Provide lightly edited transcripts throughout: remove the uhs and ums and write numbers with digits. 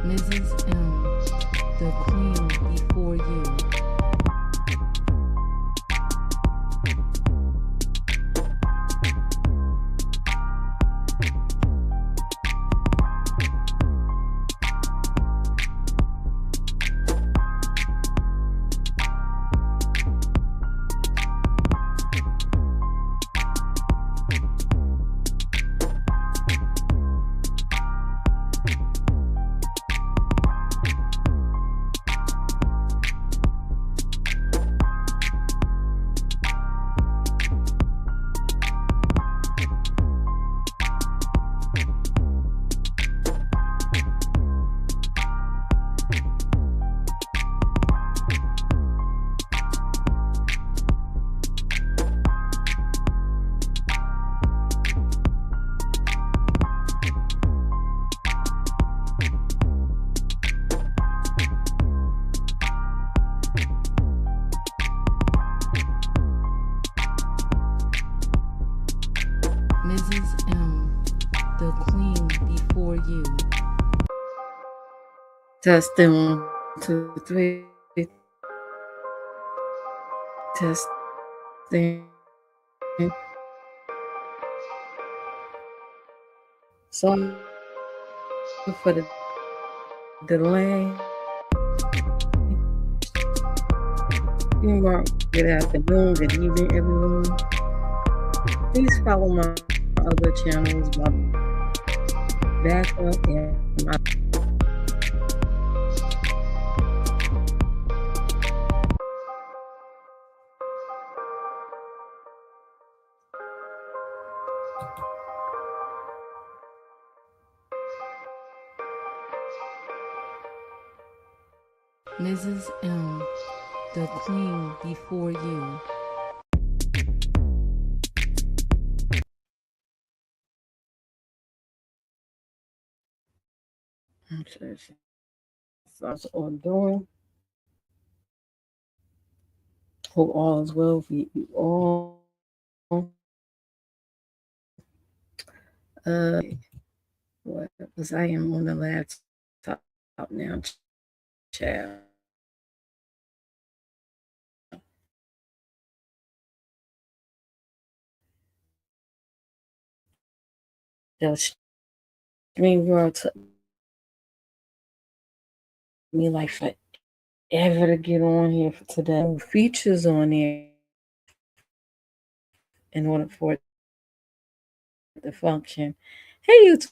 Mrs. M, the queen before you. Mrs. M, the queen before you. Testing 1, 2, 3. Testing. Sorry for the delay. Good afternoon, good evening, everyone. Please follow my other channels, my backup and my Mrs. M, the queen before you. That's all I'm doing. Hope all is well for you all. What? Because I am on the laptop now, child. The stream world took me like forever to get on here for today. Features on there in order for it to function. Hey, YouTube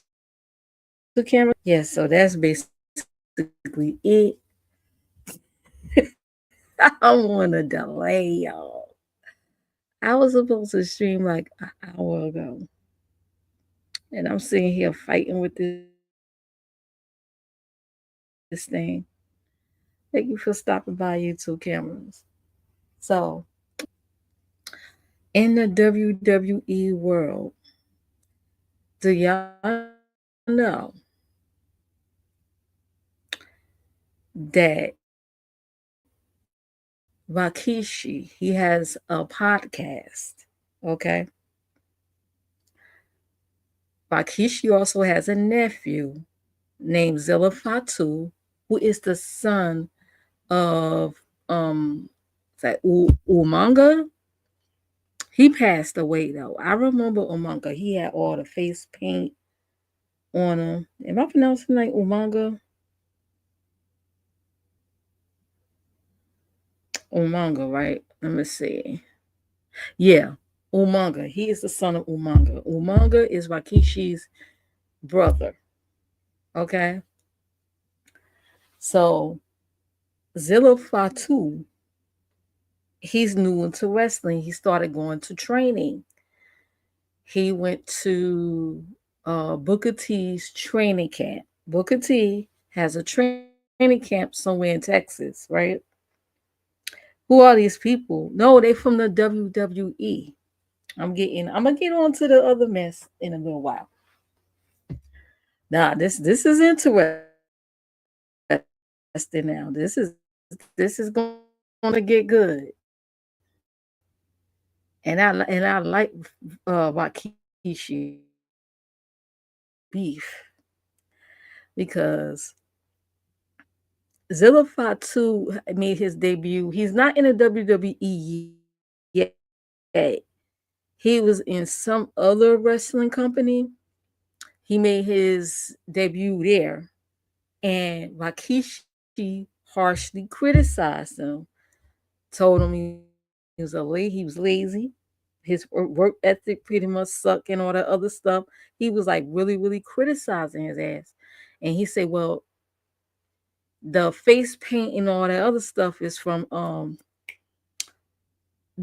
camera. Yes, so that's basically it. I don't want to delay y'all. I was supposed to stream like an hour ago. And I'm sitting here fighting with this thing. Thank you for stopping by, YouTube cameras. So, in the WWE world, do y'all know that Vakishi, he has a podcast, okay? Vakishi also has a nephew named Zilla Fatu, who is the son of Umanga. He passed away though. I remember Umanga. He had all the face paint on him. Am I pronouncing like Umanga? Umanga, right? Let me see. Yeah, Umanga. He is the son of Umanga. Umanga is Rakishi's brother. Okay. So Zilla Fatu, he's new into wrestling. He started going to training. He went to Booker T's training camp. Booker T has a training camp somewhere in Texas, right? Who are these people? No, they from the WWE. I'm gonna get on to the other mess in a little while. Nah, this is interesting now. This is gonna get good. And I like Wakishi beef because Zilla Fatu made his debut. He's not in the WWE yet. He was in some other wrestling company. He made his debut there, and Rikishi harshly criticized him. Told him he was lazy. His work ethic pretty much sucked and all that other stuff. He was like really criticizing his ass. And he said, well, the face paint and all that other stuff is from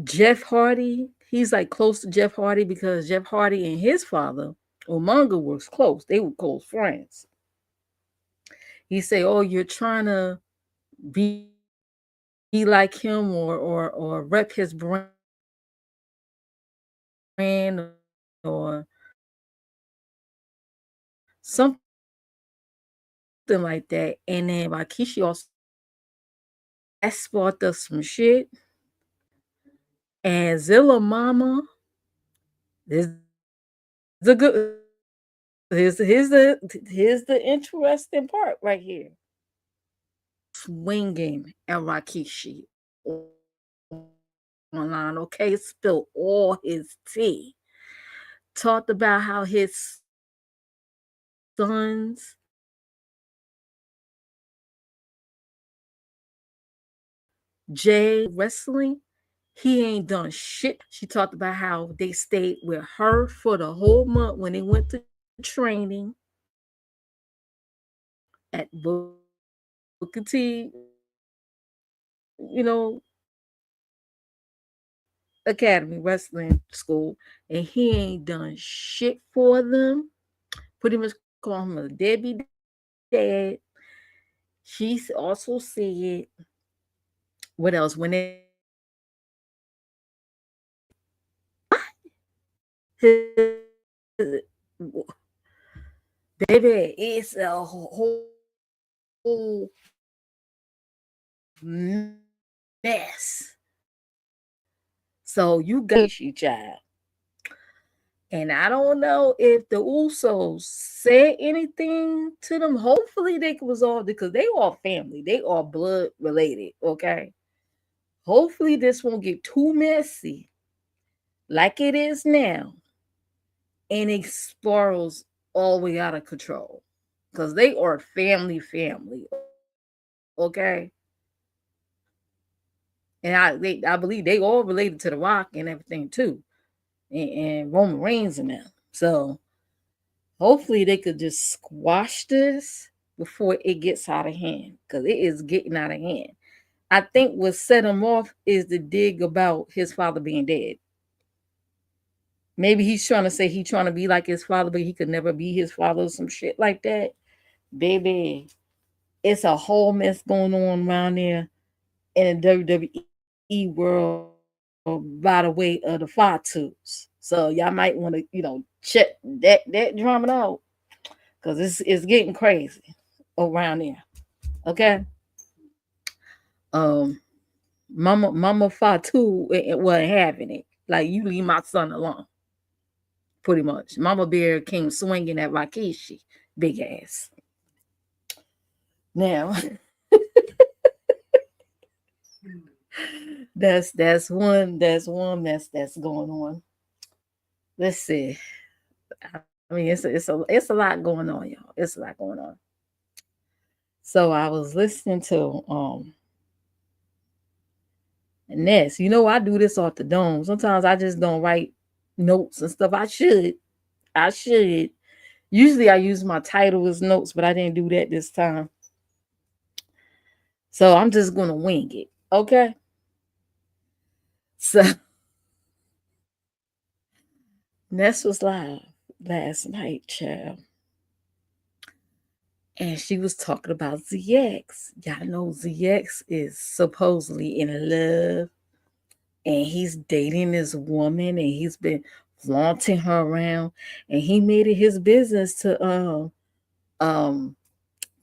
Jeff Hardy. He's like close to Jeff Hardy because Jeff Hardy and his father, Umaga, was close. They were close friends. He said, oh, you're trying to be like him or rep his brand or something like that. And then Rikishi also that sparked up some shit. And Zilla Mama, this is the good. Here's the interesting part right here. Swinging at Rikishi online, okay? Spilled all his tea. Talked about how his sons Jay wrestling, he ain't done shit. She talked about how they stayed with her for the whole month when they went to training at Booker T, Academy Wrestling School, and he ain't done shit for them. Pretty much call him a deadbeat dad. She also said, what else? When they his baby, it's a whole mess. So you got each child. And I don't know if the Usos said anything to them. Hopefully they can resolve it because they all family. They all blood related. Okay. Hopefully this won't get too messy like it is now and it spirals all the way out of control. Because they are family. Okay. And I believe they all related to the Rock and everything too. And Roman Reigns and them. So hopefully they could just squash this before it gets out of hand because it is getting out of hand. I think what set him off is the dig about his father being dead. Maybe he's trying to say he's trying to be like his father, but he could never be his father or some shit like that. Baby, it's a whole mess going on around there in the WWE world by the way of the Fatus. So y'all might want to, check that drama out because it's getting crazy around there. Okay. Um, Mama Fatu wasn't having it. Like you leave my son alone. Pretty much. Mama Bear came swinging at Rikishi, big ass. Now, that's one that's going on. Let's see. I mean, it's a lot going on, y'all. It's a lot going on. So I was listening to Ness. I do this off the dome. Sometimes I just don't write notes and stuff. I should. Usually I use my title as notes, but I didn't do that this time. So I'm just gonna wing it. Okay. So Ness was live last night, child. And she was talking about ZX. Y'all know ZX is supposedly in love and he's dating this woman and he's been flaunting her around and he made it his business to um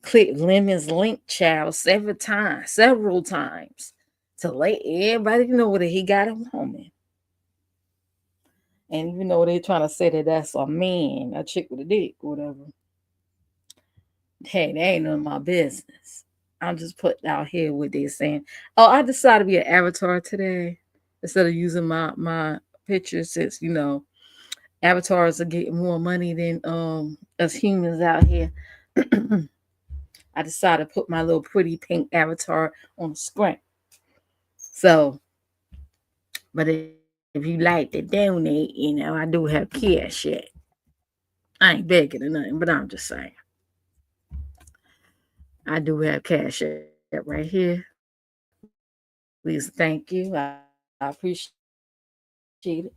click Lemon's link child several times to let everybody know that he got a woman. And even though they're trying to say that that's a man, a chick with a dick, whatever, hey, that ain't none of my business. I'm just putting out here what they're saying. Oh, I decided to be an avatar today instead of using my picture since avatars are getting more money than us humans out here. I decided to put my little pretty pink avatar on the screen. So, but if you like to donate, I do have cash yet. I ain't begging or nothing, but I'm just saying. I do have cash app right here. Please, thank you. I appreciate it.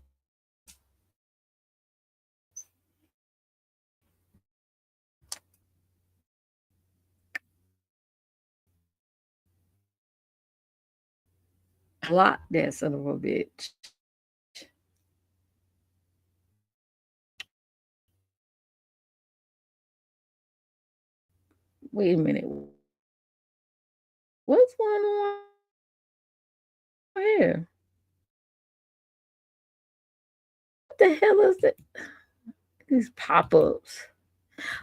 Block that son of a bitch. Wait a minute. What's going on here? What the hell is it? These pop-ups.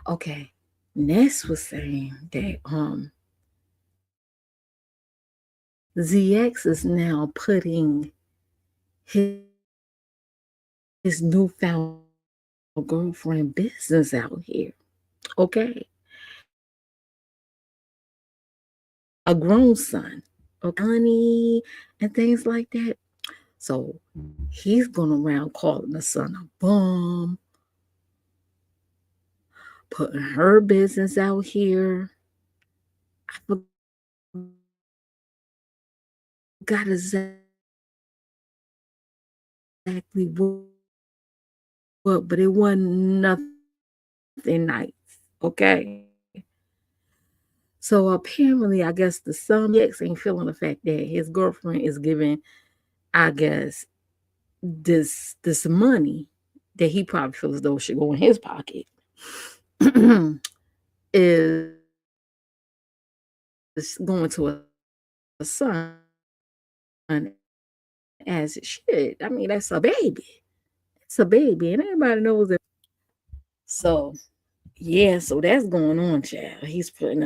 Okay. Ness was saying that ZX is now putting his newfound girlfriend business out here. Okay. A grown son. Okay. Money and things like that. So he's going around calling the son a bum, putting her business out here. I forgot exactly what, but it wasn't nothing nice. Okay. So apparently, I guess the son ZX ain't feeling the fact that his girlfriend is giving, I guess, this money that he probably feels as though should go in his pocket is going to a son as it should. I mean, that's a baby. It's a baby, and everybody knows that. So yeah, so that's going on, child. He's putting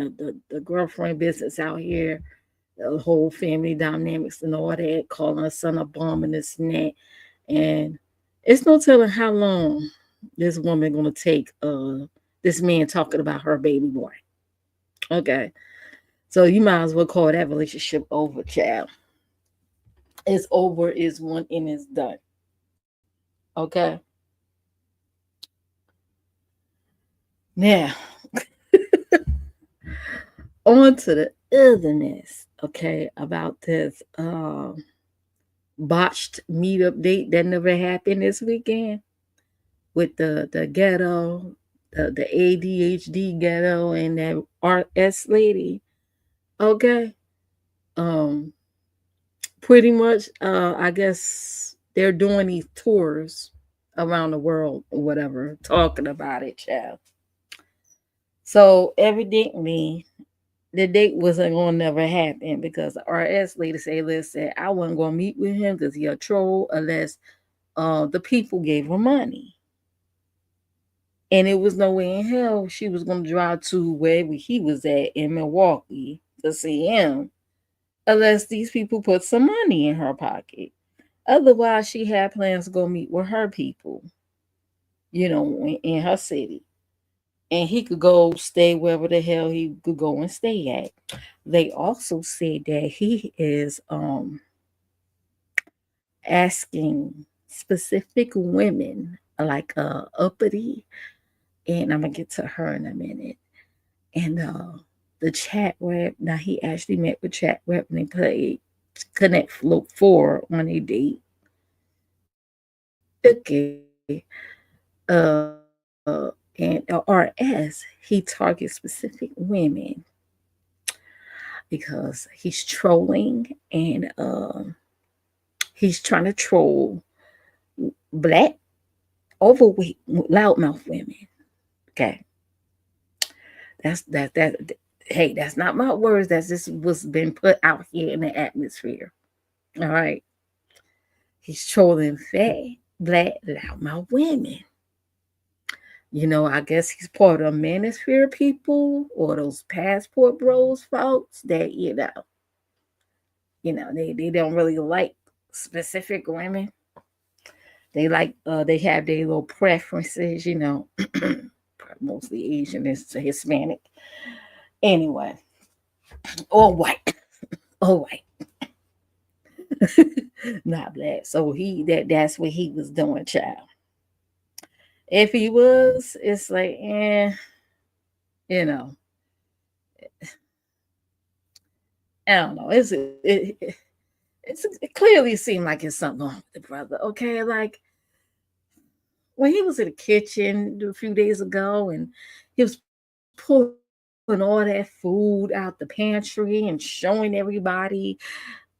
the girlfriend business out here, the whole family dynamics and all that, calling her son a bum and this and that. And it's no telling how long this woman gonna take this man talking about her baby boy. Okay. So you might as well call that relationship over, child. It's over, it's one and it's done. Okay. Now on to the otherness, okay, about this botched meetup date that never happened this weekend with the ghetto, the ADHD ghetto and that RS lady. Okay. Um Pretty much I guess they're doing these tours around the world or whatever, talking about it, child. So evidently the date wasn't gonna never happen because the RS lady say, listen, I wasn't gonna meet with him because he a troll unless the people gave her money. And it was no way in hell she was gonna drive to wherever he was at in Milwaukee to see him unless these people put some money in her pocket. Otherwise, she had plans to go meet with her people, in her city. And he could go stay wherever the hell he could go and stay at. They also said that he is asking specific women, like uppity, and I'm gonna get to her in a minute. And the chat rep, now he actually met with chat rep and they played Connect Float 4 on a date. Okay. And RS, he targets specific women because he's trolling and he's trying to troll black, overweight, loudmouth women. Okay, that. Hey, that's not my words. That's just what's been put out here in the atmosphere. All right, he's trolling fat, black, loudmouth women. I guess he's part of manosphere people or those passport bros folks that, they don't really like specific women. They like they have their little preferences, mostly Asian and Hispanic. Anyway, or white. Or white. Not black. So that's what he was doing, child. If he was, it's like, you know, I don't know. It clearly seemed like it's something wrong with the brother. Okay, like when he was in the kitchen a few days ago, and he was pulling all that food out the pantry and showing everybody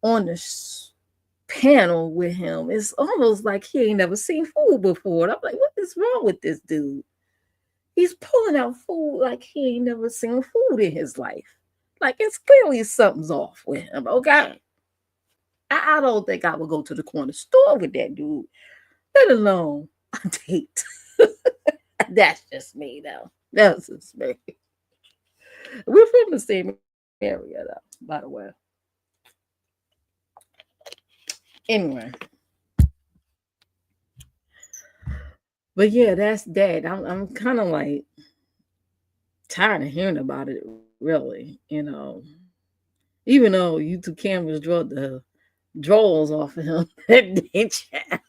on the panel with him. It's almost like he ain't never seen food before. And I'm like, what is wrong with this dude? He's pulling out food like he ain't never seen food in his life. Like it's clearly something's off with him. Okay, I don't think I would go to the corner store with that dude, let alone a date. That's just me, though. That's just me. We're from the same area, though, by the way. Anyway, but yeah, that's that. I'm kind of like tired of hearing about it. Really, even though YouTube cameras draw the drawers off of him that day, child.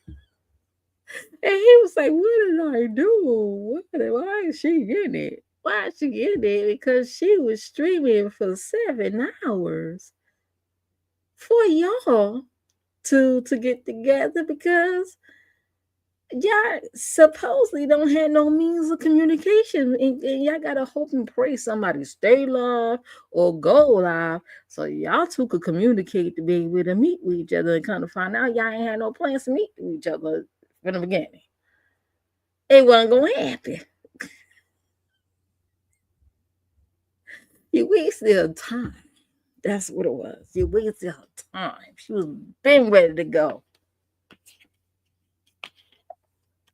And he was like, "What did I do? Why is she getting it? Why is she getting it? Because she was streaming for 7 hours for y'all to get together because y'all supposedly don't have no means of communication, and y'all gotta hope and pray somebody stay live or go live so y'all two could communicate to be able to meet with each other and kind of find out y'all ain't had no plans to meet with each other from the beginning. It wasn't gonna happen. You wasted her time. That's what it was. You wasted her time. She was been ready to go.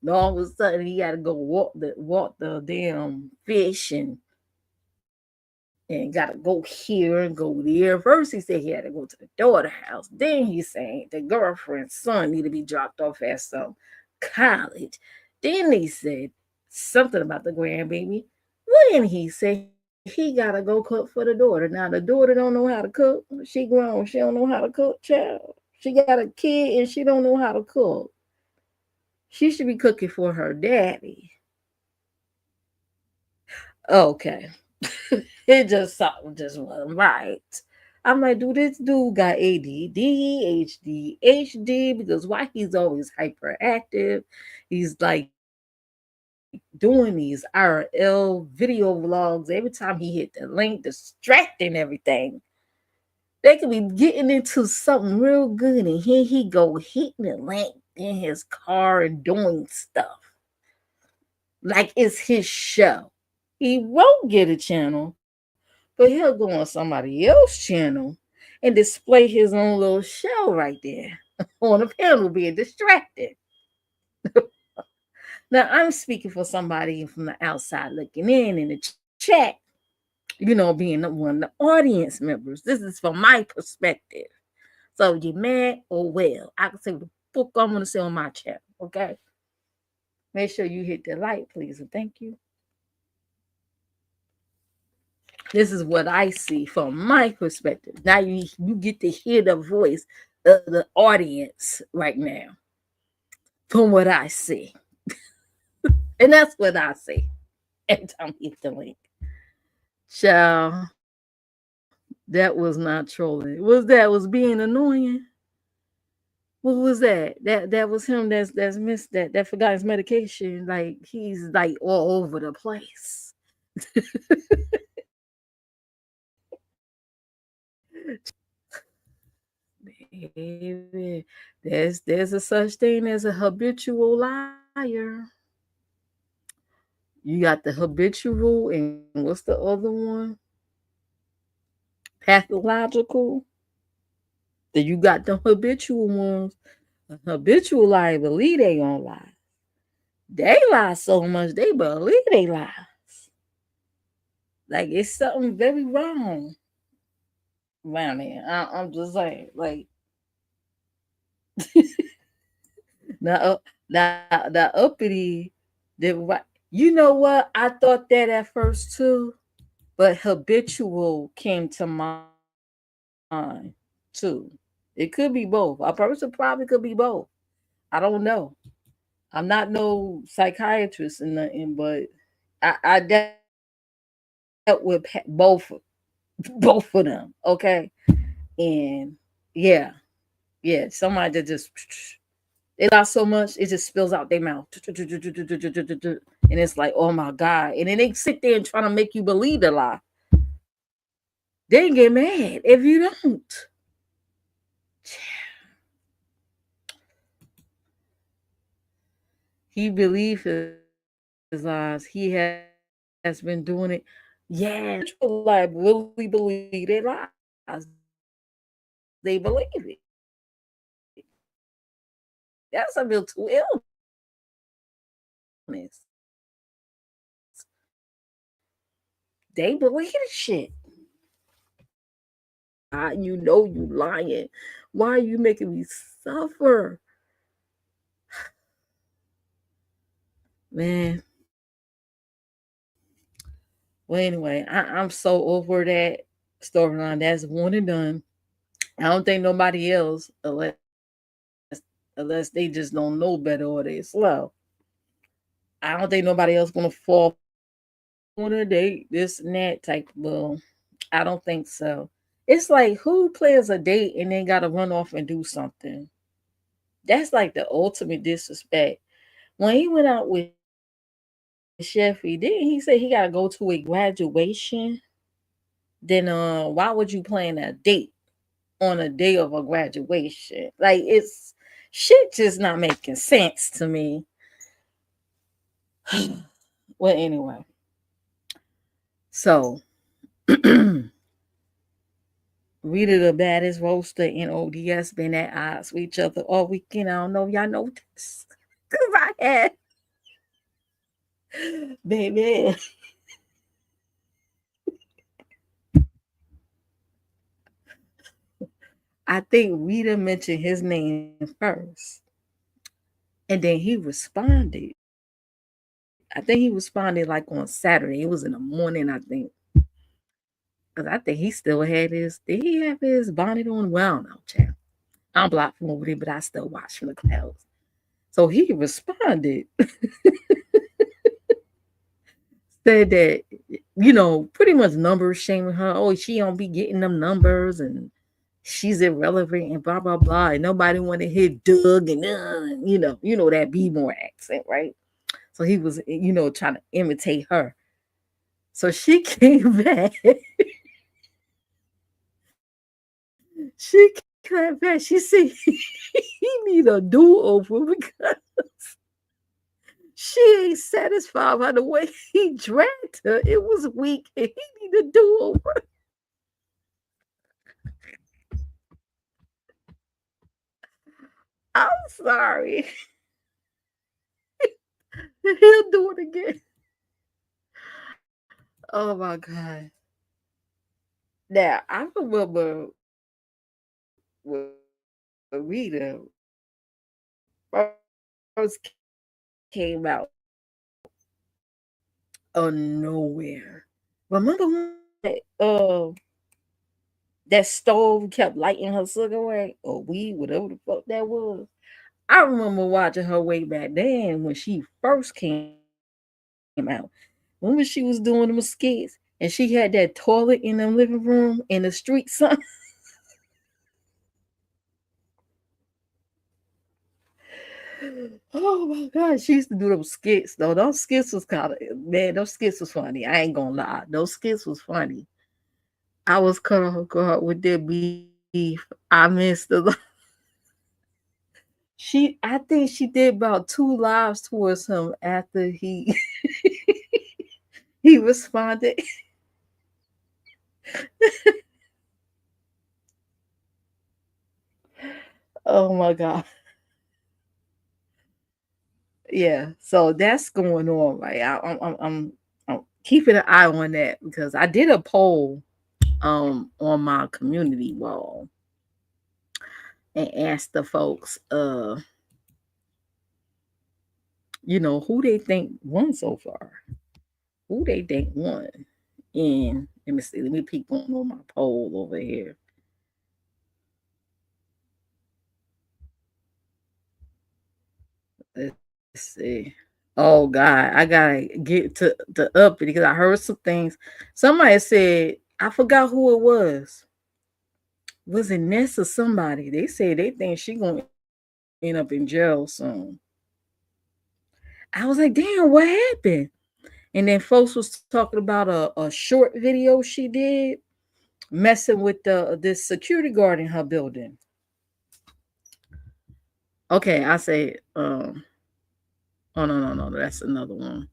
And all of a sudden, he had to go walk the damn fish and got to go here and go there. First, he said he had to go to the daughter house. Then he's saying the girlfriend's son need to be dropped off at some college. Then he said something about the grandbaby. Then he said he gotta go cook for the daughter. Now the daughter don't know how to cook. She grown. She don't know how to cook. Child. She got a kid and she don't know how to cook. She should be cooking for her daddy. Okay. It just something just wasn't right. I'm like, dude, this dude got ADD, HD, because why he's always hyperactive. He's like doing these IRL video vlogs every time he hit the link, distracting everything. They could be getting into something real good, and here he go hitting the link in his car and doing stuff like it's his show. He won't get a channel, but he'll go on somebody else's channel and display his own little show right there on a panel being distracted. Now, I'm speaking for somebody from the outside looking in the chat, being one of the audience members. This is from my perspective. So you mad or well, I can say what the fuck I'm gonna say on my channel, okay? Make sure you hit the like, please, and thank you. This is what I see from my perspective. Now you get to hear the voice of the audience right now from what I see. And that's what I see every time I hit the link. Child, that was not trolling. Was being annoying? What was that was him that's missed that forgot his medication. Like he's like all over the place. Baby, there's a such thing as a habitual liar. You got the habitual and what's the other one? Pathological. Then you got the habitual ones. A habitual liar believe they gonna lie. They lie so much they believe they lies. Like it's something very wrong around here. I'm just saying, like now, the uppity, the right. You know what? I thought that at first too, but habitual came to mind too. It could be both. A person probably could be both. I don't know. I'm not no psychiatrist and nothing, but I dealt with both of them. Okay, and yeah, yeah. Somebody that just they lie so much it just spills out their mouth, and it's like, oh my god! And then they sit there and try to make you believe the lie. They get mad if you don't. He believes his lies. He has been doing it. Yeah, yeah. People like really believe their lies. They believe it. That's a mental illness. They believe the shit. You know you lying. Why are you making me suffer? Man. Well, anyway, I'm so over that storyline. That's one and done. I don't think nobody else, unless they just don't know better or they slow. I don't think nobody else gonna fall for it. Oh, I want to date this and that type. Well, I don't think so. It's like who plans a date and then gotta run off and do something. That's like the ultimate disrespect. When he went out with Sheffy, didn't he say he gotta go to a graduation? Then why would you plan a date on a day of a graduation? Like it's shit just not making sense to me. Well, anyway, so Rita the baddest roaster and ODS been at odds with each other all weekend. I don't know if y'all know this. Cause I had baby. I think Rita mentioned his name first. And then he responded. I think he responded like on Saturday. It was in the morning, I think. Cause I think he still had his. Did he have his bonnet on? Well, no, child. I'm blocked from over there, but I still watch from the clouds. So he responded, said that pretty much numbers shaming her. Oh, she don't be getting them numbers, and she's irrelevant, and blah blah blah. And nobody want to hear Doug and that B more accent, right? So he was, trying to imitate her. So she came back. She came back. She said he need a do over because she ain't satisfied by the way he dragged her. It was weak, and he need a do over. I'm sorry. He'll do it again. Oh my god. Now I remember when Rita first came out of nowhere. Remember when that stove kept lighting her cigarette or weed, whatever the fuck that was? I remember watching her way back then when she first came out. Remember she was doing them skits and she had that toilet in the living room in the street sun. Oh my god, she used to do those skits though. Those skits was kind of man. Those skits was funny. I ain't gonna lie. Those skits was funny. I was cut off guard with their beef. I missed the. I think she did about two lives towards him after he he responded. Oh my god. Yeah, so that's going on, right? I'm keeping an eye on that because I did a poll on my community wall and asked the folks who they think won so far. Who they think won. And let me see, let me peek on my poll over here. Let's see. Oh God, I gotta get to the up because I heard some things. Somebody said I forgot who it was. Was it Ness or somebody? They said they think she gonna end up in jail soon. I was like, damn, what happened? And then folks was talking about a short video she did messing with this security guard in her building. Okay, I say, oh no, that's another one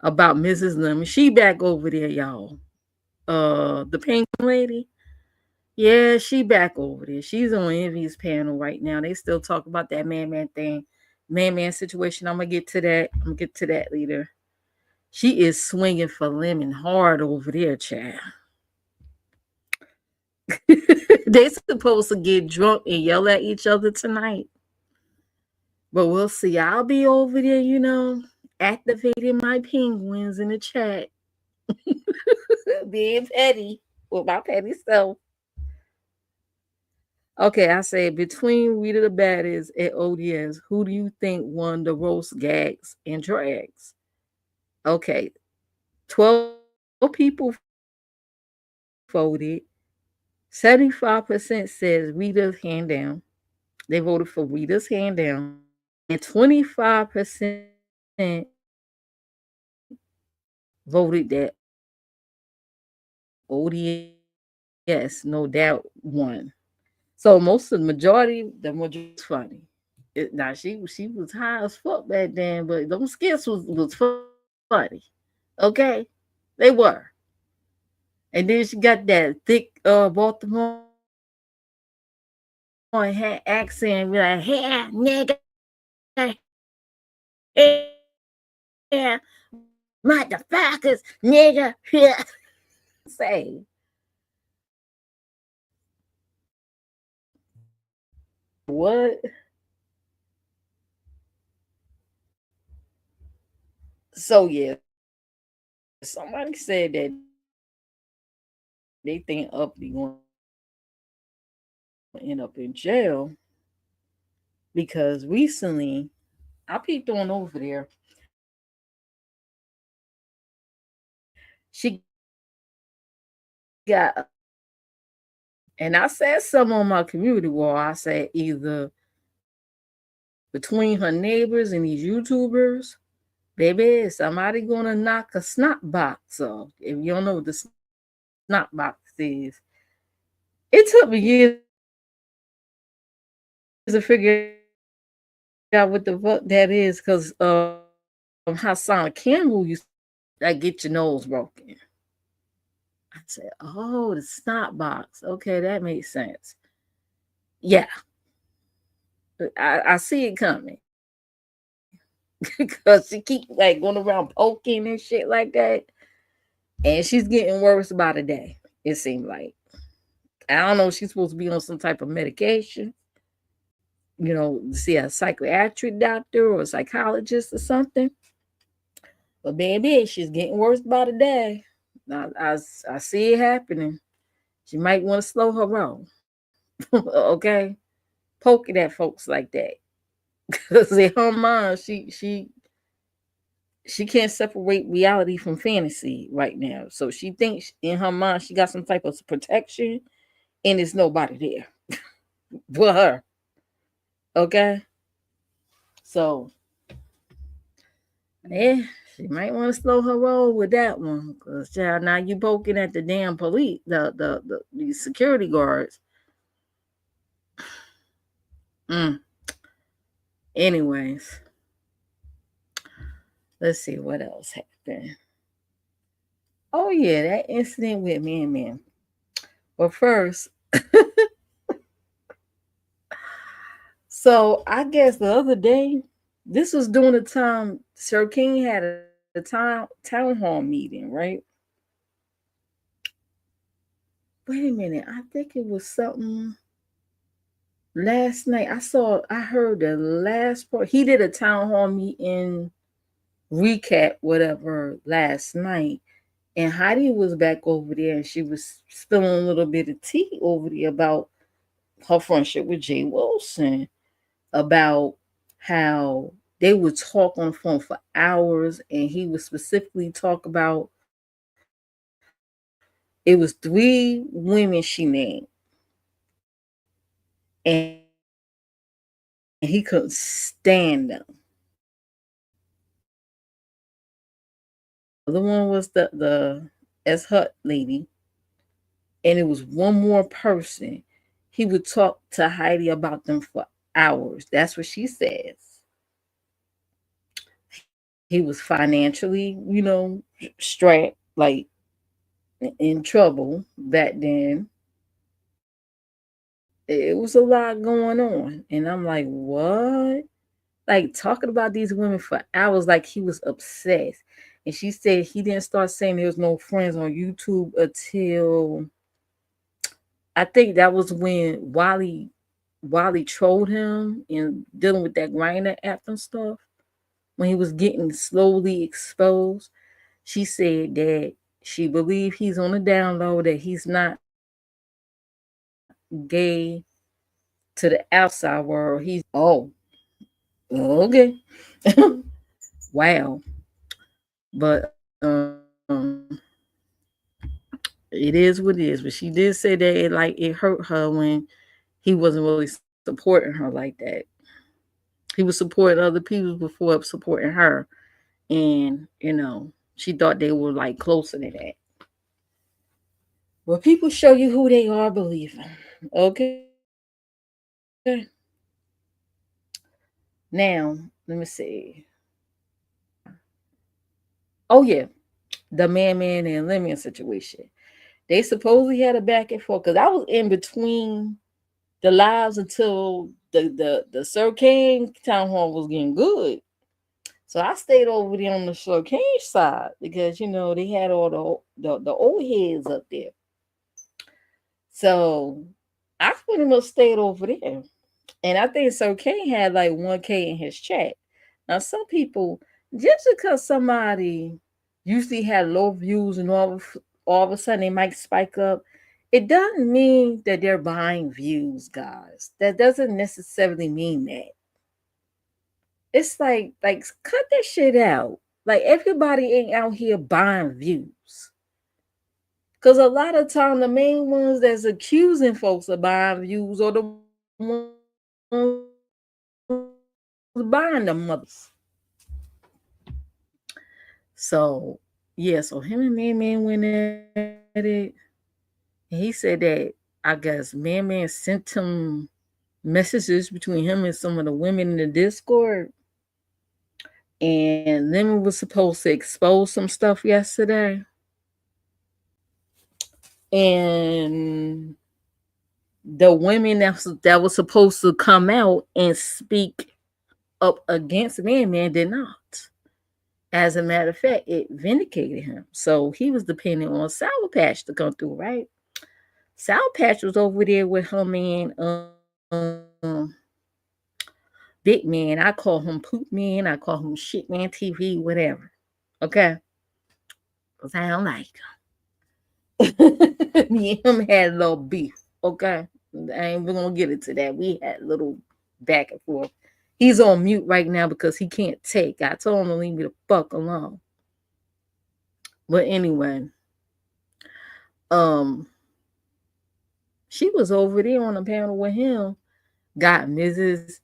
about Mrs. Lemon. She back over there, y'all. The penguin lady. Yeah, she back over there. She's on Envy's panel right now. They still talk about that man thing, man situation. I'm gonna get to that. I'm gonna get to that later. She is swinging for Lemon hard over there, child. They supposed to get drunk and yell at each other tonight, but we'll see. I'll be over there, activating my penguins in the chat, being petty with my petty self. Okay, I said between Rita the Baddest and ODS, who do you think won the roast gags and drags? Okay, 12 people voted. 75% says Rita's hand down. They voted for Rita's hand down. And 25% voted that ODS, no doubt, won. So most of the majority is funny. Now she was high as fuck back then, but those skits was funny. Okay, they were. And then she got that thick Baltimore accent, be like, "Hey, nigga, yeah, motherfuckers, nigga." Yeah, say what? So yeah, somebody said that they think Uppy going to end up in jail because recently I peeped on over there. She got, and I said something on my community wall. I said either between her neighbors and these YouTubers, baby, somebody gonna knock a snot box off. If you don't know what the snot box is, it took me years to figure out what the fuck that is because Hassan Campbell used to get your nose broken. I said, oh, the snot box. Okay, that makes sense. Yeah, I see it coming because she keep like going around poking and shit like that, and she's getting worse by the day. It seemed like I don't know. She's supposed to be on some type of medication, see a psychiatric doctor or a psychologist or something. But baby, she's getting worse by the day. I see it happening. She might want to slow her roll, okay? Poking at folks like that, because in her mind, she can't separate reality from fantasy right now. So she thinks in her mind she got some type of protection, and there's nobody there for her. Okay, so yeah, she might want to slow her roll with that one, cause child, now you poking at the damn police, the security guards. Mm. Anyways, let's see what else happened. Oh yeah, that incident with man. But first, so I guess the other day This was during the time Sir King had a town hall meeting, right? Wait a minute, I think it was something last night. I heard the last part. He did a town hall meeting recap, whatever, last night. And Heidi was back over there and she was spilling a little bit of tea over there about her friendship with Jay Wilson, about how they would talk on the phone for hours, and he would specifically talk about it was 3 women she named, and he couldn't stand them. The other one was the S Hut lady, and it was one more person. He would talk to Heidi about them for hours. That's what she says. He was financially, strapped, like in trouble back then. It was a lot going on. And I'm like, what? Like talking about these women for hours, like he was obsessed. And she said he didn't start saying there was no friends on YouTube until I think that was when Wally trolled him and dealing with that grinder app and stuff. When he was getting slowly exposed, she said that she believed he's on the down low, that he's not gay to the outside world. Okay. Wow. But it is what it is. But she did say that it hurt her when he wasn't really supporting her like that. He was supporting other people before supporting her, and she thought they were like closer to that. Well, people show you who they are believing. Okay. Now, let me see. Oh yeah, the man and Lemon situation. They supposedly had a back and forth because I was in between the lives until the Sir King town hall was getting good. So I stayed over there on the Sir King side because they had all the old heads up there. So I pretty much stayed over there. And I think Sir King had like 1K in his chat. Now some people, just because somebody usually had low views and all of a sudden they might spike up, it doesn't mean that they're buying views, guys. That doesn't necessarily mean that. It's like cut that shit out. Like everybody ain't out here buying views. Cause a lot of time the main ones that's accusing folks of buying views are the ones buying the motherfuckers. So yeah, so him and Man went at it. And he said that I guess Man sent him messages between him and some of the women in the Discord. And Lemon was supposed to expose some stuff yesterday. And the women that was supposed to come out and speak up against Man did not. As a matter of fact, it vindicated him. So he was depending on Sour Patch to come through, right? Sour Patch was over there with her man, Big Man. I call him Poop Man. I call him Shit Man TV, whatever. Okay? Because I don't like him. Me and him had a little beef. Okay? I ain't even going to get into that. We had a little back and forth. He's on mute right now because he can't take. I told him to leave me the fuck alone. But anyway, um, she was over there on the panel with him. Got Mrs.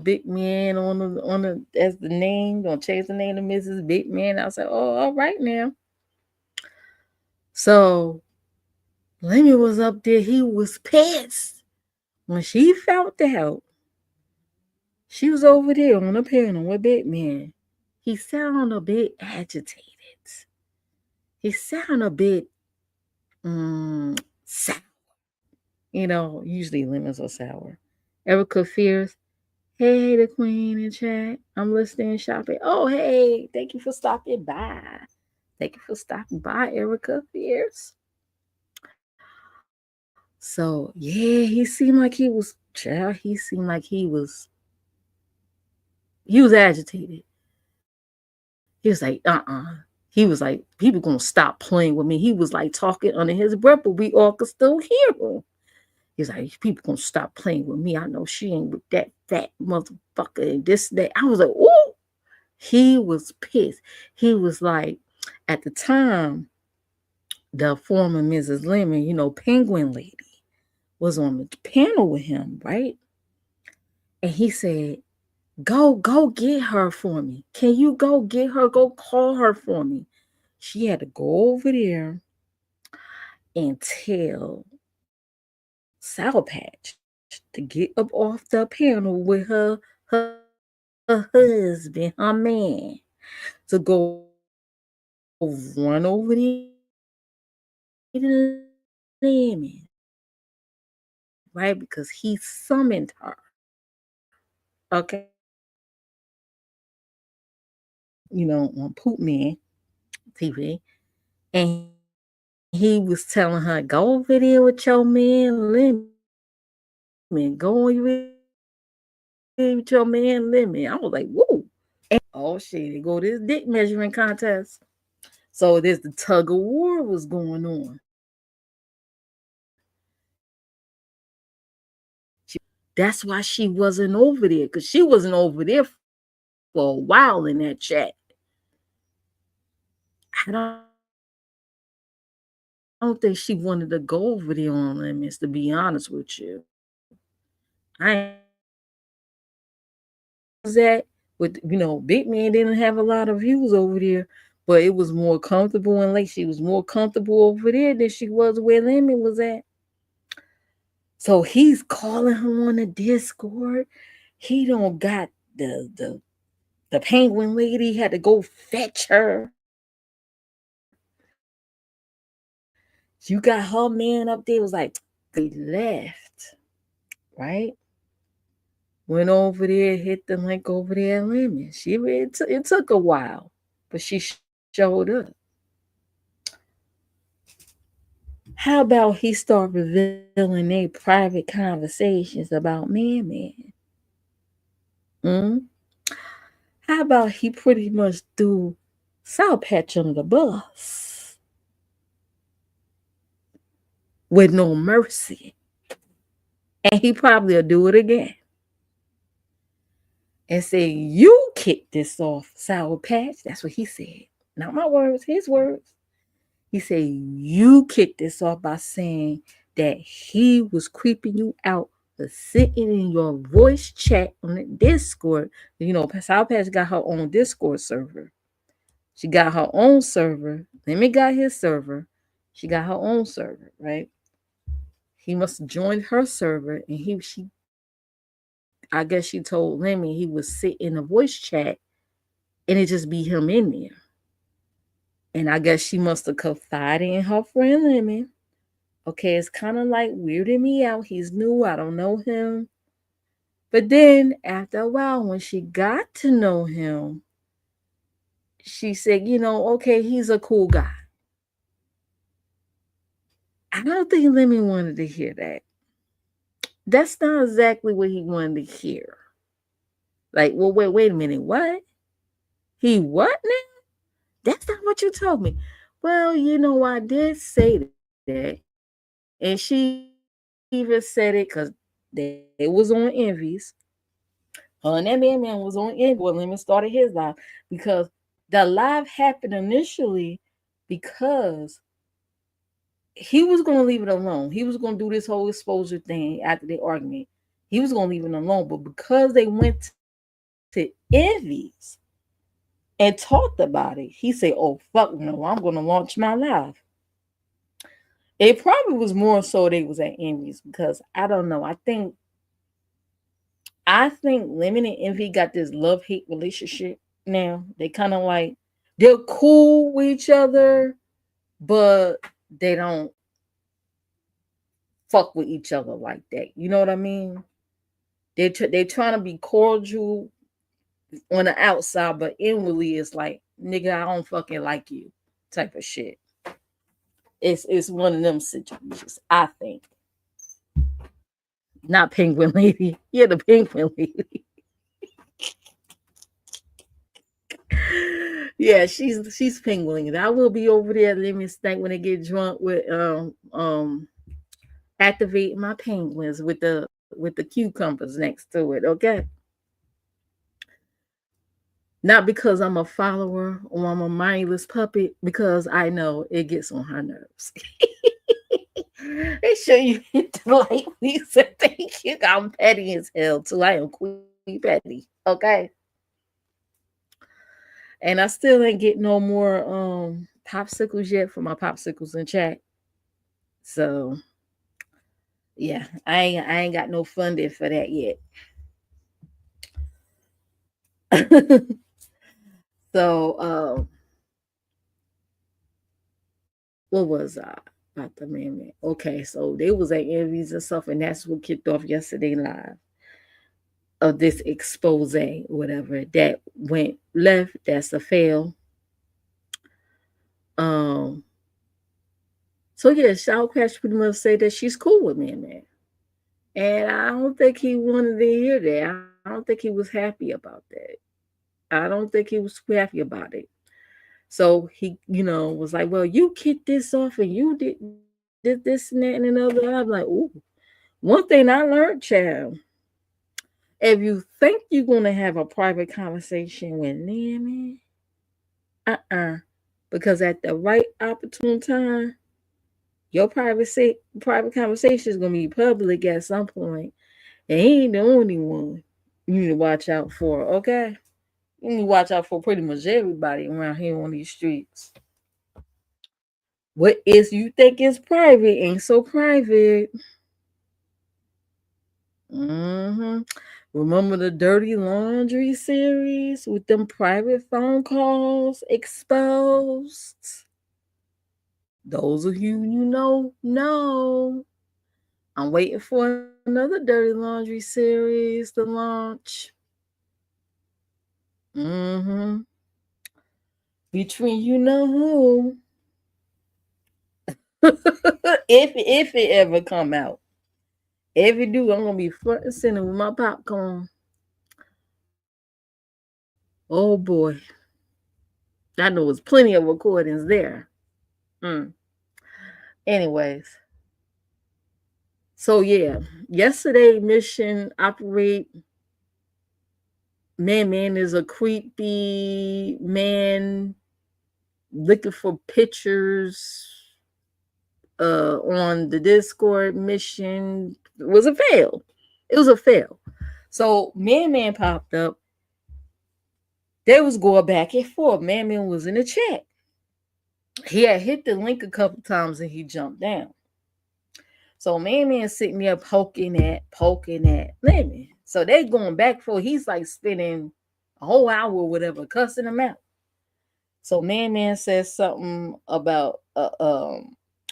Big Man on the as the name. Don't change the name to Mrs. Big Man. I said, oh, all right now. So Lemmy was up there. He was pissed when she found out she was over there on the panel with Big Man. He sounded a bit agitated. He sounded a bit sour. Usually lemons are sour. Erica Fierce, Hey, the queen in chat. I'm listening, shopping. Oh, hey, thank you for stopping by. Thank you for stopping by, Erica Fierce. So yeah, he seemed like he was child. He seemed like he was agitated. He was like, He was like, people gonna stop playing with me. He was like talking under his breath, but we all could still hear him. He's like, people gonna stop playing with me. I know she ain't with that fat motherfucker and this, that. I was like, ooh. He was pissed. He was like, at the time, the former Mrs. Lemon, Penguin Lady, was on the panel with him, right? And he said, go get her for me. Can you go get her? Go call her for me. She had to go over there and tell Sour Patch to get up off the panel with her husband, her man, to go run over there to Lemon, right? Because he summoned her. Okay. On Poop Man TV. And he was telling her, go over there with your man Lemon. Go over there with your man Lemon. I was like, whoa. Oh shit, they go this dick measuring contest. So there's the tug of war was going on. That's why she wasn't over there, because she wasn't over there for a while in that chat. I don't think she wanted to go over there on limits, to be honest with you. I was that with Big Man didn't have a lot of views over there, but it was more comfortable, and like she was more comfortable over there than she was where Lemon was at. So he's calling her on the Discord. He don't got the penguin lady had to go fetch her. You got her man up there, was like, they left, right? Went over there, hit the link over there at Lemon. It took a while, but she showed up. How about he start revealing their private conversations about man? Mm? How about he pretty much threw Sour Patch under the bus with no mercy? And he probably will do it again. And say, you kicked this off, Sour Patch. That's what he said. Not my words, his words. He said, you kicked this off by saying that he was creeping you out for sitting in your voice chat on the Discord. Sour Patch got her own Discord server. She got her own server. Lemmy got his server. She got her own server, right? He must have joined her server, and I guess she told Lemmy he would sit in a voice chat, and it just be him in there. And I guess she must have confided in her friend Lemmy. Okay, it's kind of like weirding me out. He's new. I don't know him. But then after a while, when she got to know him, she said, okay, he's a cool guy. I don't think Lemmy wanted to hear that. That's not exactly what he wanted to hear. Like, well, wait a minute. What? He what now? That's not what you told me. Well, I did say that. And she even said it because they was on Envies. Her and that man was on Envy when Lemon started his live, because the live happened initially because he was going to leave it alone. He was going to do this whole exposure thing after the argument. He was going to leave it alone. But because they went to Envy's and talked about it, he said, oh, fuck no, I'm going to launch my live. It probably was more so they was at Envy's, because I don't know. I think Lemon and Envy got this love-hate relationship now. They kind of like, they're cool with each other, but they don't fuck with each other like that. You know what I mean? They trying to be cordial on the outside, but inwardly it's like, nigga, I don't fucking like you, type of shit. It's one of them situations, I think. Not penguin lady. Yeah, the penguin lady. Yeah, she's penguin. I will be over there lemon stank when they get drunk with activating my penguins with the cucumbers next to it, okay? Not because I'm a follower or I'm a mindless puppet, because I know it gets on her nerves. They show you hit the light, Lisa. Thank you. I'm petty as hell too. I am queen petty. Okay. And I still ain't get no more popsicles yet for my popsicles in chat. So yeah, I ain't got no funding for that yet. So what was I about the man? Okay, so they was at Envy's and stuff, and that's what kicked off yesterday live of this expose, whatever that went left. That's a fail. Um, so yeah, Shaw Crash pretty much say that she's cool with Man. And I don't think he wanted to hear that. I don't think he was happy about that. I don't think he was happy about it. So he, was like, well, you kicked this off and you did this and that and another. I'm like, ooh. One thing I learned, child, if you think you're gonna have a private conversation with Naaman, uh-uh. Because at the right opportune time, your private conversation is gonna be public at some point. And he ain't the only one you need to watch out for, okay? You need to watch out for pretty much everybody around here on these streets. What is you think is private ain't so private. hmm Remember the Dirty Laundry series with them private phone calls exposed? Those of know. I'm waiting for another Dirty Laundry series to launch. hmm Between you know who. If it ever come out. If it do, I'm gonna be front and center with my popcorn. Oh boy. I know there's plenty of recordings there. Mm. Anyways. So yeah. Yesterday mission operate man is a creepy man looking for pictures on the Discord mission. It was a fail. It was a fail. So Man popped up. They was going back and forth. Man was in the chat. He had hit the link a couple times and he jumped down. So Man sitting there poking at Lemon. So they going back for. He's like spending a whole hour or whatever cussing him out. So Man says something about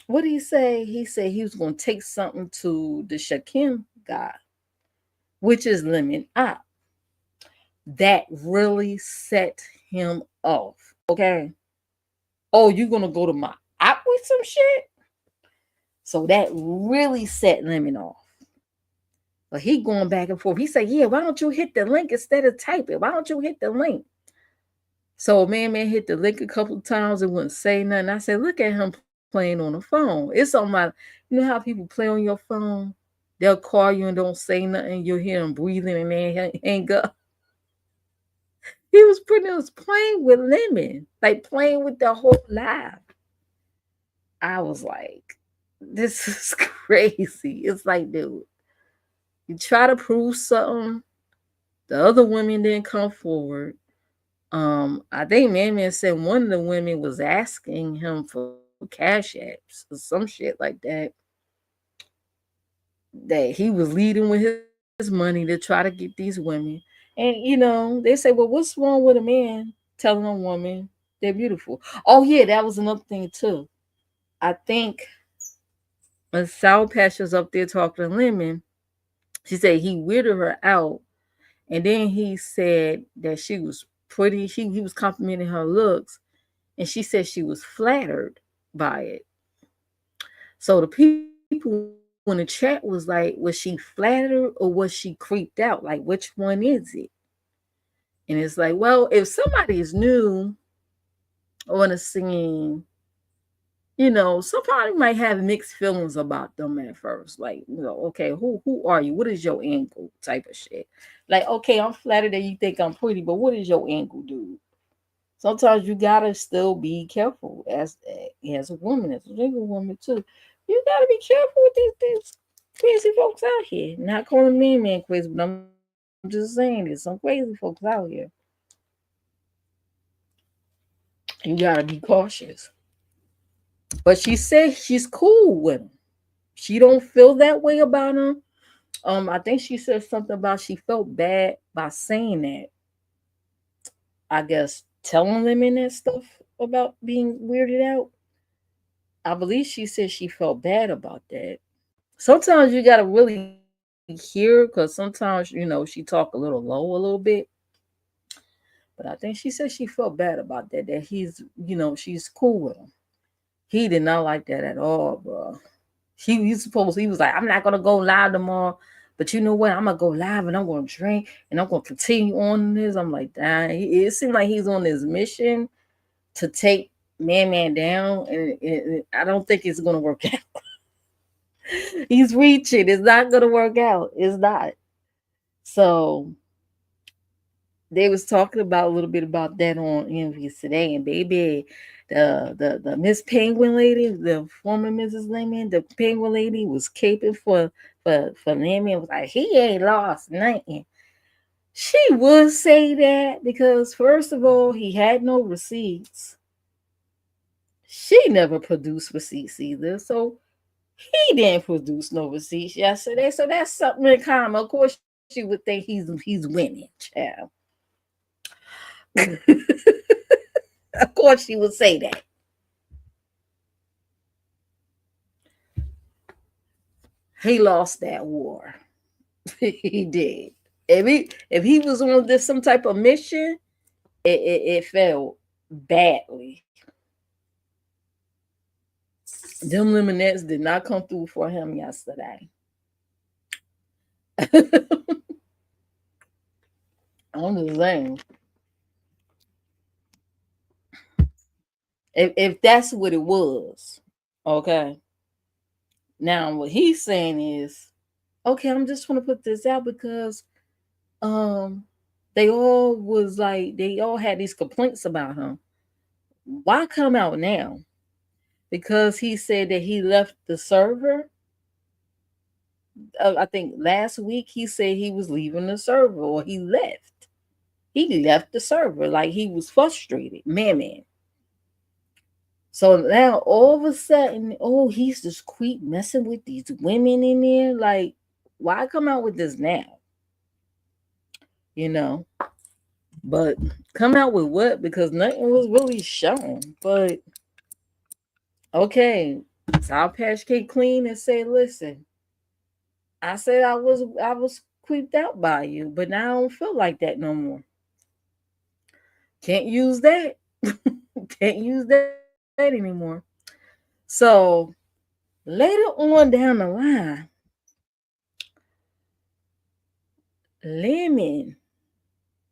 what did he say? He said he was gonna take something to the Shakim guy, which is Lemon Up. That really set him off. Okay. Oh, you gonna go to my app with some shit? So that really set Lemon off. But he going back and forth. He said, yeah, why don't you hit the link instead of type it? Why don't you hit the link? So Man hit the link a couple of times and wouldn't say nothing. I said, look at him playing on the phone. It's on my, how people play on your phone? They'll call you and don't say nothing. You'll hear them breathing and then hang up. He was pretty much playing with Lemon, like playing with the whole live. I was like, this is crazy. It's like, dude, you try to prove something, the other women didn't come forward. I think Man said one of the women was asking him for cash apps or some shit like that. That he was leading with his money to try to get these women. And they say, well, what's wrong with a man telling a woman they're beautiful? Oh yeah, that was another thing too. I think when Sour Patch was up there talking to Lemon, She said he weirded her out, and then he said that she was pretty. He was complimenting her looks, and she said she was flattered by it. So the people in the chat was like, was she flattered or was she creeped out? Like, which one is it? And it's like, well, if somebody is new on the scene, somebody might have mixed feelings about them at first. Like, okay, who are you? What is your angle? Type of shit. Like, okay, I'm flattered that you think I'm pretty, but what is your angle, dude? Sometimes you gotta still be careful as a woman, as a single woman too. You gotta be careful with these crazy folks out here. Not calling man crazy, but I'm just saying there's some crazy folks out here. You gotta be cautious. But she said she's cool with him. She don't feel that way about him. I think she said something about she felt bad by saying that. I guess telling women that stuff about being weirded out. I believe she said she felt bad about that. Sometimes you gotta really hear because sometimes she talk a little low a little bit. But I think she said she felt bad about that. That she's cool with him. He did not like that at all, bro. He was like, I'm not gonna go live tomorrow, but you know what? I'm gonna go live and I'm gonna drink and I'm gonna continue on this. I'm like, dang, it seemed like he's on this mission to take man down, and I don't think it's gonna work out. He's reaching. It's not gonna work out. It's not. So they was talking about a little bit about that on interviews today, and baby, the Miss Penguin lady, the former Mrs. Lemon, the Penguin lady was caping for Lemon. Was like he ain't lost nothing. She would say that because first of all, he had no receipts. She never produced receipts either, so he didn't produce no receipts yesterday. So that's something in common. Of course, she would think he's winning, child. Of course, she would say that. He lost that war. He did. If he was on this some type of mission, it failed badly. Them lemonettes did not come through for him yesterday. I'm just saying, if that's what it was, okay. Now what he's saying is, okay, I'm just trying to put this out because um they all had these complaints about him. Why come out now? Because he said that he left the server. I think last week he said he was leaving the server or he left. He left the server like he was frustrated, man. So now all of a sudden, oh, he's just keep messing with these women in there. Like, why come out with this now? You know, but come out with what? Because nothing was really shown. But okay, Sour Patch Kid clean and say, listen, I said I was creeped out by you, but now I don't feel like that no more. Can't use that. Can't use that anymore. So later on down the line, Lemon,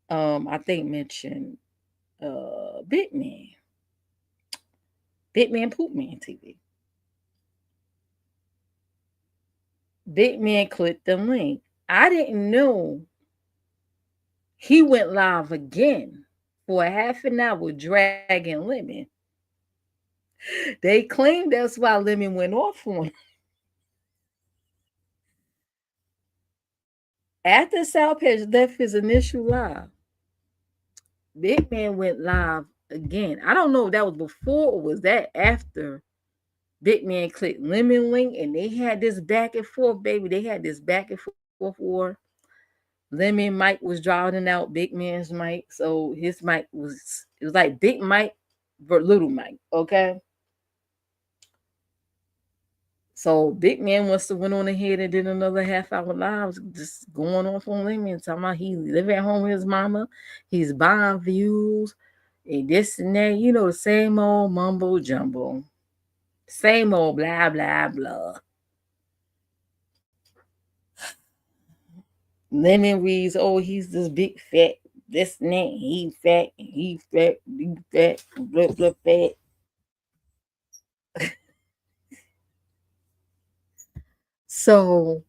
I think mentioned Bitman, Bitman Poopman TV. Bitman clicked the link. I didn't know he went live again for a half an hour dragging Lemon. They claimed that's why Lemon went off on him. After Southpage left his initial live, Big Man went live again. I don't know if that was before or was that after Big Man clicked Lemon Link and they had this back and forth, baby. They had this back and forth war. Lemon Mike was drowning out Big Man's mic, so his mic was it was like Big Mike for Little Mike, okay? So Big Man must have went on ahead and did another half hour live, just going off on Lemmy and talking about he live at home with his mama, he's buying views, and this and that. You know, the same old mumbo jumbo, same old blah blah blah. Lemon reads, oh, he's this big fat, this and that, he fat, blah blah fat. So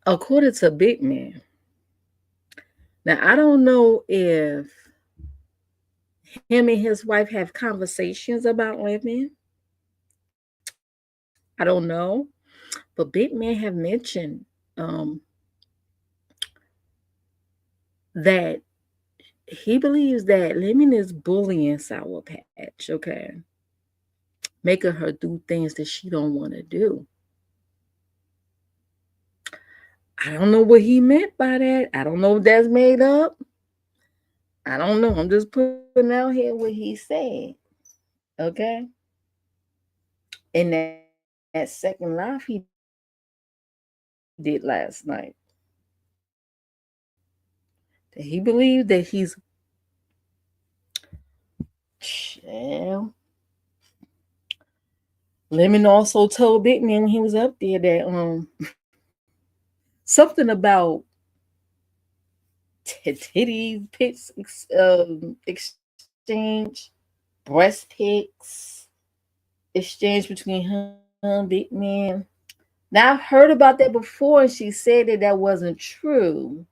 according to Big Man, now I don't know if him and his wife have conversations about women. I don't know, but Big Man have mentioned um, that he believes that Lemon is bullying Sour Patch. Okay, making her do things that she don't want to do. I don't know what he meant by that. I don't know if that's made up. I don't know. I'm just putting out here what he said. Okay, in that second live he did last night, that he believed that he's well, Lemon also told Big Man when he was up there that something about titties pics exchange, breast pics exchange between her and Big Man. Now I've heard about that before, and she said that that wasn't true,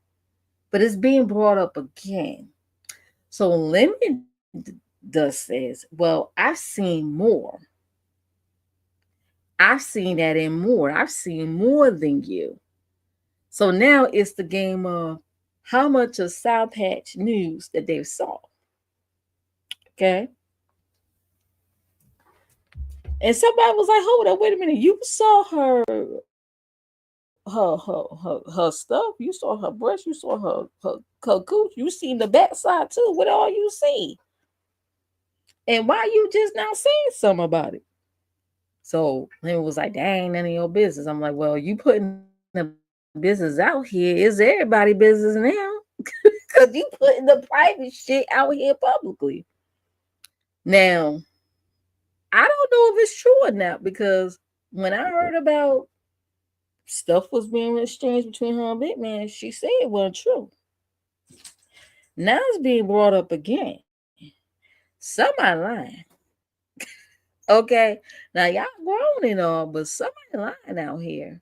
but it's being brought up again. So Lemon does says, well, I've seen more. I've seen that and more. I've seen more than you. So now it's the game of how much of Sour Patch news that they saw. Okay. And somebody was like, hold up, wait a minute. You saw her stuff. You saw her breast. You saw her cooch. You seen the backside too. What all you see? And why you just now saying something about it? So Lemon was like, that ain't none of your business. I'm like, well, you putting the business out here. It's everybody business now. Because you putting the private shit out here publicly. Now, I don't know if it's true or not because when I heard about stuff was being exchanged between her and Big Man, she said it wasn't true. Now it's being brought up again. Somebody lying. Okay. Now y'all grown and all, but somebody lying out here.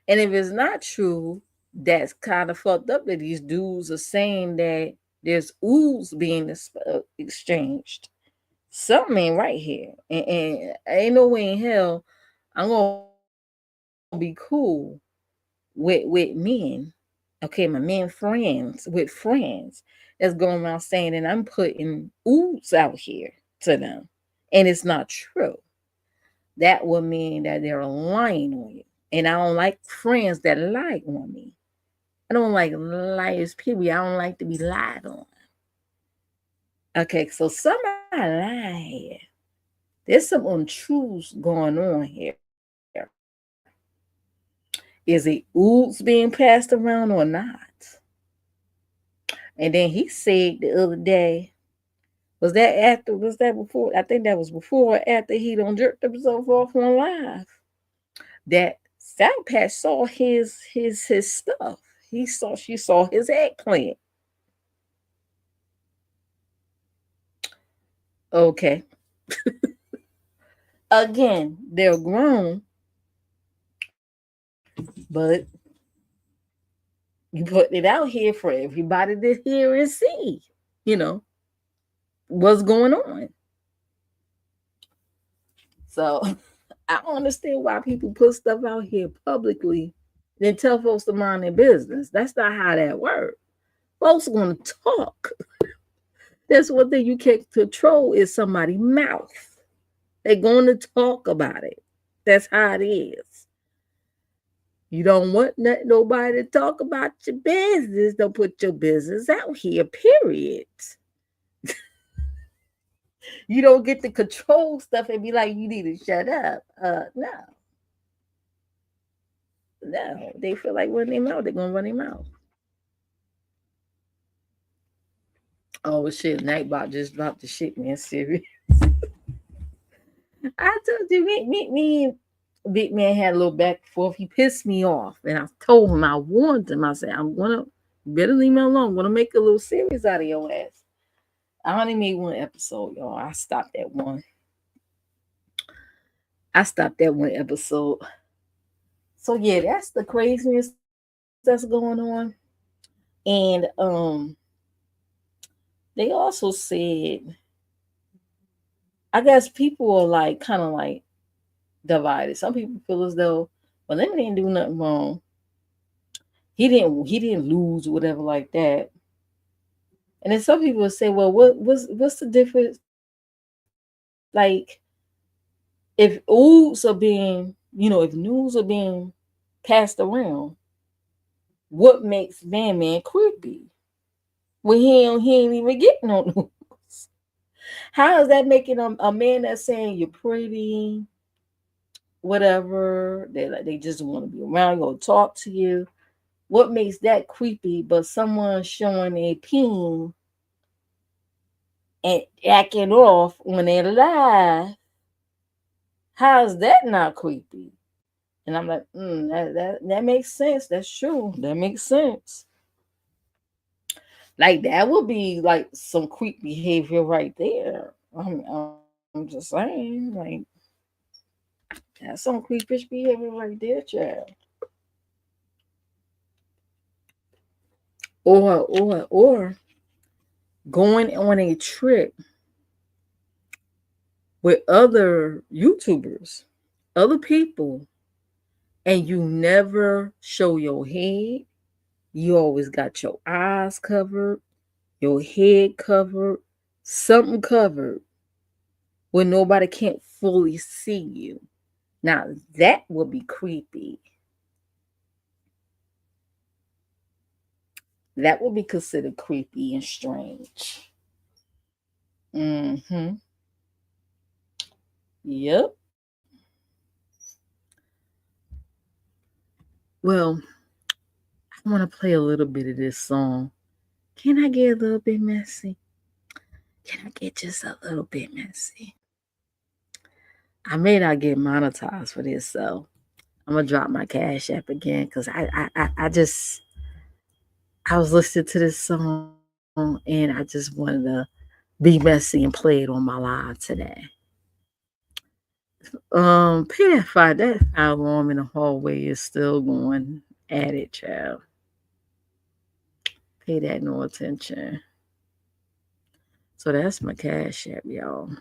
And if it's not true, that's kind of fucked up that these dudes are saying that there's ooze being exchanged. Something ain't right here. And ain't no way in hell I'm gonna be cool with men. Okay, my men friends with friends that's going around saying that I'm putting ooze out here to them. And it's not true. That would mean that they're lying on you. And I don't like friends that lie on me. I don't like liars, period. I don't like to be lied on. Okay, so somebody lied. There's some untruths going on here. Is it ooze being passed around or not? And then he said the other day, was that before? I think that was before or after he done jerked himself off on live. That Sour Patch saw his stuff. She saw his eggplant. Okay. Again, they're grown, but you put it out here for everybody to hear and see, you know, what's going on. So I don't understand why people put stuff out here publicly, then tell folks to mind their business. That's not how that works. Folks are gonna talk. That's one thing you can't control is somebody's mouth. They're gonna talk about it. That's how it is. You don't want nobody to talk about your business. Don't put your business out here, period. You don't get to control stuff and be like, you need to shut up. No, no. They feel like running their mouth, they're gonna run their mouth. Oh shit, Nightbot just dropped the shit, man. Serious. I told you, me, Big Man had a little back and forth. He pissed me off, and I told him, I warned him. I said, I'm gonna better leave me alone. I'm gonna make a little series out of your ass. I only made one episode, y'all. I stopped at one. I stopped at one episode. So yeah, that's the craziness that's going on. And they also said, I guess people are like kind of like divided. Some people feel as though, well, Lemon didn't do nothing wrong. He didn't lose or whatever like that. And then some people say, well, what's the difference? Like if oohs are being, if news are being passed around, what makes Man creepy? When he ain't even getting no news. How is that making a man that's saying you're pretty, whatever? They just want to be around you or talk to you. What makes that creepy? But someone showing a peen and acting off when they live, how's that not creepy? And I'm like, that makes sense. That's true. That makes sense. Like that would be like some creep behavior right there. I'm just saying, like that's some creepish behavior right there, child. Or going on a trip with other YouTubers, other people, and you never show your head. You always got your eyes covered, your head covered, something covered where nobody can't fully see you. Now that would be creepy. That would be considered creepy and strange. Mm-hmm. Yep. Well, I want to play a little bit of this song. Can I get a little bit messy? Can I get just a little bit messy? I may not get monetized for this, so I'm gonna drop my cash app again because I was listening to this song and I just wanted to be messy and play it on my live today. Pay that fire alarm in the hallway is still going at it, child. Pay that no attention. So that's my cash app, y'all.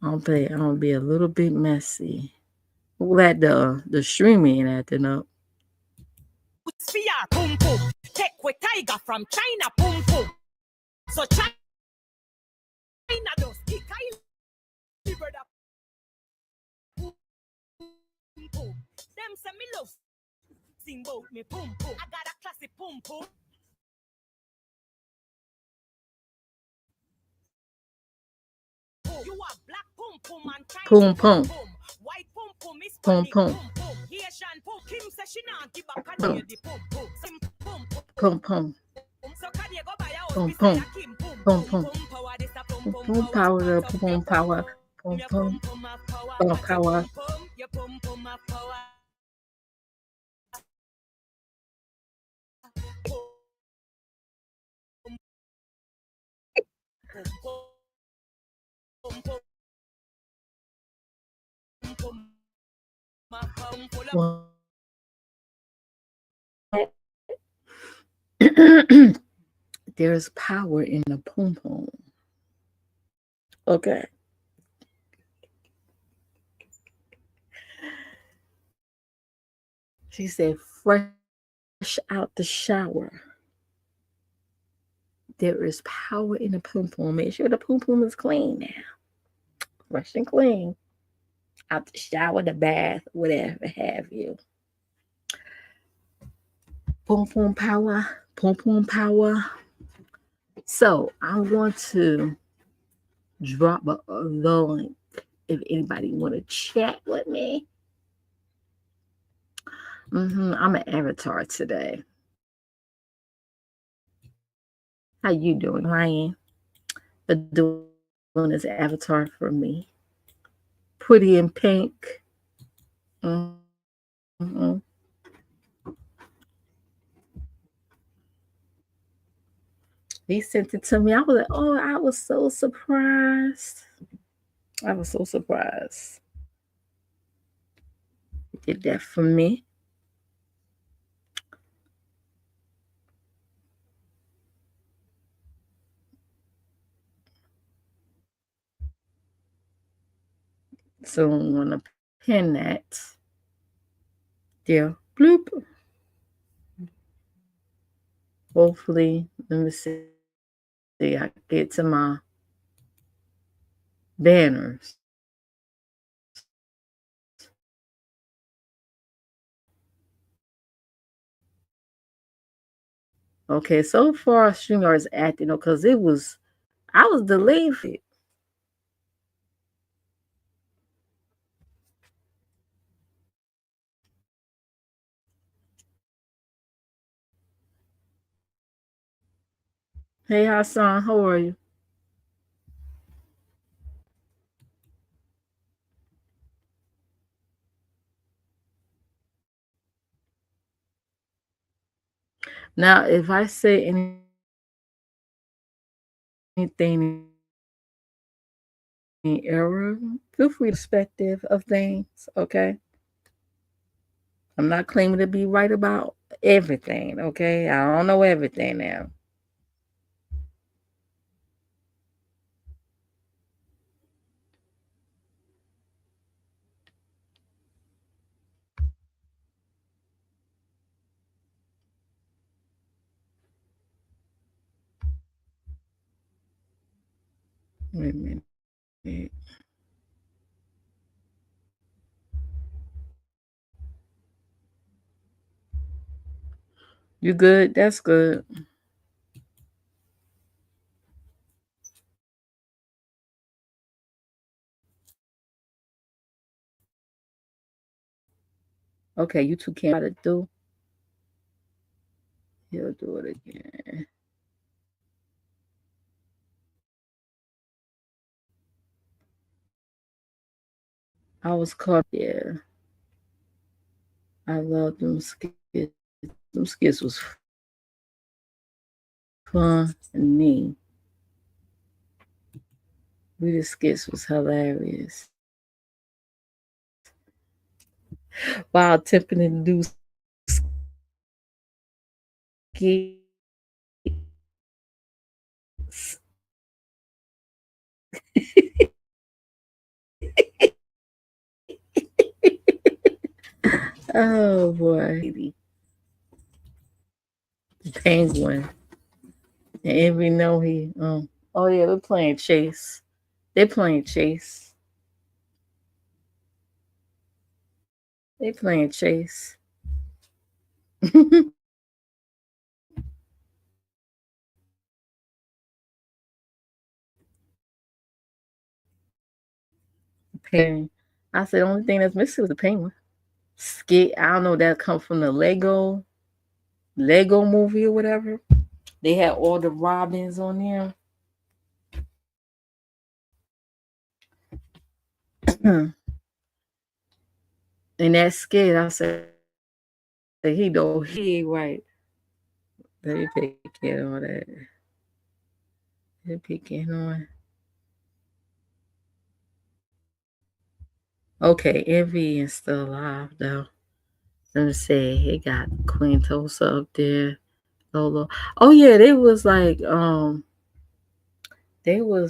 I'm gonna be a little bit messy. I'm glad the streaming ain't acting up. Pum pum. Take with tiger from China, pum pum. So China does kick pum pum. Them say me love sing bout me pum pum. I got a classic pum pum. You are black pum pum and Chinese pum pum. White pum pum is pum pum. Asian pum. Kim says she not give back and the pum pum. Pum pum pum. So can you go buy a house? Pum pum. Pum power, pum power, pum pum, pum power. Your pum pum of power. There's power in the pum pum. Okay. She said, fresh out the shower. There is power in the pum pum. Make sure the pum pum is clean now. Fresh and clean. Out the shower, the bath, whatever have you. Pum pum power. Pum pum power. So I'm going to drop the link if anybody want to chat with me. I'm an avatar today. How you doing, Ryan? For doing this avatar for me. Pretty in pink. hmm He sent it to me. I was like, oh, I was so surprised. I was so surprised. He did that for me. So I'm gonna pin that. There. Bloop. Hopefully, let me see. I get to my banners. Okay, so far StreamYard is acting because I was delayed for it. Hey Hassan, how are you? Now, if I say anything in error, feel free to perspective of things, okay? I'm not claiming to be right about everything, okay? I don't know everything now. Wait a minute. You good? That's good. Okay, you two can't try to do. He'll do it again. I was caught there. I love them skits. Them skits was fun and mean. Rita skits was hilarious. While attempting to do skits. Oh boy. Penguin. And every know he oh yeah, they're playing chase. They're playing chase. They playing chase. Penguin. I said the only thing that's missing was the penguin. Skit. I don't know that come from the Lego movie or whatever. They had all the Robins on there. And that skit, I said he know he ain't right. Let me pick it on that. Let me pick it on. Okay, Envy is still alive though. Let me see. He got Queen Tosa up there. Lolo. Oh yeah, they was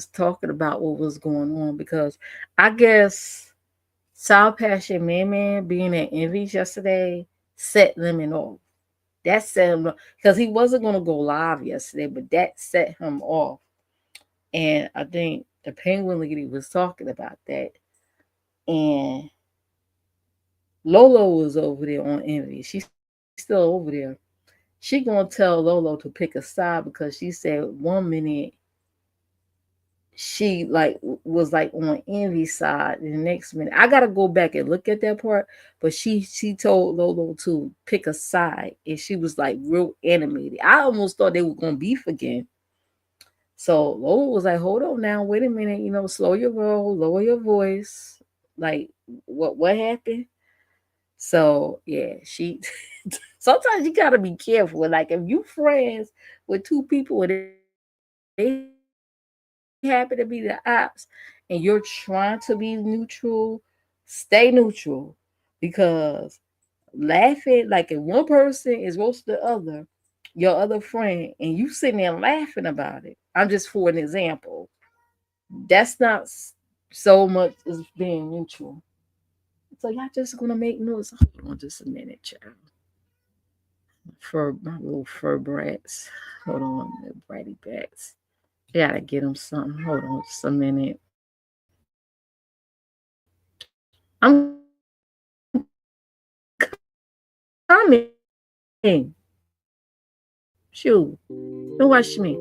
talking about what was going on because I guess Sour Passion Man Man being at Envy's yesterday set Lemon off. That set him because he wasn't gonna go live yesterday, but that set him off. And I think the Penguin Lady was talking about that. And Lolo was over there on Envy. She's still over there. She gonna tell Lolo to pick a side because she said 1 minute she like was like on Envy's side, and the next minute I gotta go back and look at that part. But she told Lolo to pick a side, and she was like real animated. I almost thought they were gonna beef again. So Lolo was like, "Hold on now, wait a minute, slow your roll, lower your voice. Like, what happened?" So yeah, she. Sometimes you gotta be careful. Like if you friends with two people and they happen to be the ops, and you're trying to be neutral, stay neutral because laughing like if one person is roasting the other, your other friend, and you sitting there laughing about it. I'm just for an example. That's not so much as being neutral. So y'all just gonna make noise. Hold on just a minute, child. My little fur brats. Hold on, little bratty bats. Gotta get them something. Hold on just a minute. I'm coming. Shoot. Don't watch me.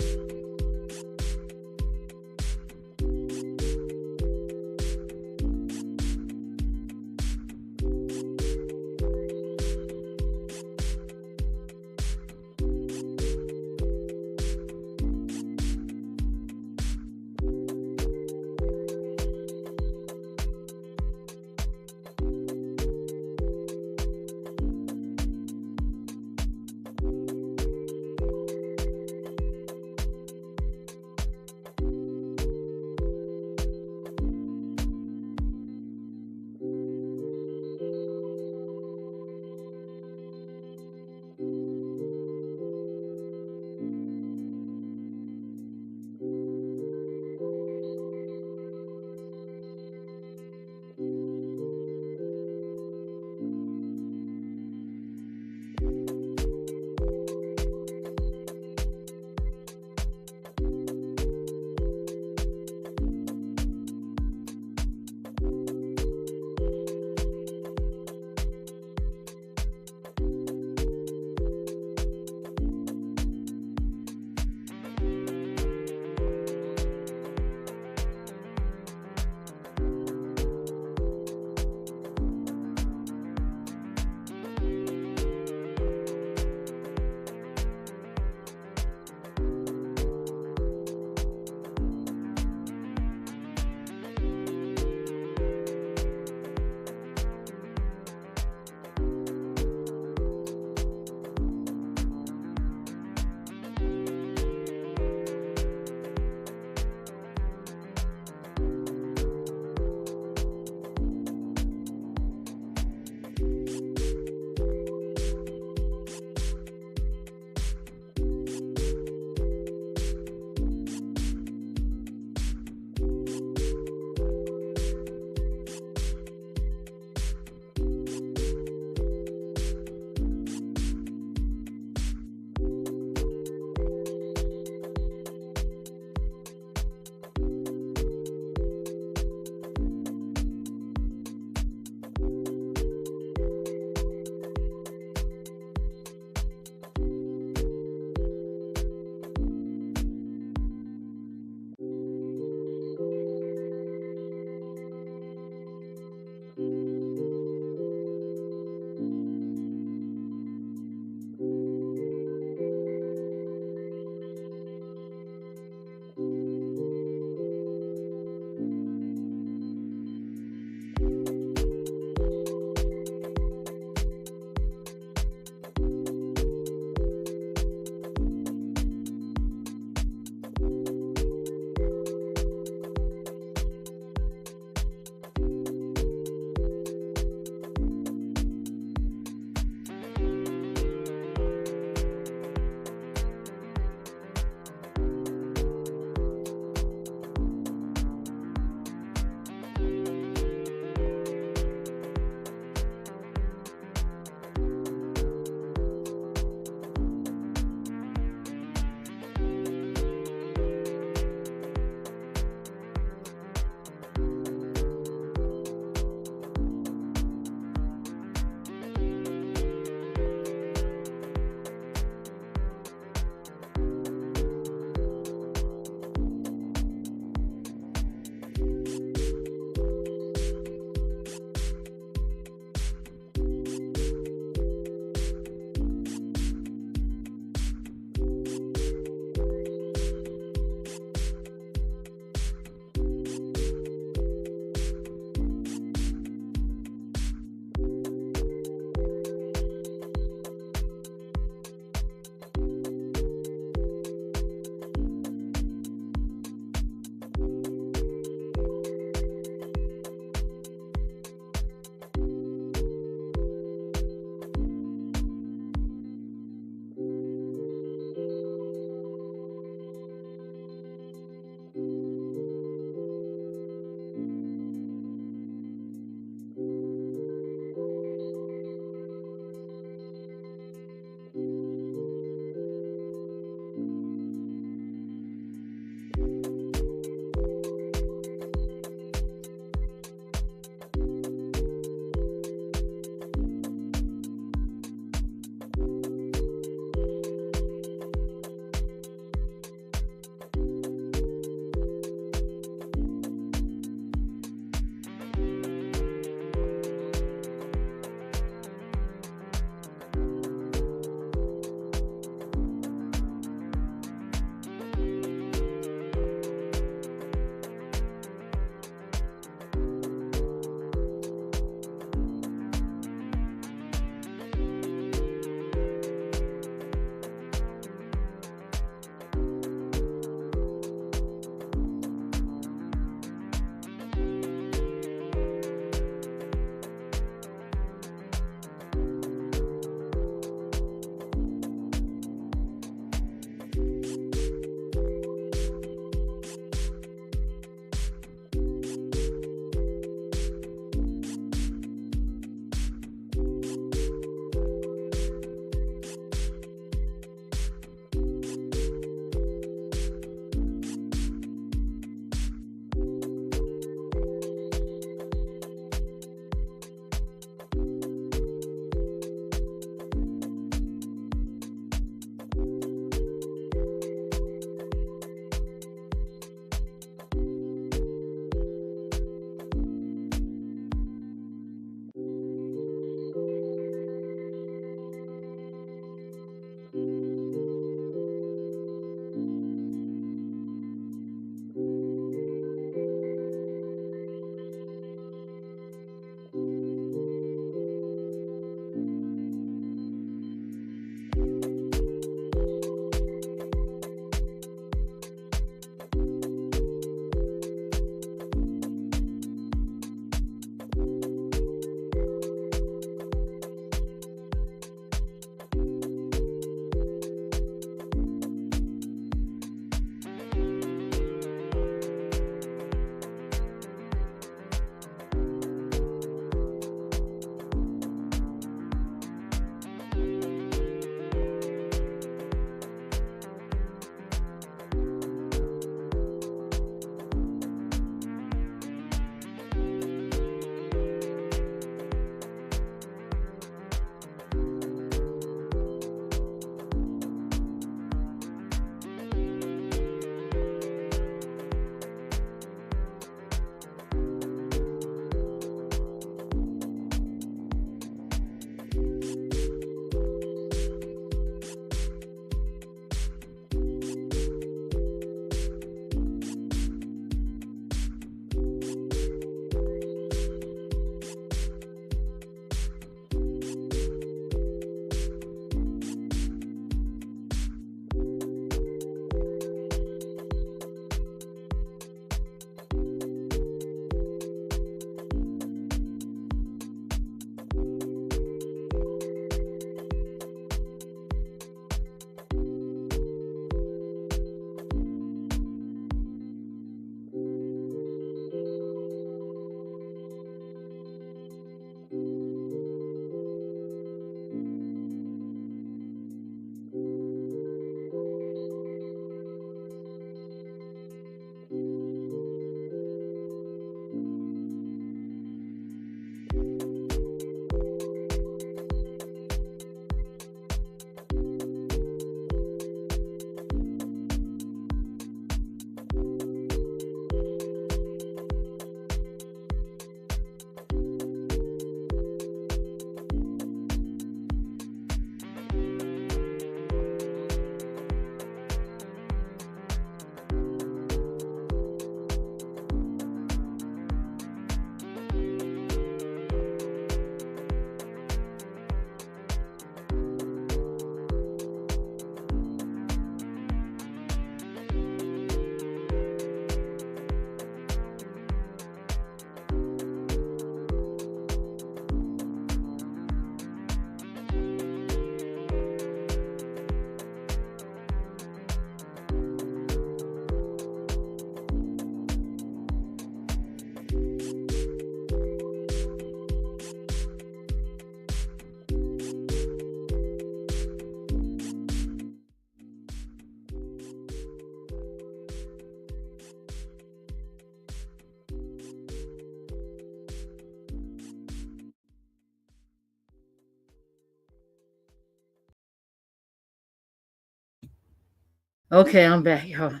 Okay, I'm back, y'all.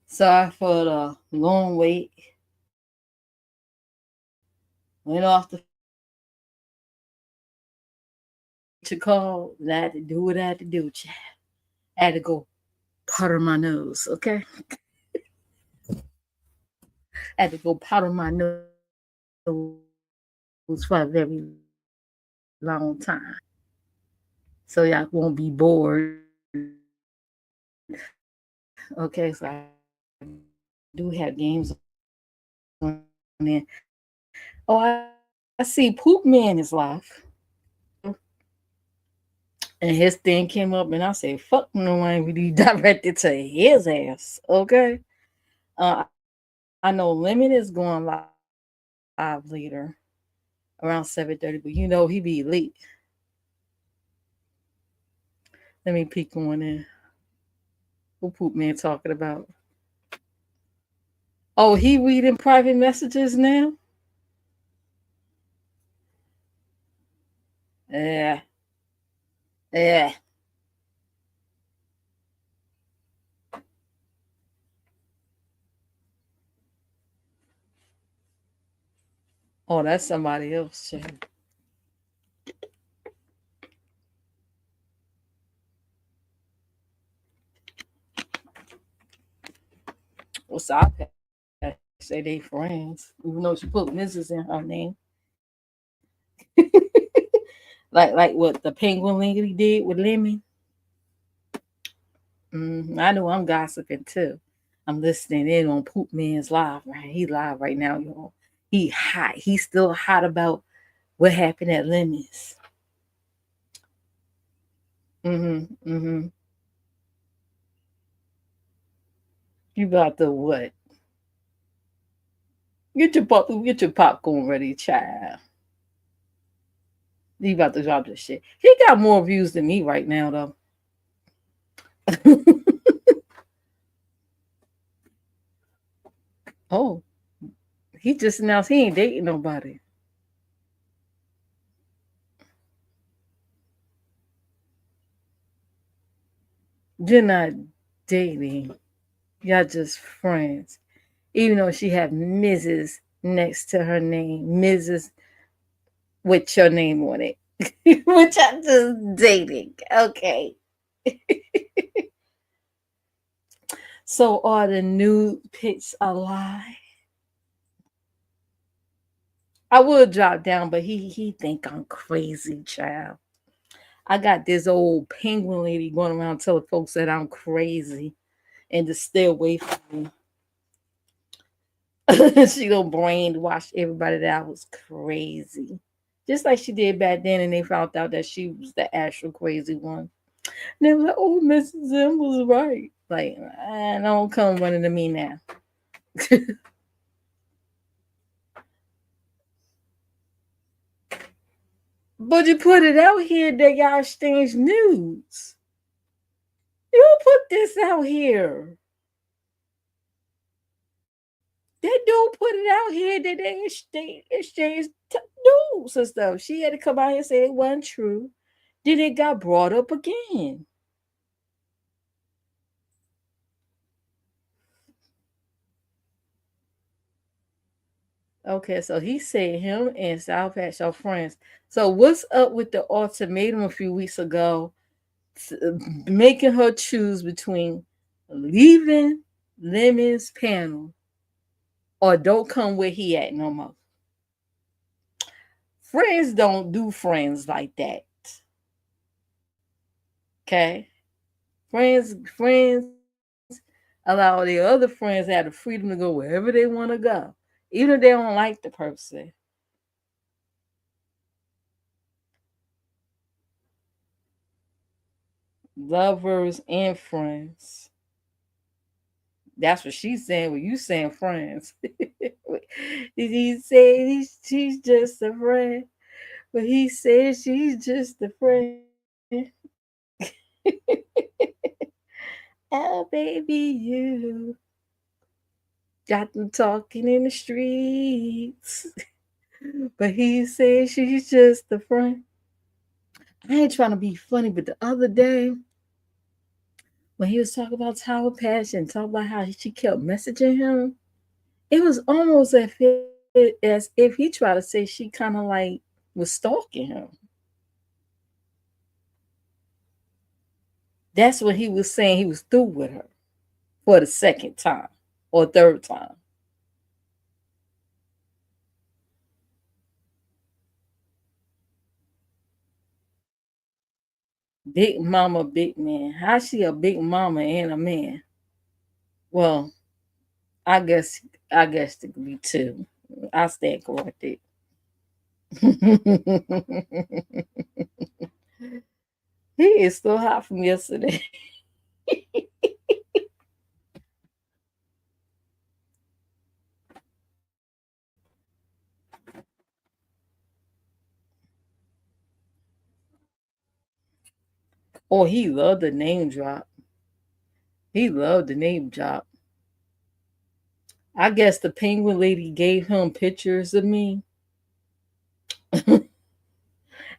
Sorry for the long wait. Went off the feature call. I had to do what I had to do, child. I had to go powder my nose, okay? I had to go powder my nose for a very long time. So y'all won't be bored. Okay, so I do have games on there. Oh, I see Poop Man is live. And his thing came up, and I said, "Fuck no, I ain't really directed to his ass." Okay. I know Lemon is going live later, around 7:30, but you know he be late. Let me peek on in. Who Poop Man talking about? Oh, he reading private messages now. Yeah, yeah. Oh, that's somebody else. Child. What's up? Say they friends, even though she put Mrs. in her name. Like what the penguin lady did with Lemon. I know I'm gossiping too. I'm listening in on Poop Man's live. Right, he live right now, y'all. He hot. He's still hot about what happened at Lemon's. Mm-hmm. You about to what? Get your popcorn ready, child. He about to drop this shit. He got more views than me right now, though. Oh, he just announced he ain't dating nobody. You're not dating. Y'all just friends. Even though she had Mrs. next to her name, Mrs. with your name on it. Which I just dating. Okay. So are the nude pics a lie? I would drop down, but he think I'm crazy, child. I got this old penguin lady going around telling folks that I'm crazy and to stay away from me. She don't brainwash everybody that I was crazy. Just like she did back then, and they found out that she was the actual crazy one. And they were like, "Oh, Mrs. M was right." Like, don't come running to me now. But you put it out here that y'all exchange nudes. You put this out here. That dude put it out here that they exchanged nudes and stuff. She had to come out here and say it wasn't true. Then it got brought up again. Okay, so he said him and South Patch are friends. So what's up with the ultimatum a few weeks ago, making her choose between leaving Lemon's panel or don't come where he at no more? Friends don't do friends like that. Okay, friends allow their other friends to have the freedom to go wherever they want to go, even if they don't like the person. Lovers and friends. That's what she's saying. Well, you saying friends. Did he say she's just a friend? But he said she's just a friend. Oh, baby, you got them talking in the streets. But he said she's just a friend. I ain't trying to be funny, but the other day when he was talking about Tower Passion, talking about how she kept messaging him, it was almost as if he tried to say she kind of like was stalking him. That's what he was saying. He was through with her for the second time or third time. Big mama, big man. How she a big mama and a man? Well, I guess it could be two. I stand corrected. He is still hot from yesterday. Oh, he loved the name drop. He loved the name drop. I guess the penguin lady gave him pictures of me.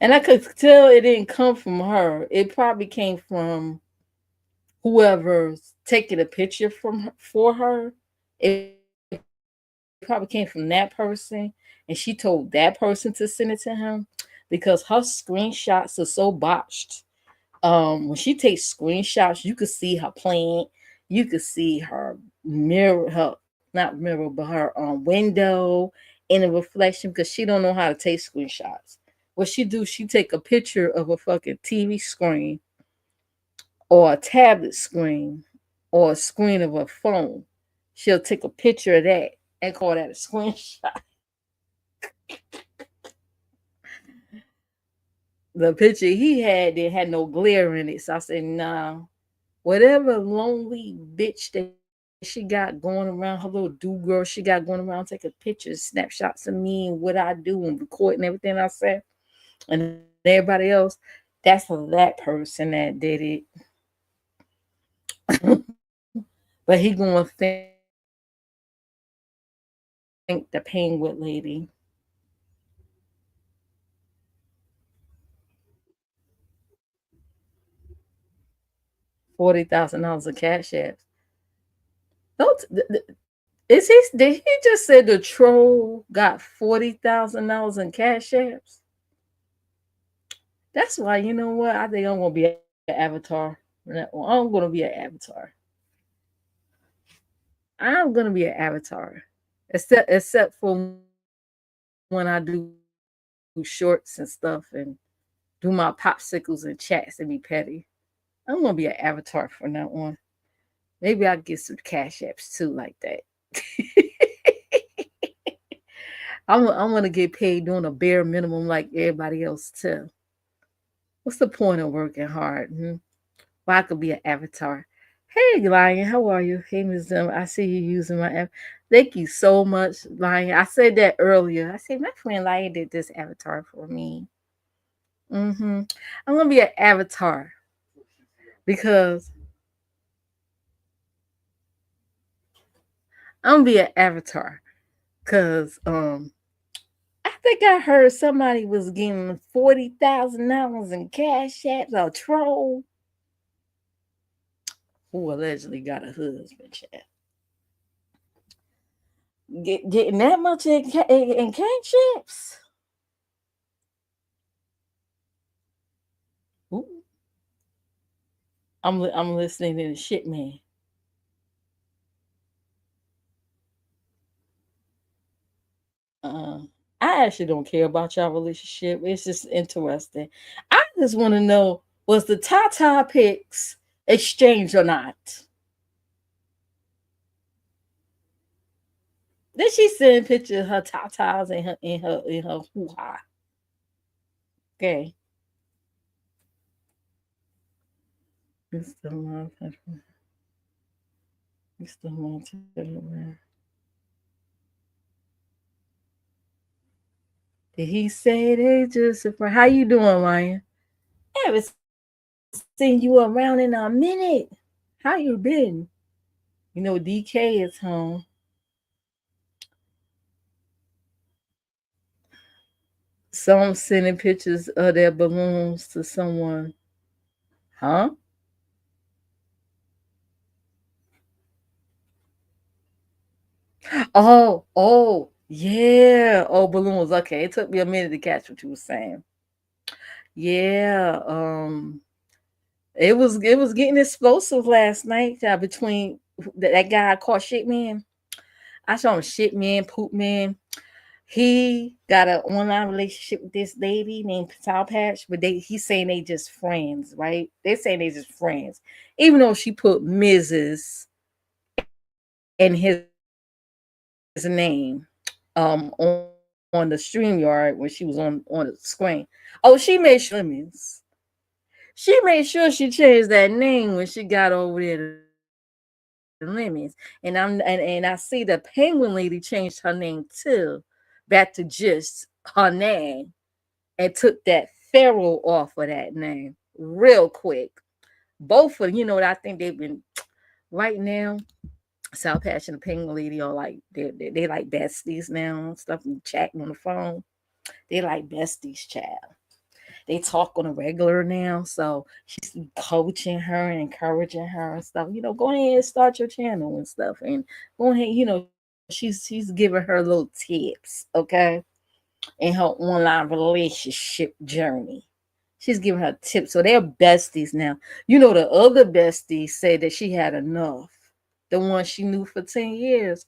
And I could tell it didn't come from her. It probably came from whoever's taking a picture for her. It probably came from that person, and she told that person to send it to him because her screenshots are so botched. When she takes screenshots, you could see her plant, you could see her mirror, her not mirror, but her window in a reflection because she don't know how to take screenshots. What she do, she take a picture of a fucking TV screen or a tablet screen or a screen of a phone. She'll take a picture of that and call that a screenshot. The picture he had, it had no glare in it. So I said, nah, whatever lonely bitch that she got going around, her little do girl she got going around taking pictures, snapshots of me and what I do and recording everything I say and everybody else, that's that person that did it. But he gonna thank the penguin lady. 40,000 dollars of cash apps. Don't is he? Did he just say the troll got $40,000 in cash apps? That's why you know what? I think I'm gonna be an avatar. I'm gonna be an avatar. I'm gonna be an avatar, except for when I do shorts and stuff and do my popsicles and chats and be petty. I'm gonna be an avatar for that one. Maybe I'll get some cash apps too, like that. I'm gonna get paid doing a bare minimum like everybody else too. What's the point of working hard? Well, I could be an avatar. Hey, Lion, how are you? Hey, Ms. I see you using my app. Thank you so much, Lion. I said that earlier. I said my friend Lion did this avatar for me. hmm I'm gonna be an avatar because I'm gonna be an avatar because I think I heard somebody was getting $40,000 in cash apps. A troll who allegedly got a husband, chat. Getting that much in cash apps. Ooh, I'm listening to the shit, man. Uh, I actually don't care about y'all relationship. It's just interesting. I just want to know, was the Tata pics exchanged or not? Did she send pictures of her tatas and her hoo ha? Okay. Mr. Montana. Mr. Montana. Did he say they just how you doing, Ryan? I haven't seen you around in a minute. How you been? You know, DK is home. Some sending pictures of their balloons to someone. Huh? Oh, yeah. Oh, balloons. Okay, it took me a minute to catch what you were saying. Yeah. It was getting explosive last night between that guy I called shit man. I saw him shit man, poop man. He got an online relationship with this lady named Sour Patch, but he's saying they just friends, right? They're saying they just friends, even though she put Mrs. in his name on the StreamYard when she was on the screen. Oh, she made sure lemons. She made sure she changed that name when she got over there to lemons. And I see the penguin lady changed her name too, back to just her name, and took that Pharaoh off of that name real quick. Both of I think they've been right now. South Patch and the Penguin Lady are like they like besties now and stuff and chatting on the phone. They like besties, child. They talk on a regular now, so she's coaching her and encouraging her and stuff. Go ahead and start your channel and stuff, and go ahead. She's giving her little tips, okay, in her online relationship journey. She's giving her tips, so they're besties now. The other bestie said that she had enough. The one she knew for 10 years,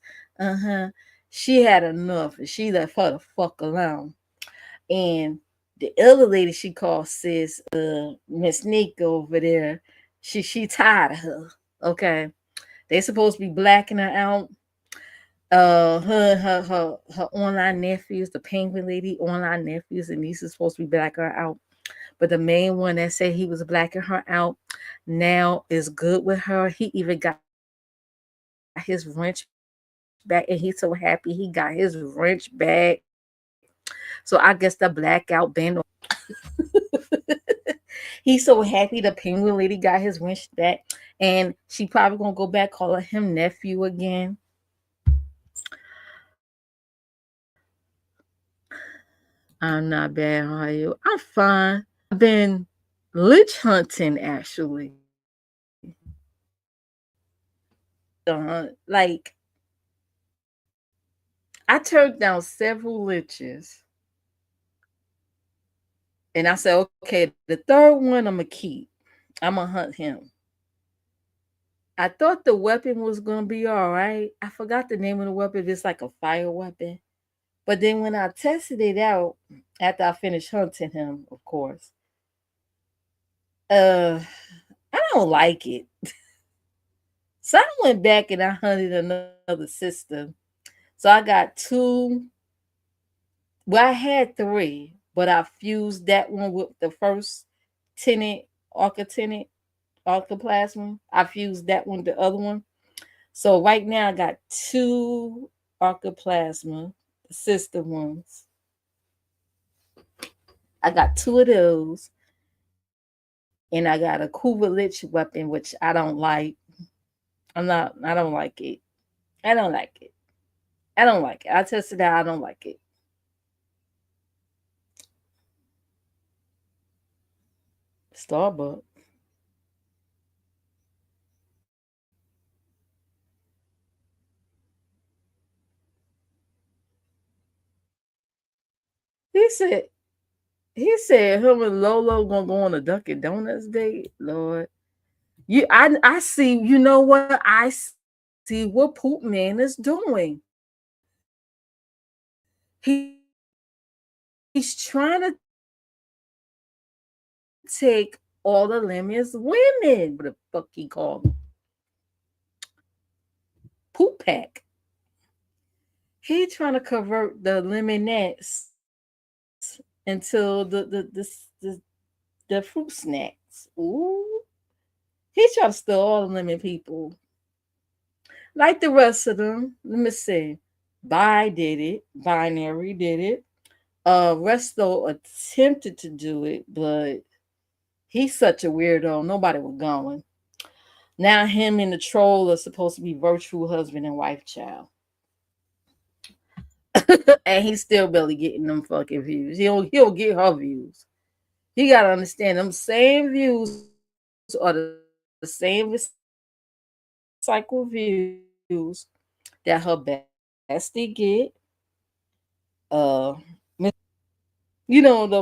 she had enough, and she left her the fuck alone. And the other lady she called sis, Miss Nika over there, she tired of her. Okay, they supposed to be blacking her out. Her online nephews, the Penguin Lady online nephews and nieces supposed to be blacking her out. But the main one that said he was blacking her out now is good with her. He even got his wrench back, and he's so happy he got his wrench back. So I guess the blackout band on he's so happy the penguin lady got his wrench back, and she probably gonna go back calling him nephew again. I'm not bad. How are you? I'm fine. I've been lich hunting actually. Like I turned down several liches, and I said, okay, the third one I'm gonna keep. I'm gonna hunt him. I thought the weapon was gonna be all right. I forgot the name of the weapon. It's like a fire weapon. But then when I tested it out after I finished hunting him, of course, uh, I don't like it. So I went back and I hunted another system. So I got two. Well, I had three, but I fused that one with the first tenant, Arca tenant, Arca plasma. I fused that one, the other one. So right now I got two Arca plasma system ones. I got two of those, and I got a Kuvalich weapon, which I don't like. I don't like it. I don't like it. I don't like it. I tested it out. I don't like it. Starbucks. He said he said him and Lolo gonna go on a Dunkin' Donuts date. Lord, I see. You know what? I see what Poop Man is doing. He's trying to take all the lemons women. Whatever the fuck he called them. Poop pack. He trying to convert the lemonettes into the fruit snacks. Ooh, he trying to steal all the lemon people, like the rest of them. Let me see. Bi did it. Binary did it. Resto attempted to do it, but he's such a weirdo. Nobody was going. Now him and the troll are supposed to be virtual husband and wife child. And he's still barely getting them fucking views. He'll get her views. You gotta understand them same views are the same recycled views that her bestie get. The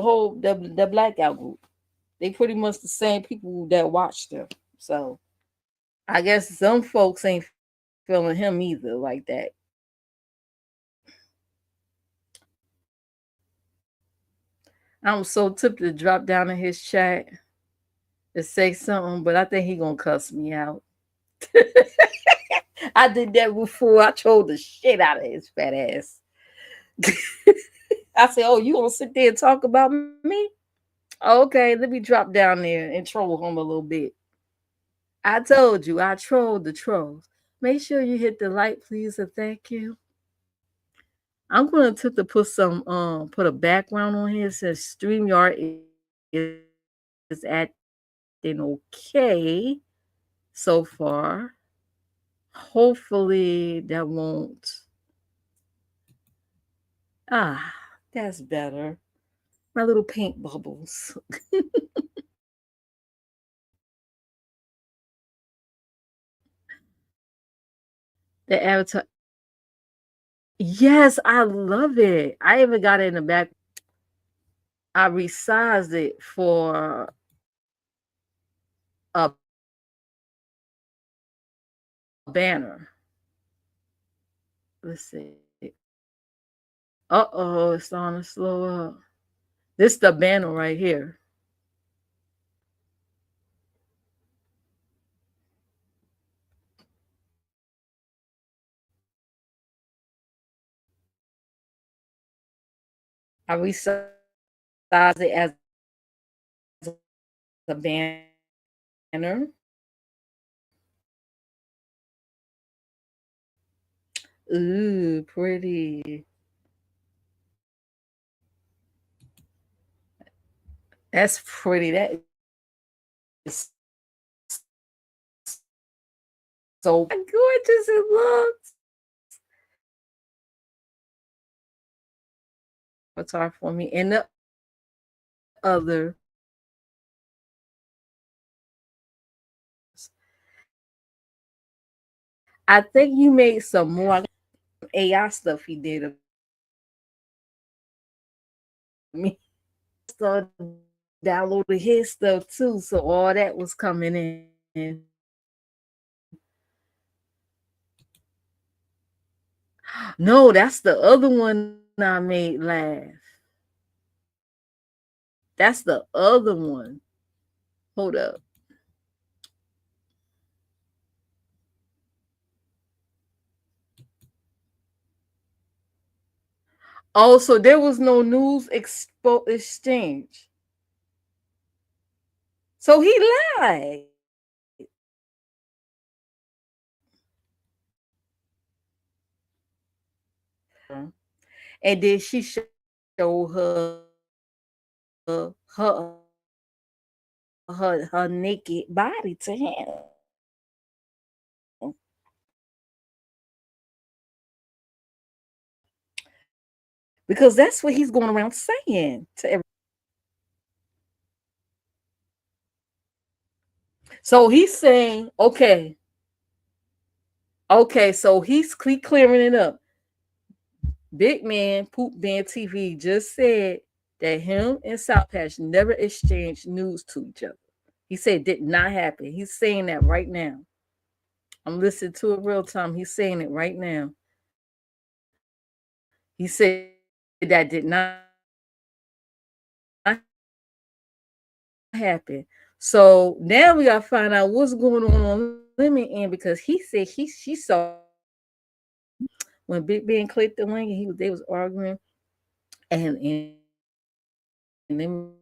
whole the blackout group. They pretty much the same people that watch them. So I guess some folks ain't feeling him either like that. I'm so tempted to drop down in his chat to say something, but I think he gonna cuss me out. I did that before. I trolled the shit out of his fat ass. I said, "Oh, you gonna sit there and talk about me? Okay, let me drop down there and troll him a little bit." I told you, I trolled the trolls. Make sure you hit the like, please, and thank you. I'm gonna attempt to put a background on here. It says StreamYard is acting okay so far. Hopefully that won't. Ah, that's better. My little pink bubbles. The avatar. Yes, I love it. I even got it in the back. I resized it for a banner. Let's see. Uh-oh, it's starting to slow up. This the banner right here. I resized it as a banner. Ooh, pretty. That's pretty. That is so gorgeous it looks. Avatar for me. And the other. I think you made some more AI stuff he did of me. Started downloading his stuff too, so all that was coming in. No, that's the other one I made laugh. That's the other one. Hold up. Oh, so there was no news exchange. So he lied. And then she showed her her naked body to him. Because that's what he's going around saying to everyone. So he's saying, okay, so he's clearing it up. Big Man, Poop Man TV just said that him and South Patch never exchanged news to each other. He said it did not happen. He's saying that right now. I'm listening to it real time. He's saying it right now. He said that did not happen. So now we gotta find out what's going on Lemon end because he said she saw when Big Ben clicked the link and they was arguing and then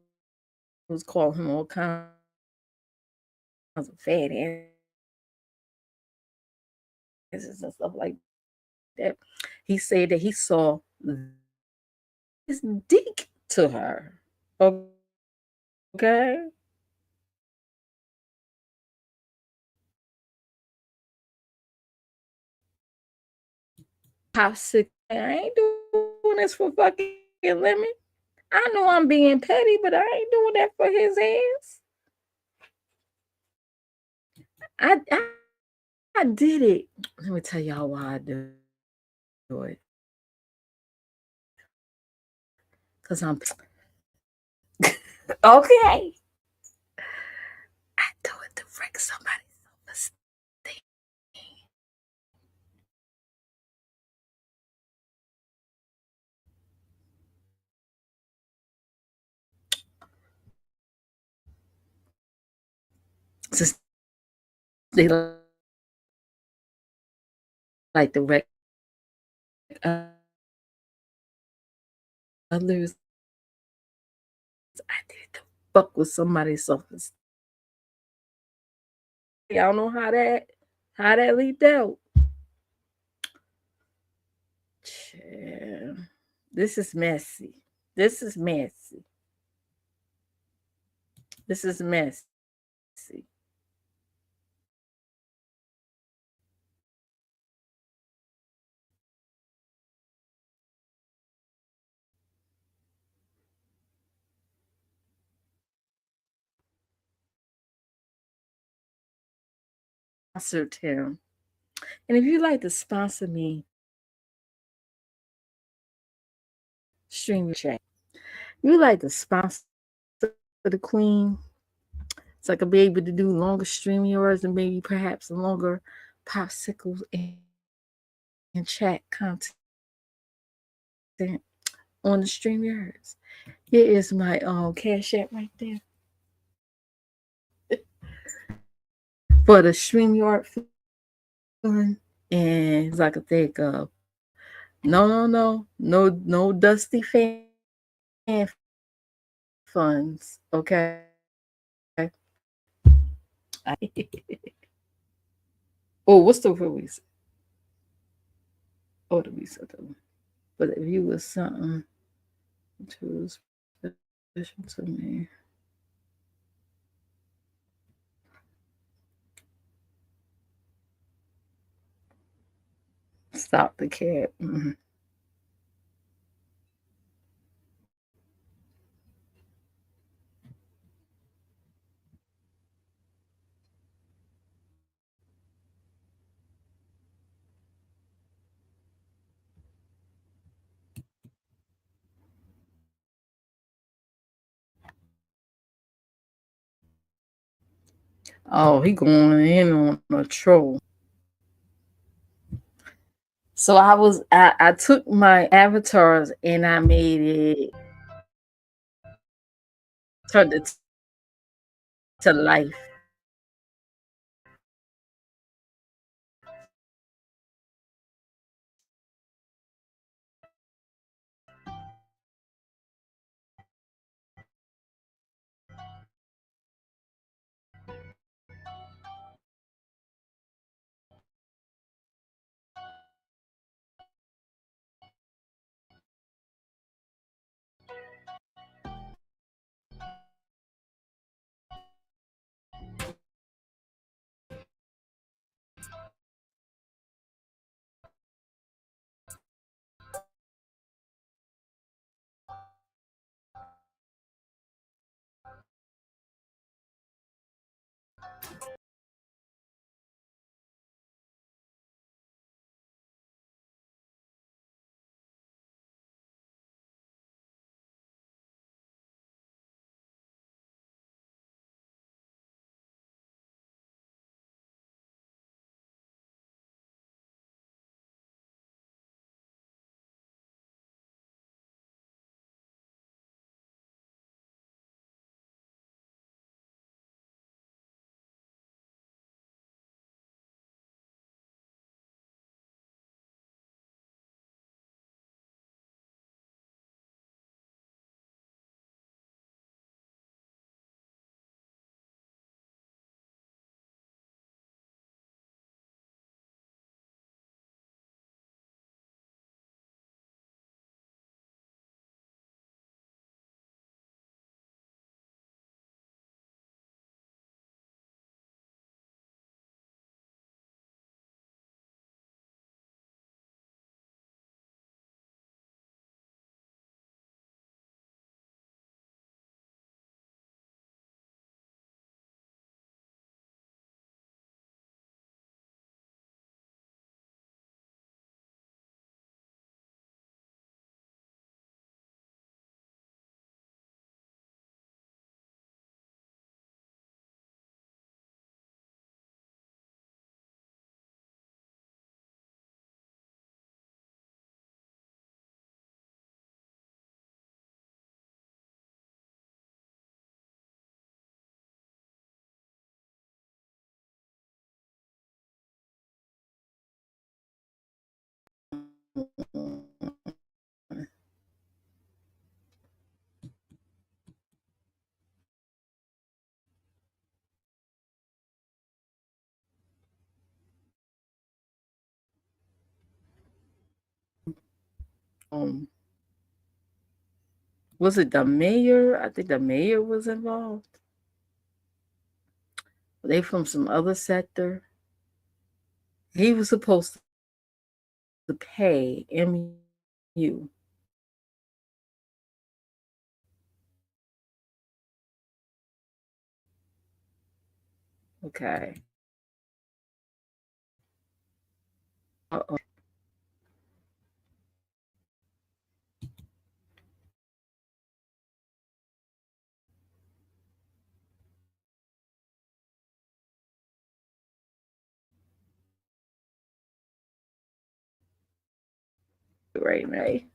was calling him all kinds of fat asses and stuff like that. He said that he saw his dick to her. Okay. Popsicle. I ain't doing doing this for fucking Lemon. I know I'm being petty, but I ain't doing that for his ass. I did it. Let me tell y'all why I do it. Cause I'm okay. I do it to wreck somebody's self-esteem. Since they like to wreck others, I did it to fuck with somebody's self-esteem. Y'all know how that leaked out. Chill. This is messy. This is messy. This is messy. Sponsored him. And if you'd like to sponsor me, stream your chat. If you'd like to sponsor the queen, so I could be able to do longer stream yours and maybe perhaps longer popsicles and chat content on the stream yours. Here is my cash app right there for the StreamYard fund. And I could think of no dusty fan funds. Okay. Oh, what's the reason? Oh, the reason. But if you was something too special to me, stop the cat. Oh, he going in on a troll. So I took my avatars and I made it turned it to life. was it the mayor? I think the mayor was involved. They from some other sector. He was supposed to pay MU. Okay. Uh-oh. Right, May.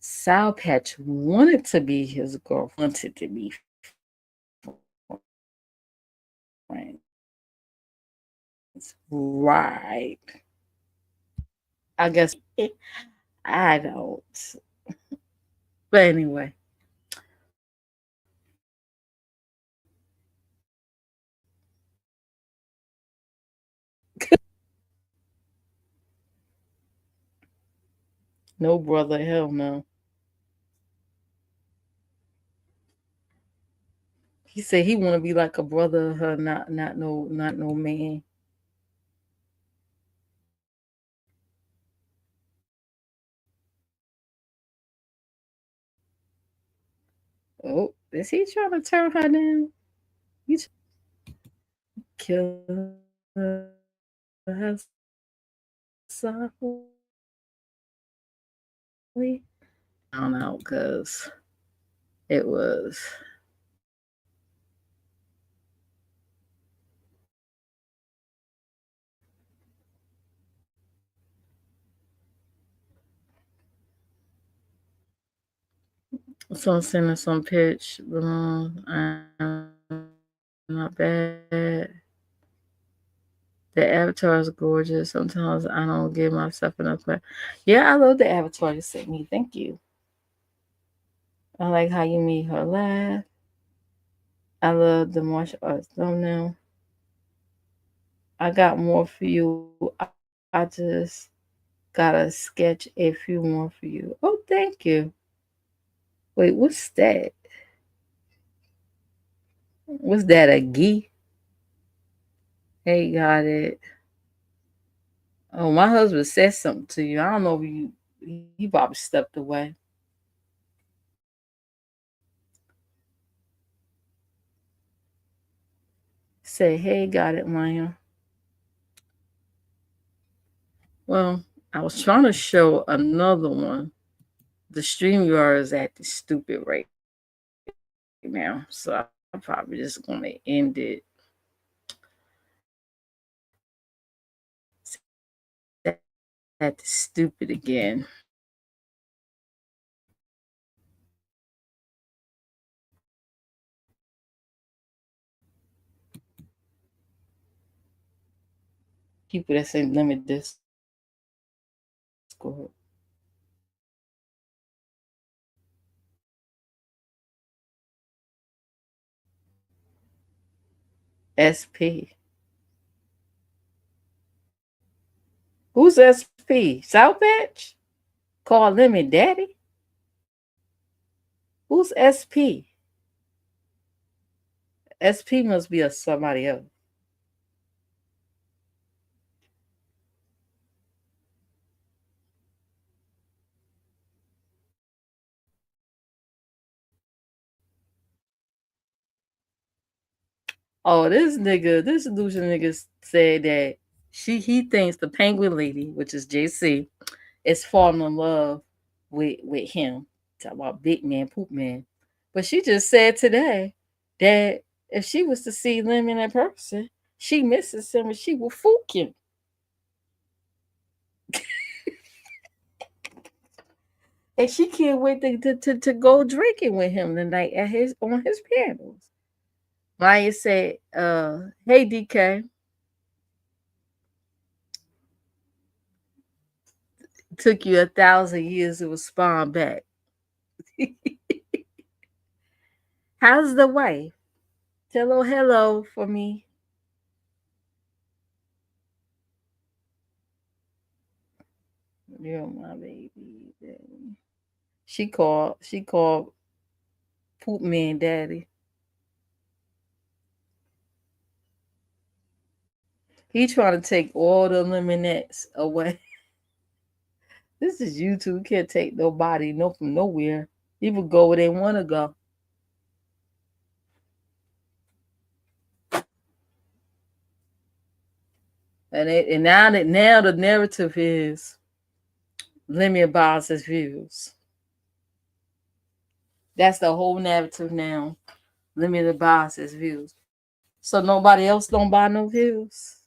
Sour Patch wanted to be his girlfriend, wanted to be right. I guess I don't. But anyway, no brother, hell no. He said he want to be like a brother, her not no man. Oh, is he trying to turn her down? You kill her softly. I don't know, cause it was some sending some pitch. I'm not bad. The avatar is gorgeous. Sometimes I don't give myself enough credit. Yeah, I love the avatar you sent me. Thank you. I like how you made her laugh. I love the martial arts thumbnail. I got more for you. I just gotta sketch a few more for you. Oh, thank you. Wait, what's that? What's that? A gi? Hey, got it. Oh, my husband said something to you. I don't know if he probably stepped away. Say, hey, got it, Maya. Well, I was trying to show another one. The StreamYard is acting stupid right now, so I'm probably just gonna end it. It's acting stupid again. People that say limit Discord. SP. Who's SP? South Patch? Call Limit Daddy? Who's SP? SP must be a somebody else. Oh, this illusion nigga said that he thinks the penguin lady, which is JC, is falling in love with him. Talk about big man, poop man. But she just said today that if she was to see Lemon in person, She misses him and she will fook him. And she can't wait to go drinking with him tonight at his on his panels. Maya said, hey DK, took you 1,000 years to respond back. How's the wife? Tell her hello for me. You're my baby. She called Poop Man Daddy. He trying to take all the lemonettes away. This is YouTube. Can't take nobody no from nowhere. People go where they want to go. And now the narrative is limit bias's views. That's the whole narrative now. Limited bias's views. So nobody else don't buy no views.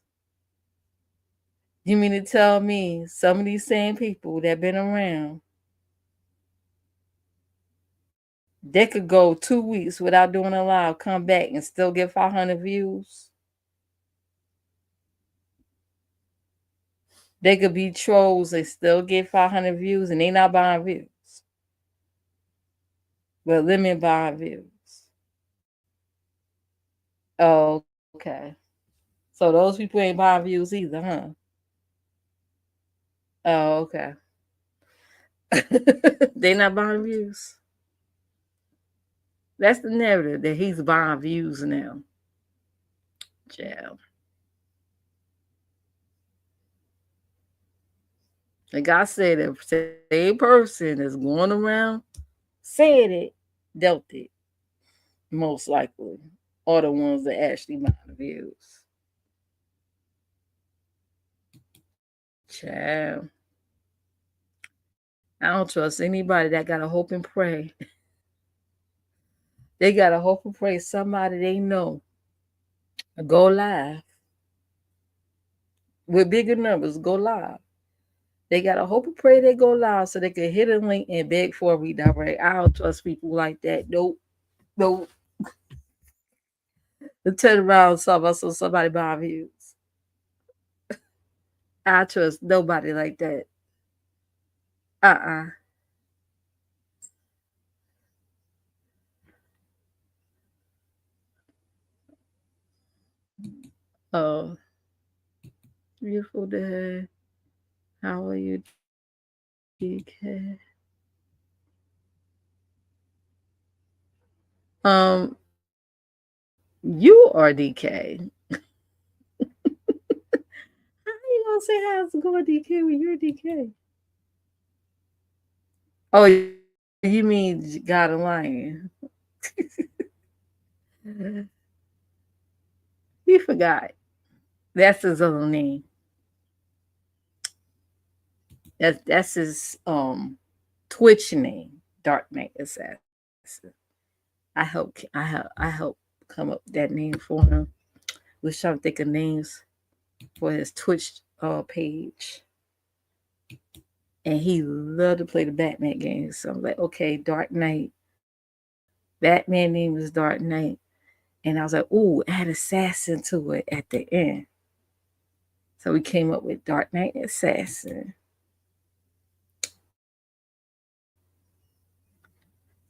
You mean to tell me some of these same people that been around, they could go 2 weeks without doing a live, come back and still get 500 views? They could be trolls and still get 500 views and they not buying views. But limit buying views. Oh, okay. So those people ain't buying views either, huh? Oh, okay. They not buying views. That's the narrative that he's buying views now. Yeah. Like I said, the same person is going around saying it, dealt it, most likely, are the ones that actually buy the views. Child. I don't trust anybody that got to hope and pray. They got to hope and pray somebody they know go live with bigger numbers, go live. They got to hope and pray they go live so they can hit a link and beg for a redirect. I don't trust people like that. Nope. Nope. To turn around and so somebody buy views. I trust nobody like that. Uh-uh. Oh, beautiful day. How are you, DK? Um, you are DK. How you gonna say how's it going, DK, when you're DK? Oh, you mean God a lion? You forgot. That's his own name. That's his Twitch name, Dark Knight Assassin. I help come up with that name for him. We're trying to think of names for his Twitch page. And he loved to play the Batman games. So I'm like, okay, Dark Knight. Batman name is Dark Knight. And I was like, ooh, add assassin to it at the end. So we came up with Dark Knight Assassin.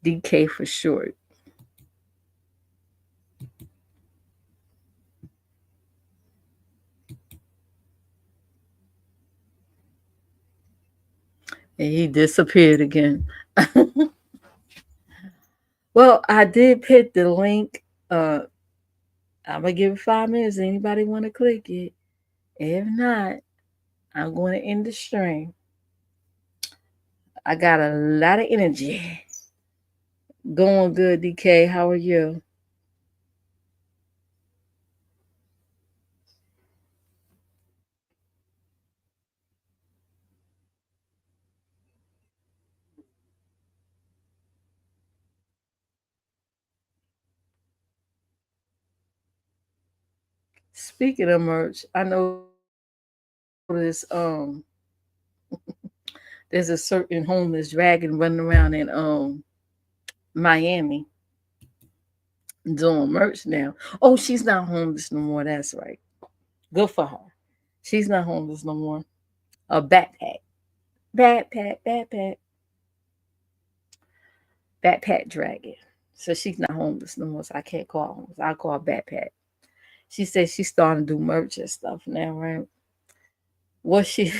DK for short. And he disappeared again. Well, I did put the link. I'm gonna give it 5 minutes. Anybody want to click it? If not, I'm going to end the stream. I got a lot of energy. Going good, DK. How are you? Speaking of merch, I noticed there's a certain homeless dragon running around in Miami doing merch now. Oh, she's not homeless no more. That's right. Good for her. She's not homeless no more. A backpack. Backpack. Backpack dragon. So she's not homeless no more. So I can't call her homeless. I call her backpack. She said she's starting to do merch and stuff now, right? What she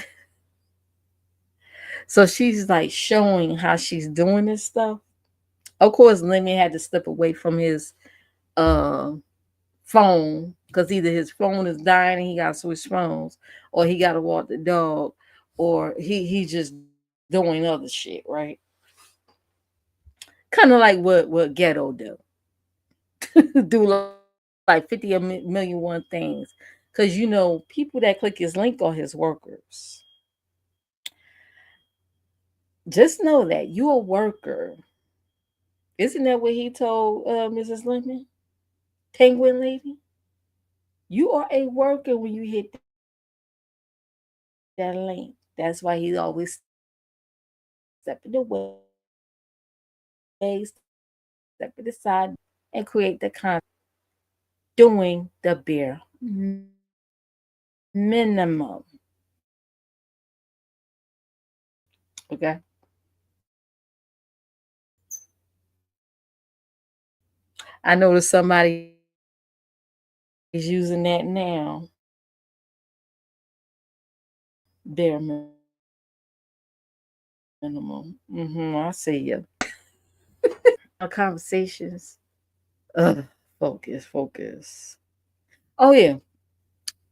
so she's like showing how she's doing this stuff. Of course, Lemmy had to step away from his uh phone because either his phone is dying and he got to switch phones, or he got to walk the dog, or he just doing other shit, right? Kind of like what Ghetto do, do like 50 million one things, because people that click his link are his workers. Just know that you a worker. Isn't that what he told Mrs. Lemon, Penguin Lady? You are a worker when you hit that link. That's why he always step in the way, step to the side, and create the content doing the bare minimum. Okay. I noticed somebody's using that now. Bare minimum. I see you. Our conversations. Focus. Oh yeah,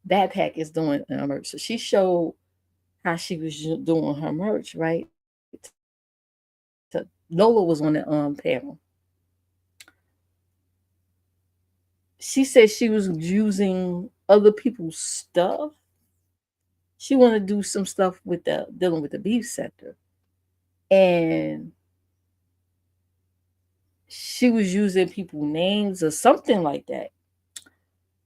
Backpack is doing merch. So she showed how she was doing her merch, right? Lola was on the panel. She said she was using other people's stuff. She wanted to do some stuff with the dealing with the beef sector, and she was using people names or something like that.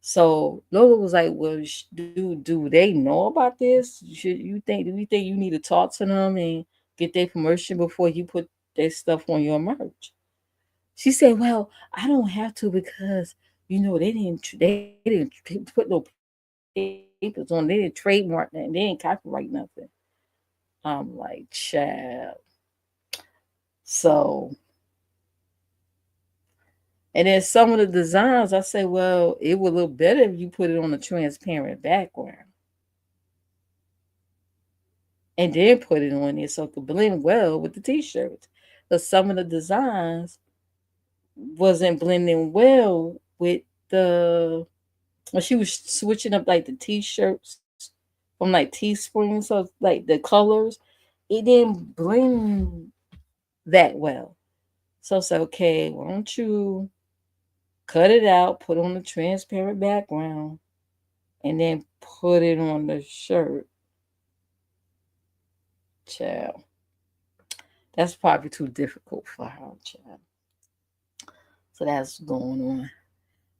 So Lola was like, "Well, do they know about this? Do you think you need to talk to them and get their permission before you put their stuff on your merch?" She said, "Well, I don't have to because they didn't put no papers on. They didn't trademark that. They didn't copyright nothing." I'm like, "Child." So, and then some of the designs, I say, "Well, it would look better if you put it on a transparent background and then put it on there so it could blend well with the t-shirts." But some of the designs wasn't blending well with the when she was switching up like the t-shirts from like Teespring, so like the colors, it didn't blend that well. So I said, okay, why don't you cut it out, put on a transparent background, and then put it on the shirt, child. That's probably too difficult for her, child. So that's going on.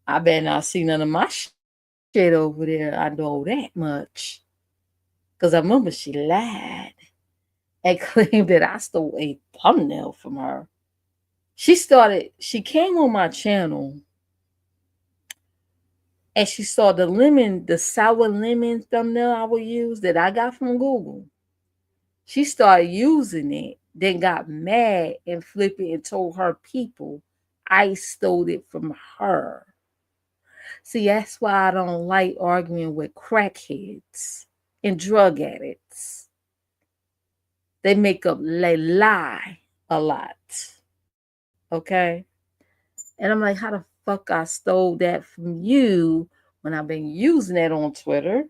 I better not see none of my shit over there. I know that much. Because I remember she lied and claimed that I stole a thumbnail from her. She came on my channel and she saw the sour lemon thumbnail I would use that I got from Google. She started using it, then got mad and flipped it and told her people I stole it from her. See, that's why I don't like arguing with crackheads and drug addicts. They lie a lot. Okay? And I'm like, how the fuck I stole that from you when I've been using that on Twitter?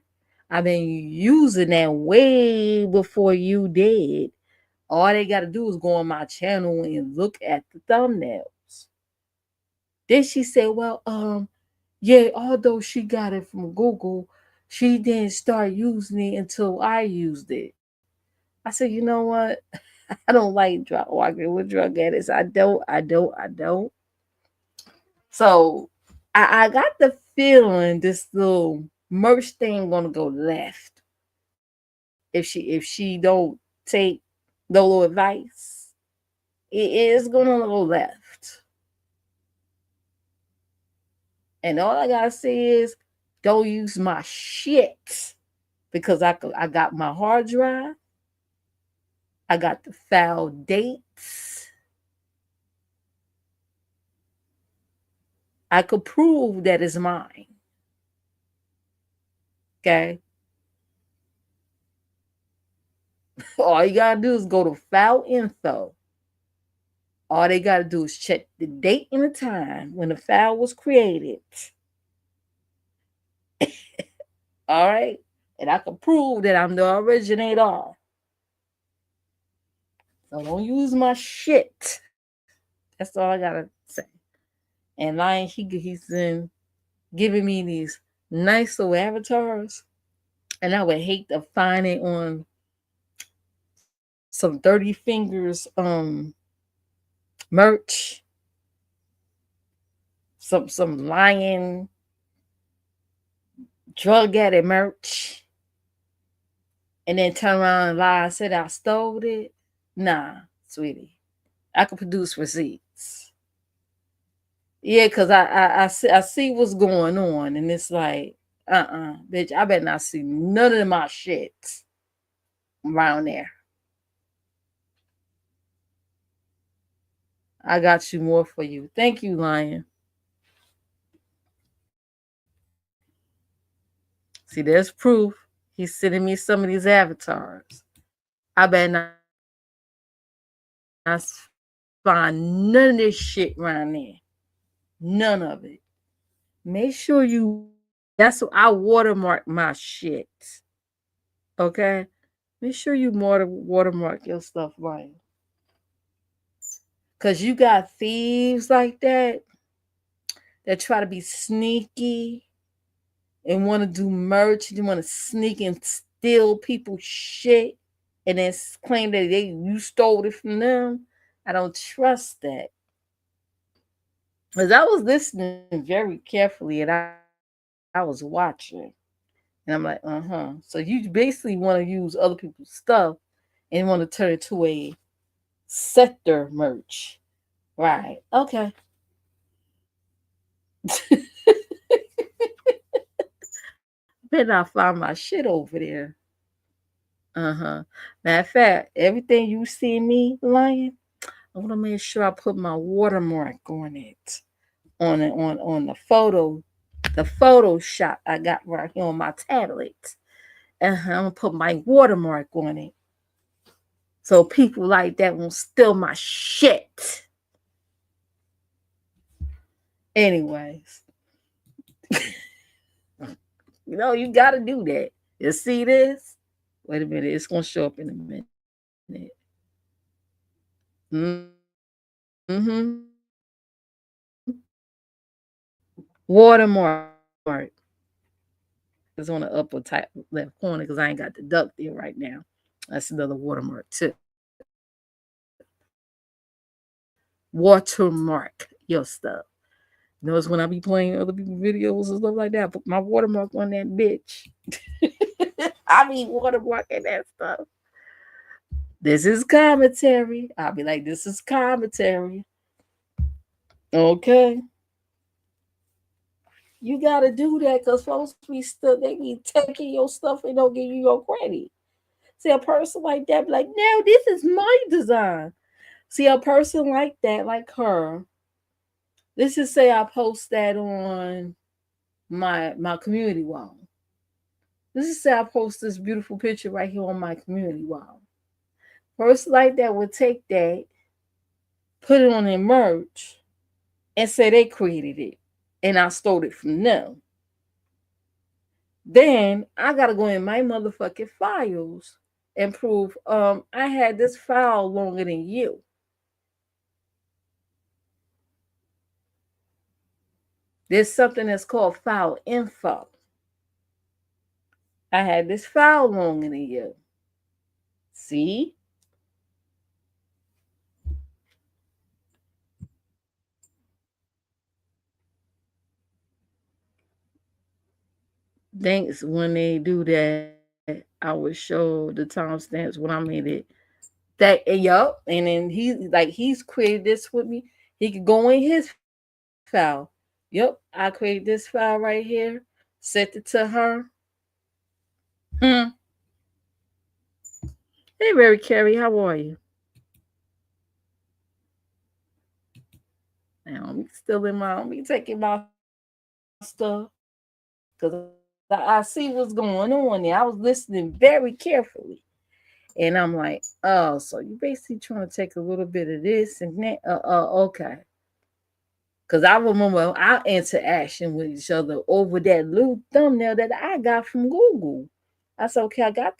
I've been using that way before you did. All they got to do is go on my channel and look at the thumbnails. Then she said, well, yeah, although she got it from Google, she didn't start using it until I used it. I said, you know what? I don't like arguing with drug addicts. I don't. So I got the feeling this little merch thing gonna go left if she don't take the little advice. It is gonna go left. And all I gotta say is don't use my shit because I got my hard drive. I got the file dates. I could prove that it's mine. Okay. All you gotta do is go to file info. All they gotta do is check the date and the time when the file was created. All right. And I can prove that I'm the originator. So don't use my shit. That's all I gotta say. And Lion, he's been giving me these nice little avatars, and I would hate to find it on some 30 fingers merch, some lion drug addict merch, and then turn around and lie and said I stole it. Nah, sweetie, I can produce receipts. Yeah, cause I see what's going on, and it's like, bitch, I better not see none of my shit around there. I got you more for you. Thank you, Lion. See, there's proof. He's sending me some of these avatars. I better not find none of this shit around there. None of it. Make sure you watermark. That's what I watermark my shit. Okay? Make sure you watermark your stuff right. Cause you got thieves like that try to be sneaky and want to do merch. You want to sneak and steal people's shit and then claim that you stole it from them. I don't trust that. Because I was listening very carefully and I was watching. And I'm like, So you basically want to use other people's stuff and want to turn it to a sector merch. Right. Okay. Better not find my shit over there. Uh-huh. Matter of fact, everything you see me lying, I want to make sure I put my watermark on it. On the Photoshop I got right here on my tablet. I'm gonna put my watermark on it. So people like that won't steal my shit. Anyways, you gotta do that. You see this? Wait a minute, it's gonna show up in a minute. Mm-hmm. Watermark. It's on the upper top left corner because I ain't got the duck there right now. That's another watermark too. Watermark your stuff. Notice when I be playing other people's videos and stuff like that, I put my watermark on that bitch. I be watermarking that stuff. This is commentary. I'll be like, this is commentary. Okay. You gotta do that because folks be still they be taking your stuff and don't give you your credit. See a person like that, be like, no, this is my design. See a person like that, like her. Let's just say I post that on my community wall. Let's just say I post this beautiful picture right here on my community wall. Person like that would take that, put it on their merch, and say they created it, and I stole it from them. Then I gotta go in my motherfucking files and prove I had this file longer than you. There's something that's called file info. I had this file longer than you. See? thanks when they do that, I would show the timestamps when I made it. That and yup, and then he's created this with me. He could go in his file. Yup, I created this file right here, sent it to her. Hmm. Hey, Mary Carey, how are you? Now, I'm still in my, I'm taking my stuff because I see what's going on there. I was listening very carefully. And I'm like, oh, so you basically trying to take a little bit of this and that? Okay. Because I remember our interaction with each other over that little thumbnail that I got from Google. I said, okay, I got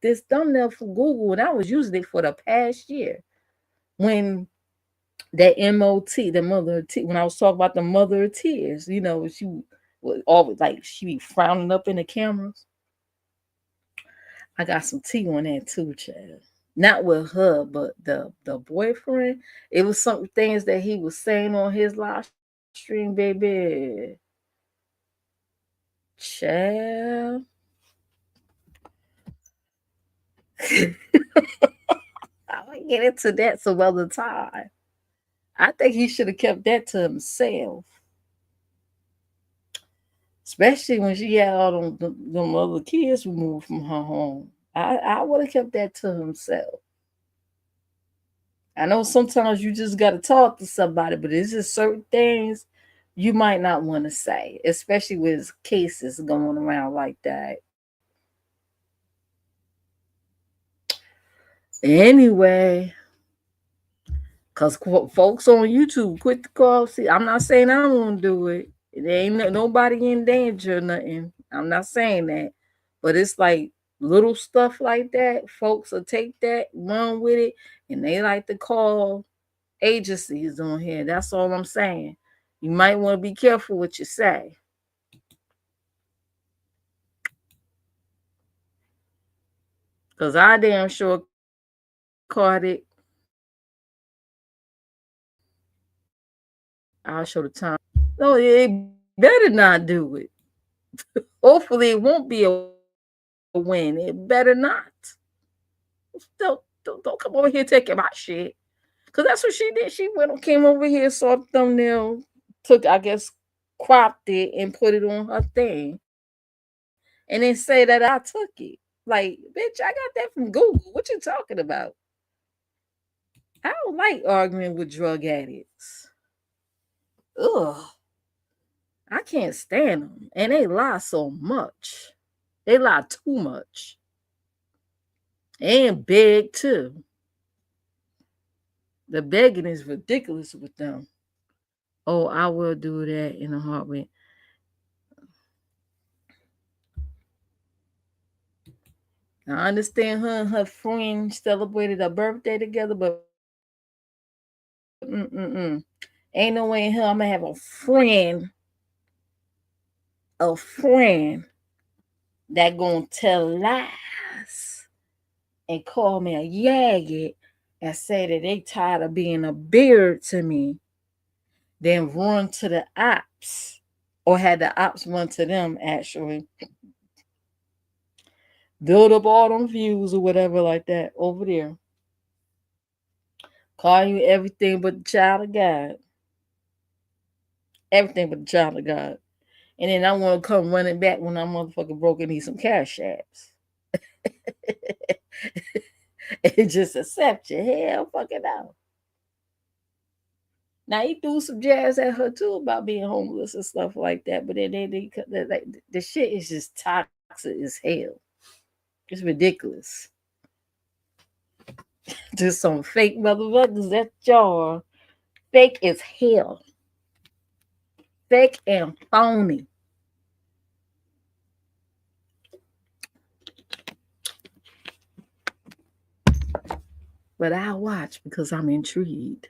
this thumbnail from Google, and I was using it for the past year when that MOT, the mother of tears, when I was talking about the mother of tears, she was always like she be frowning up in the cameras. I got some tea on that too, child. Not with her, but the boyfriend. It was some things that he was saying on his live stream, baby. Child. I'll get into that some other time. I think he should have kept that to himself. Especially when she had all them other kids removed from her home. I would have kept that to himself. I know sometimes you just got to talk to somebody, but there's just certain things you might not want to say, especially with cases going around like that. Anyway, because folks on YouTube quit the call. See, I'm not saying I won't do it. It ain't nobody in danger or nothing. I'm not saying that. But it's like little stuff like that. Folks will take that, run with it, and they like to call agencies on here. That's all I'm saying. You might want to be careful what you say. Because I damn sure caught it. I'll show the time. No, they better not do it. Hopefully, it won't be a win. It better not. Don't come over here taking my shit. Cause that's what she did. She came over here, saw the thumbnail, took, I guess, cropped it and put it on her thing, and then say that I took it. Like, bitch, I got that from Google. What you talking about? I don't like arguing with drug addicts. Ugh, I can't stand them, and they lie so much. They lie too much and beg too. The begging is ridiculous with them. Oh, I will do that in a heartbeat. I understand her and her friend celebrated a birthday together, but ain't no way in hell I'm gonna have a friend that gonna tell lies and call me a yagget and say that they tired of being a beard to me, then run to the ops or had the ops run to them actually, build up all them views or whatever like that over there, call you everything but the child of God, everything but the child of God. And then I want to come running back when I motherfucker broke and need some cash apps. And just accept you. Hell fucking out. Now he threw some jazz at her too about being homeless and stuff like that. But then like, the shit is just toxic as hell. It's ridiculous. Just some fake motherfuckers. That's y'all. Fake as hell. Fake and phony. But I'll watch because I'm intrigued.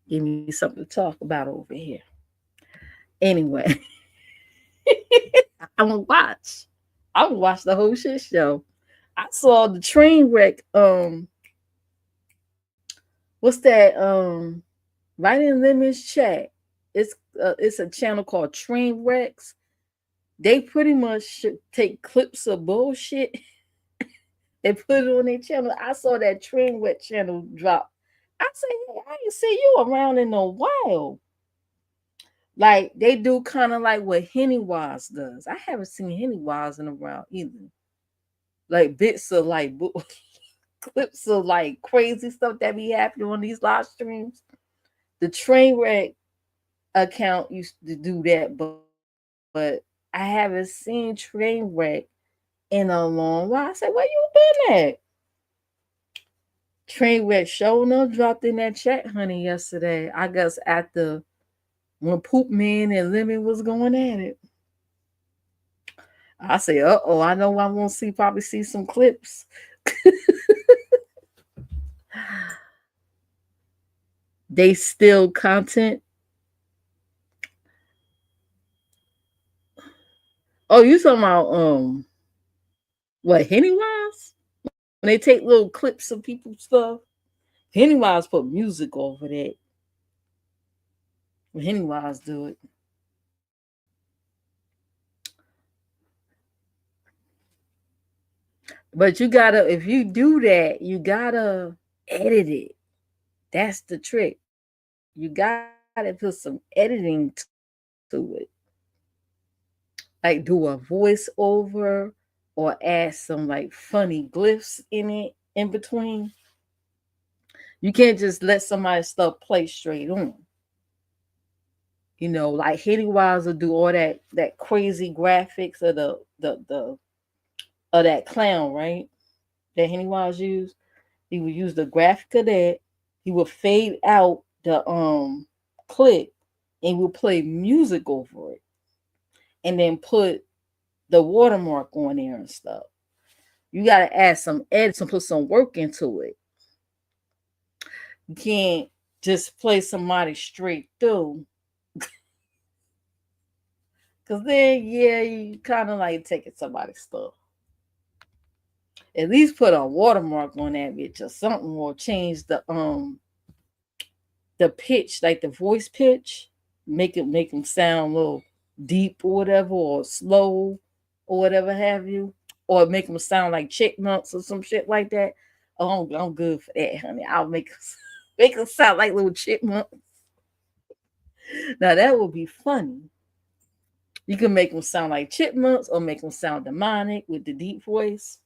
Give me something to talk about over here. Anyway, I'm gonna watch. I'm gonna watch the whole shit show. I saw the train wreck. What's that? Right in Lemon's chat. It's a channel called Train Wrecks. They pretty much should take clips of bullshit and put it on their channel. I saw that train wreck channel drop. I say, hey, I ain't see you around in a while. Like they do kind of like what Henny Wise does. I haven't seen Henny Wise in a while either. Like bits of like clips of like crazy stuff that be happening on these live streams. The train wreck account used to do that, but I haven't seen train wreck in a long while. I said, where you been at? Train wreck showing up dropped in that chat, honey, yesterday. I guess after when Poop Man and Lemon was going at it. I say, oh, I know I won't see probably see some clips. They still content. Oh, you talking about what Hennywise? When they take little clips of people's stuff. Hennywise put music over that. When Hennywise do it. But you gotta if you do that, you gotta edit it. That's the trick. You gotta put some editing to it. Like do a voiceover or add some like funny glyphs in it in between. You can't just let somebody's stuff play straight on. Like Hennywise will do all that crazy graphics of the of that clown, right? That Hennywise used. He would use the graphic of that. He would fade out the clip and would play music over it. And then put the watermark on there and stuff. You gotta add some edits and put some work into it. You can't just play somebody straight through. Cause then yeah, you kinda like taking somebody's stuff. At least put a watermark on that bitch or something, or change the pitch, like the voice pitch, make them sound a little deep or whatever, or slow or whatever have you, or make them sound like chipmunks or some shit like that. Oh, I'm good for that, honey. I'll make make them sound like little chipmunks. Now that would be funny. You can make them sound like chipmunks or make them sound demonic with the deep voice.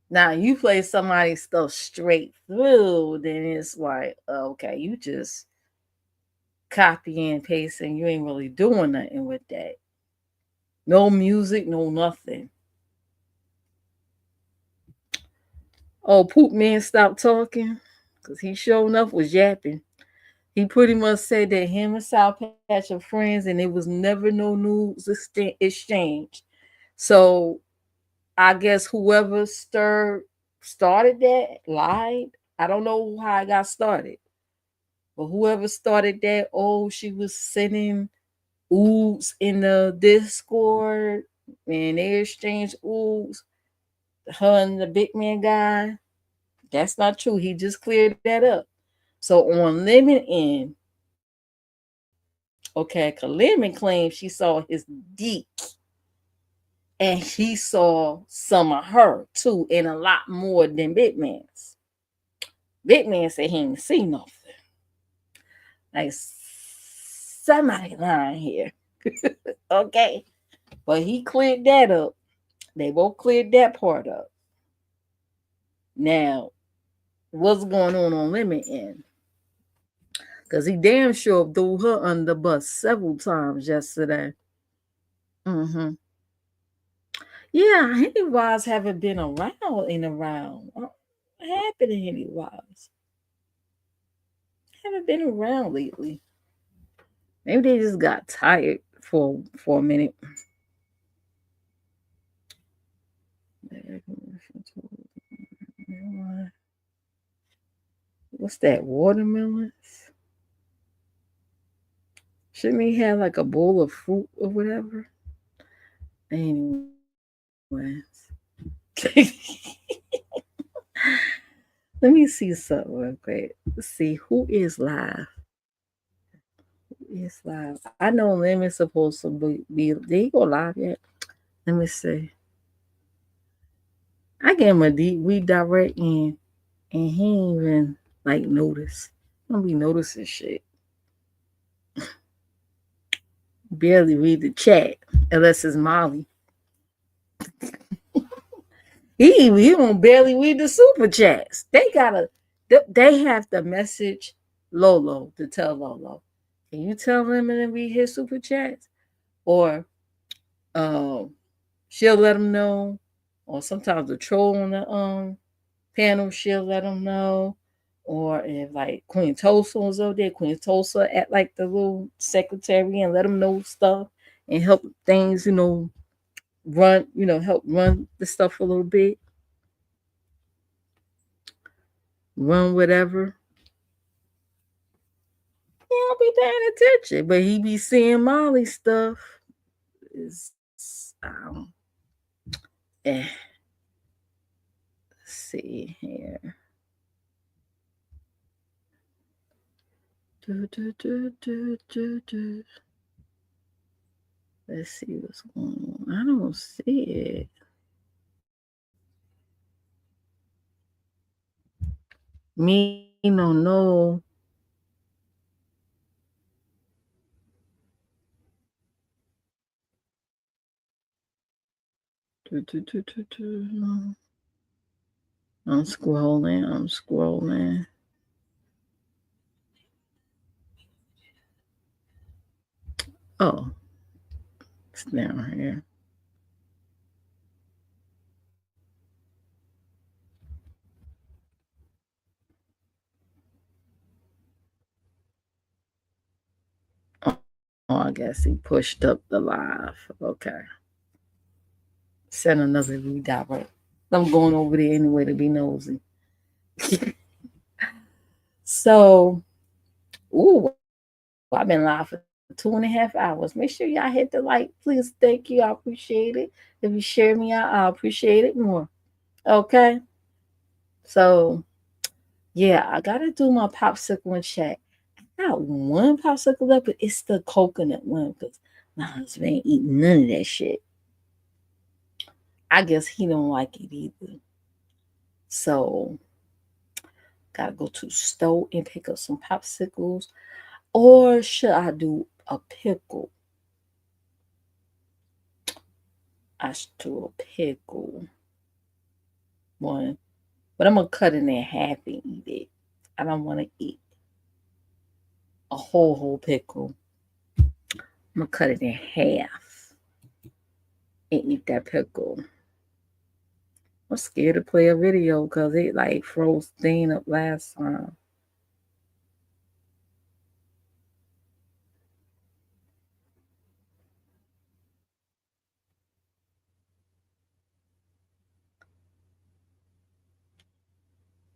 Now you play somebody's stuff straight through, then it's like, okay, you just copy and paste and you ain't really doing nothing with that. No music, no nothing. Oh, Poop Man stopped talking because he sure enough was yapping. He pretty much said that him and South Patch are friends and it was never no news exchange. So I guess whoever started that lied. I don't know how it got started. But whoever started that, oh, she was sending oohs in the Discord and they exchanged oohs. Her and the big man guy. That's not true. He just cleared that up. So on Lemon end, okay, cause Lemon claims she saw his deep and he saw some of her too, and a lot more than Big Man's. Big Man said he ain't seen nothing. Like somebody lying here. Okay. But he cleared that up. They both cleared that part up. Now, what's going on Lemon end? Because he damn sure threw her under the bus several times yesterday. Mm-hmm. Yeah, Henny Wise haven't been around in around. What happened to Henny Wise? Haven't been around lately. Maybe they just got tired for a minute. What's that? Watermelons? Shouldn't he have like a bowl of fruit or whatever? Anyways. Let me see something real quick. Let's see who is live. It's live. I know Lemon's supposed to be. Did he go live yet? Let me see. I gave him a deep redirect and he ain't even like notice. Don't be noticing shit. Barely read the chat unless it's Molly. He don't barely read the super chats. They have to message Lolo to tell Lolo. Can you tell him and read his super chats? Or um she'll let him know. Or sometimes the troll on the panel, she'll let him know. Or if like Queen Tulsa was over there, Queen Tulsa at like the little secretary and let him know stuff and help things, run, help run the stuff a little bit, run whatever. He don't be paying attention, but he be seeing Molly stuff. Is let's see here. Do, do, do, do, do, do. Let's see what's going on. I don't see it. Me no no. Do, do, do, do, do. I'm scrolling. I'm scrolling. Oh, it's down here. Oh, I guess he pushed up the live. Okay. Send another redirect. I'm going over there anyway to be nosy. So, ooh, I've been live for 2.5 hours. Make sure y'all hit the like, please. Thank you. I appreciate it. If you share me out, I appreciate it more. Okay. So, yeah, I gotta do my popsicle and chat. I got one popsicle left, but it's the coconut one because my husband ain't eating none of that shit. I guess he don't like it either. So, gotta go to the store and pick up some popsicles. Or should I do a pickle? I should do a pickle one, but I'm gonna cut it in half and eat it. I don't want to eat a whole pickle. I'm gonna cut it in half and eat that pickle. I'm scared to play a video because it like froze thing up last time.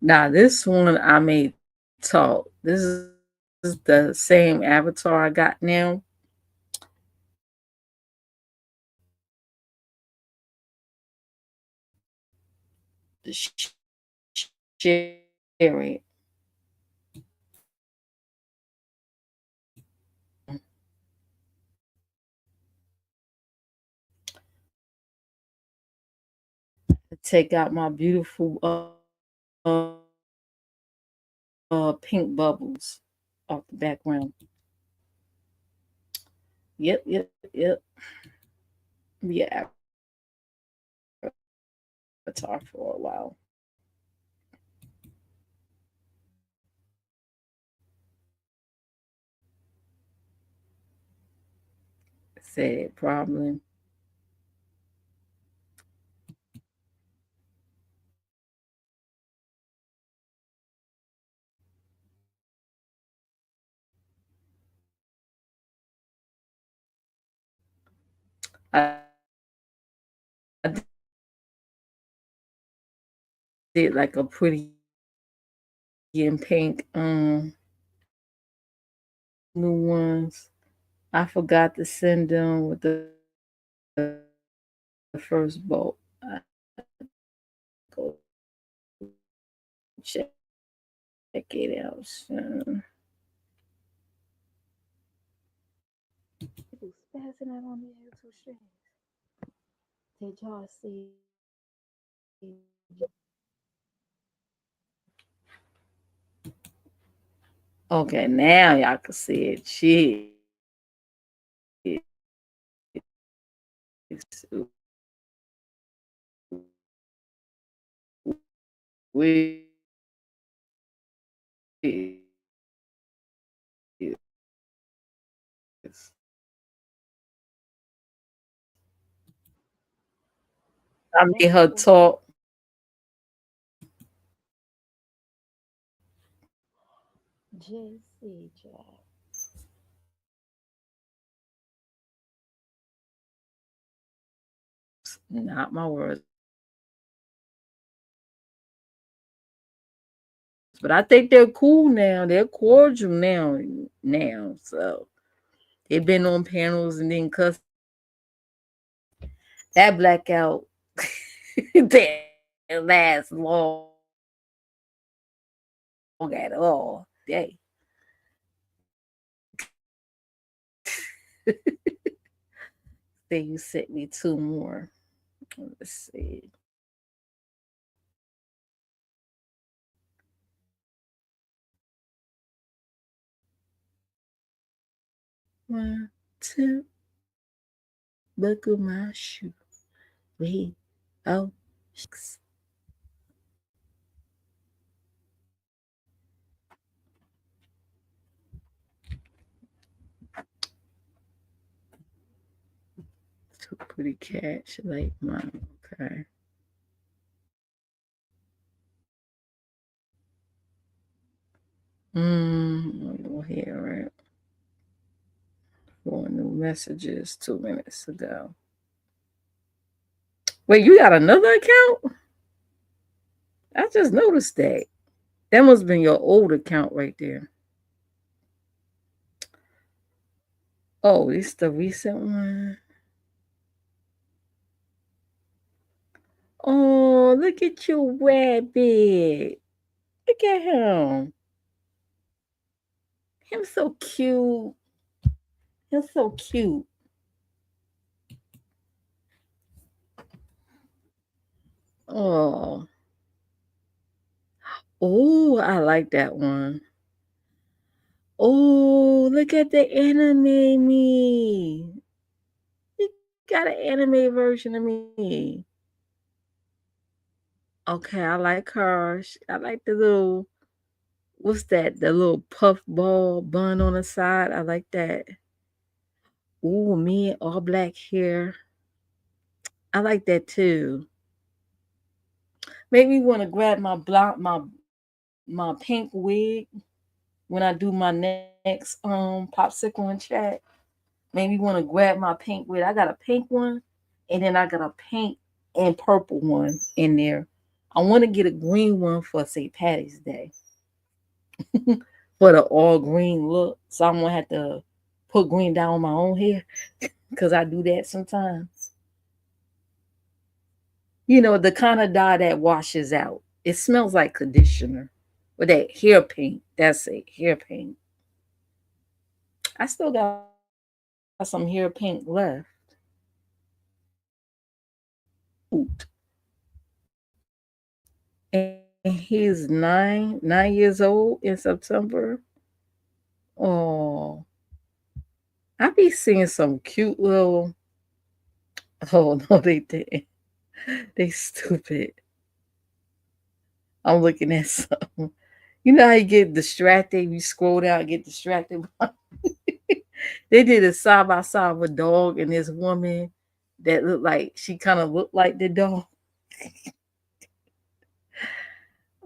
Now this one I made talk. This is the same avatar I got now. The share it. Take out my beautiful pink bubbles off the background. Yep. Yeah, avatar for a while. Said problem. I did like a pretty in pink new ones. I forgot to send them with the first bolt. I go check it out soon. passing that on the YouTube streams? Did y'all see? Okay, now y'all can see it. Jeez. I made her talk. JC, child. Not my words. But I think they're cool now. They're cordial now. Now, so they've been on panels and then cuss that blackout. Didn't last long at all. Day. Then you sent me two more. Let's see. One, two, buckle my shoe. Wait, oh, shucks. Two pretty cats. She like mine. Okay. Go here, right? Four new messages 2 minutes ago. Wait, you got another account? I just noticed that. That must have been your old account right there. Oh, it's the recent one. Oh, look at your rabbit. Look at him. Him so cute. He's so cute. Oh. Oh, I like that one. Oh, look at the anime me. You got an anime version of me. Okay, I like her. I like the little, what's that? The little puff ball bun on the side. I like that. Ooh, me all black hair. I like that too. Make me want to grab my pink wig when I do my next popsicle and chat. Made me want to grab my pink wig. I got a pink one, and then I got a pink and purple one in there. I want to get a green one for St. Patty's Day for the all green look. So I'm gonna have to put green down on my own hair because I do that sometimes. You know, the kind of dye that washes out. It smells like conditioner. With that hair paint. That's it, hair paint. I still got some hair paint left. And he's 9 years old in September. Oh, I be seeing some cute little. Oh no, they didn't. They stupid. I'm looking at some. You know how you get distracted? You scroll down, and get distracted. They did a side by side of a dog and this woman that looked like she kind of looked like the dog.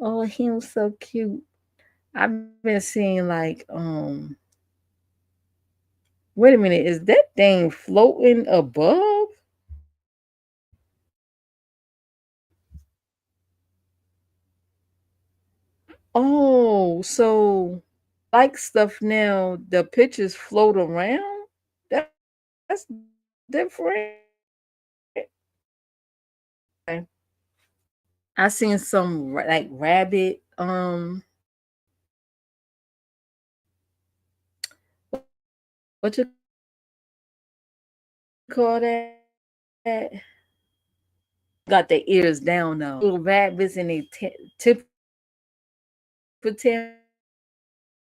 Oh, he was so cute. I've been seeing like wait a minute, is that thing floating above? Oh, so like stuff now, the pictures float around? That's different. Okay. I seen some like rabbit what you call that? Got their ears down though. Little rabbits and they temper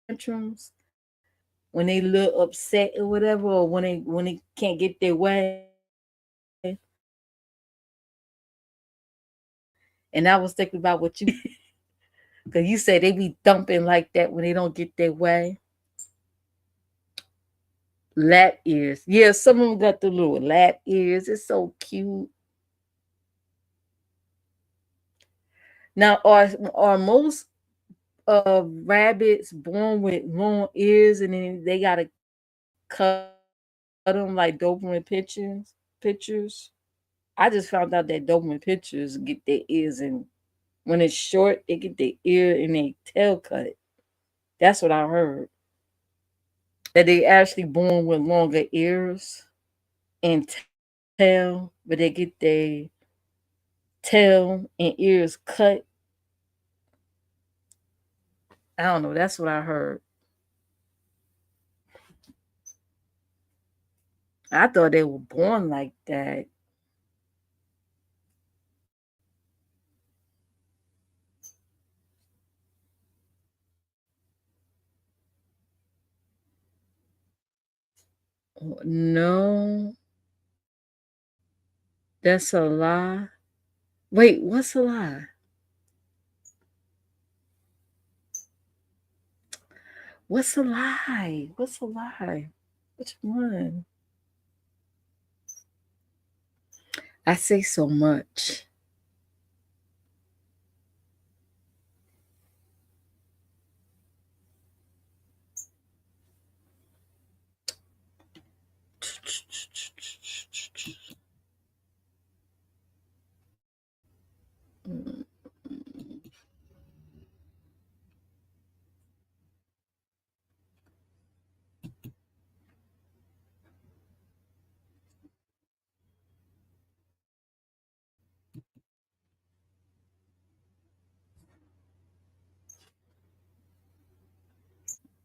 tantrums when they look upset or whatever, or when they can't get their way. And I was thinking about what you, because you said they be thumping like that when they don't get their way. Lap ears. Yeah, some of them got the little lap ears. It's so cute. Now, are most rabbits born with long ears and then they gotta cut them like Doberman pictures? I just found out that Doberman pictures get their ears and when it's short, they get their ear and their tail cut. That's what I heard. That they actually born with longer ears and tail, but they get their tail and ears cut. I don't know. That's what I heard. I thought they were born like that. No, that's a lie. Wait, what's a lie? What's a lie? What's a lie? Which one? I say so much.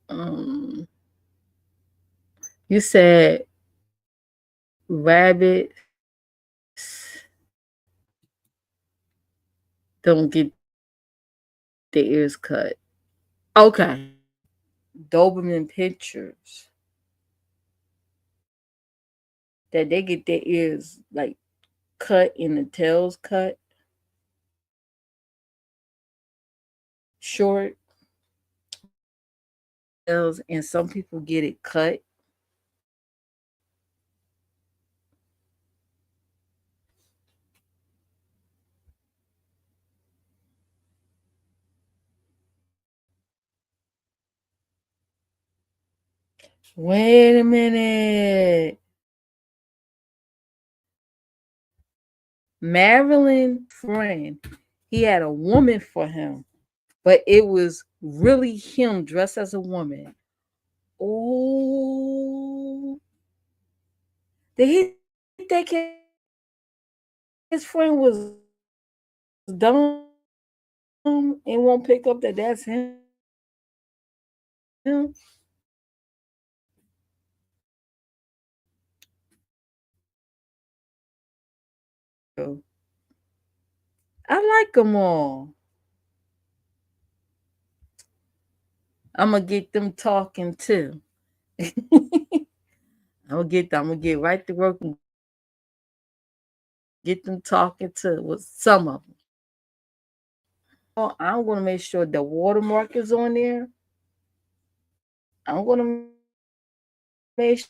Um, you said rabbits don't get their ears cut. Okay. Doberman pictures that they get their ears like cut and the tails cut short tails, and some people get it cut. Wait a minute. Marilyn friend, he had a woman for him, but it was really him dressed as a woman. Oh, did he think his friend was dumb and won't pick up that that's him? I like them all. I'm gonna get them talking too. I'm gonna get right to work and get them talking too with some of them. Oh, I'm gonna make sure the watermark is on there. I'm gonna make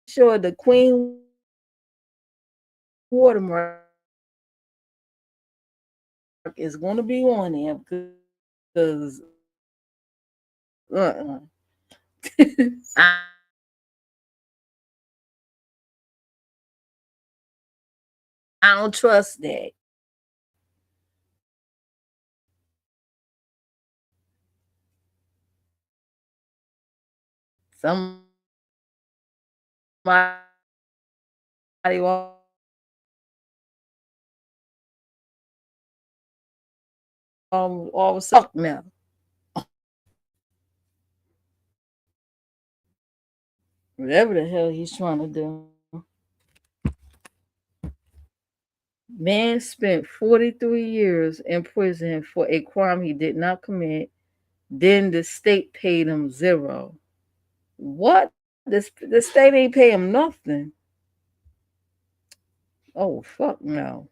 sure the Queen watermark is gonna be on there because uh-uh. I don't trust that. Somebody always suck now. Whatever the hell he's trying to do. Man spent 43 years in prison for a crime he did not commit. Then the state paid him zero. What? The state ain't pay him nothing. Oh fuck no.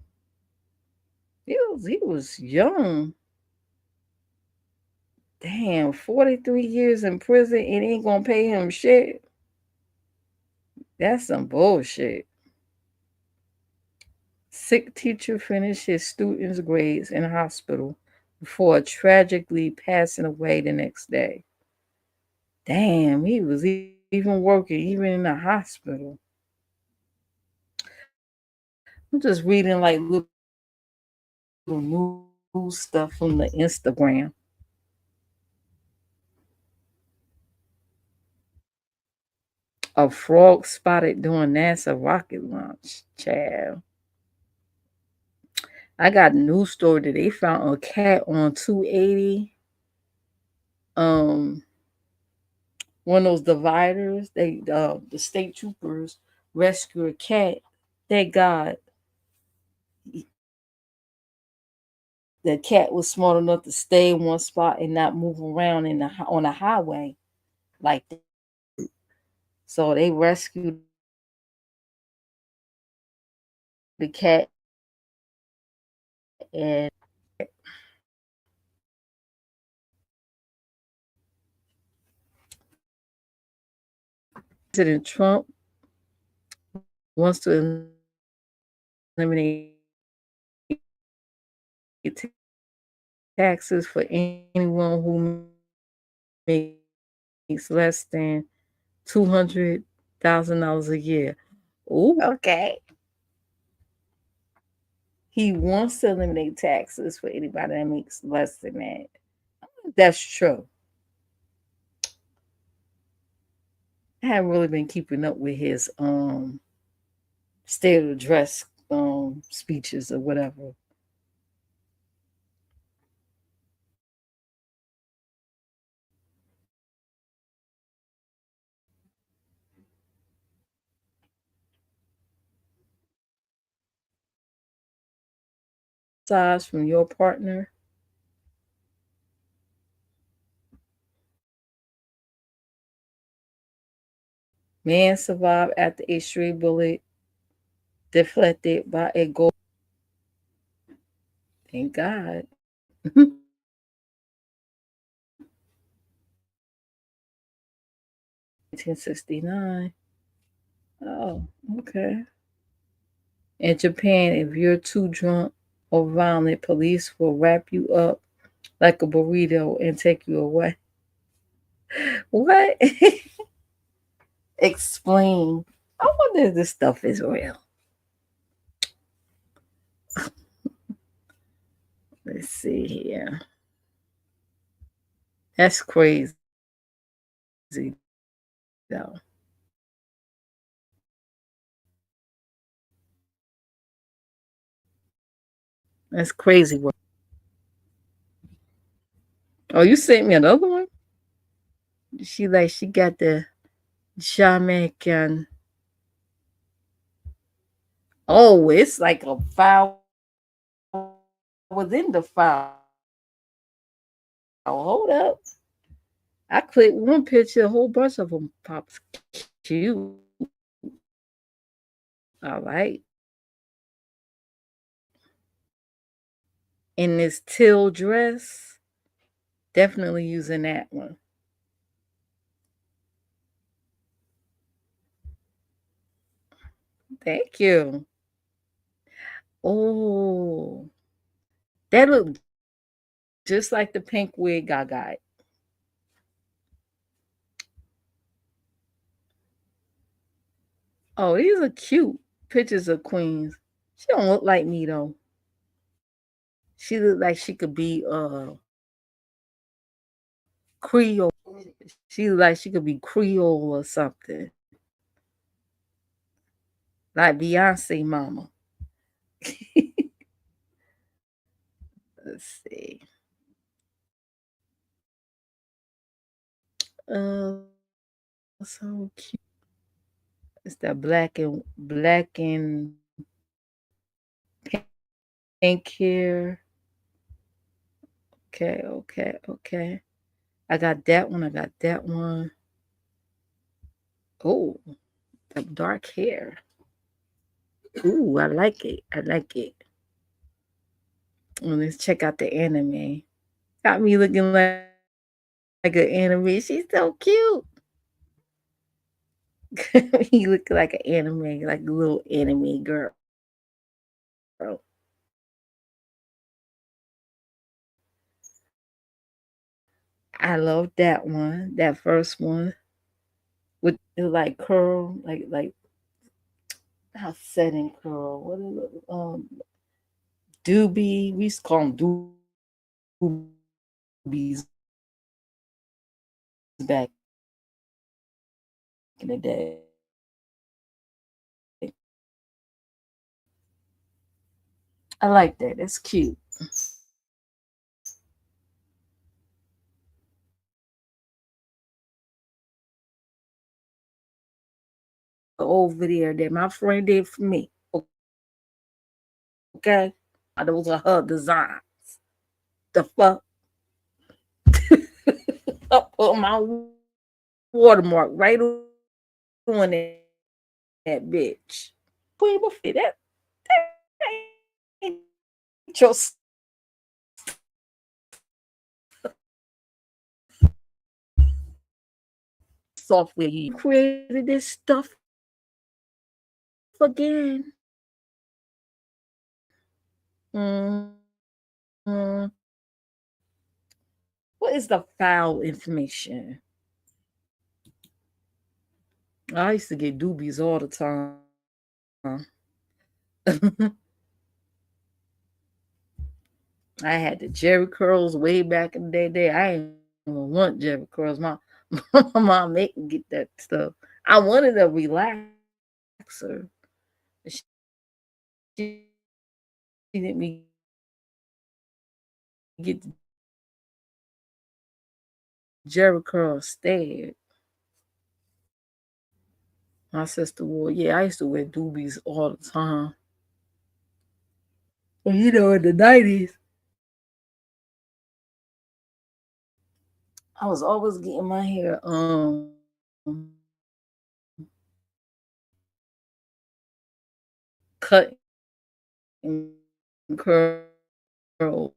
He was young. Damn, 43 years in prison and ain't gonna pay him shit. That's some bullshit. Sick teacher finished his students' grades in hospital before tragically passing away the next day. Damn, he was even working, even in the hospital. I'm just reading like little news stuff from the Instagram. A frog spotted during NASA rocket launch. Child. I got a news story that they found a cat on 280. Um, one of those dividers. The state troopers rescued a cat. Thank God the cat was smart enough to stay in one spot and not move around on the highway like that. So they rescued the cat and President Trump wants to eliminate taxes for anyone who makes less than $200,000 a year. Ooh, okay. He wants to eliminate taxes for anybody that makes less than that. That's true. I haven't really been keeping up with his state of address speeches or whatever. Size from your partner. Man survived after a stray bullet deflected by a gold. Thank God. 1969. Oh, okay. In Japan, if you're too drunk or violent, police will wrap you up like a burrito and take you away. What? Explain. I wonder if this stuff is real. Let's see here. That's crazy, though. That's crazy work. Oh, you sent me another one? She got the Jamaican. Oh, it's like a file within the file. Hold up. I clicked one picture, a whole bunch of them pops cute. All right. In this teal dress, definitely using that one. Thank you. Oh, that looked just like the pink wig I got. Oh, these are cute pictures of queens. She don't look like me though. She look like she could be Creole. She look like she could be Creole or something. Like Beyonce mama. Let's see. Uh so cute. It's that black and pink hair. Okay. I got that one. I got that one. Oh, the dark hair. Ooh, I like it. I like it. Well, let's check out the anime. Got me looking like an anime. She's so cute. You look like an anime, like a little anime girl. I love that one. That first one with it like curl, like not setting curl. What is it? Doobie. We used to call them doobies back in the day. I like that. It's cute. Over there that my friend did for me. Okay, those are her designs. The fuck, I put my watermark right on that bitch. Queen Buffet, that ain't your software you created this stuff again. Mm, what is the foul information? I used to get doobies all the time. I had the Jerry curls way back in the day. I didn't even want Jerry curls. My mom made me get that stuff. I wanted a relaxer. She didn't me get the Jerry curl instead. My sister wore, yeah, I used to wear doobies all the time. But in the 90s, I was always getting my hair cut and curl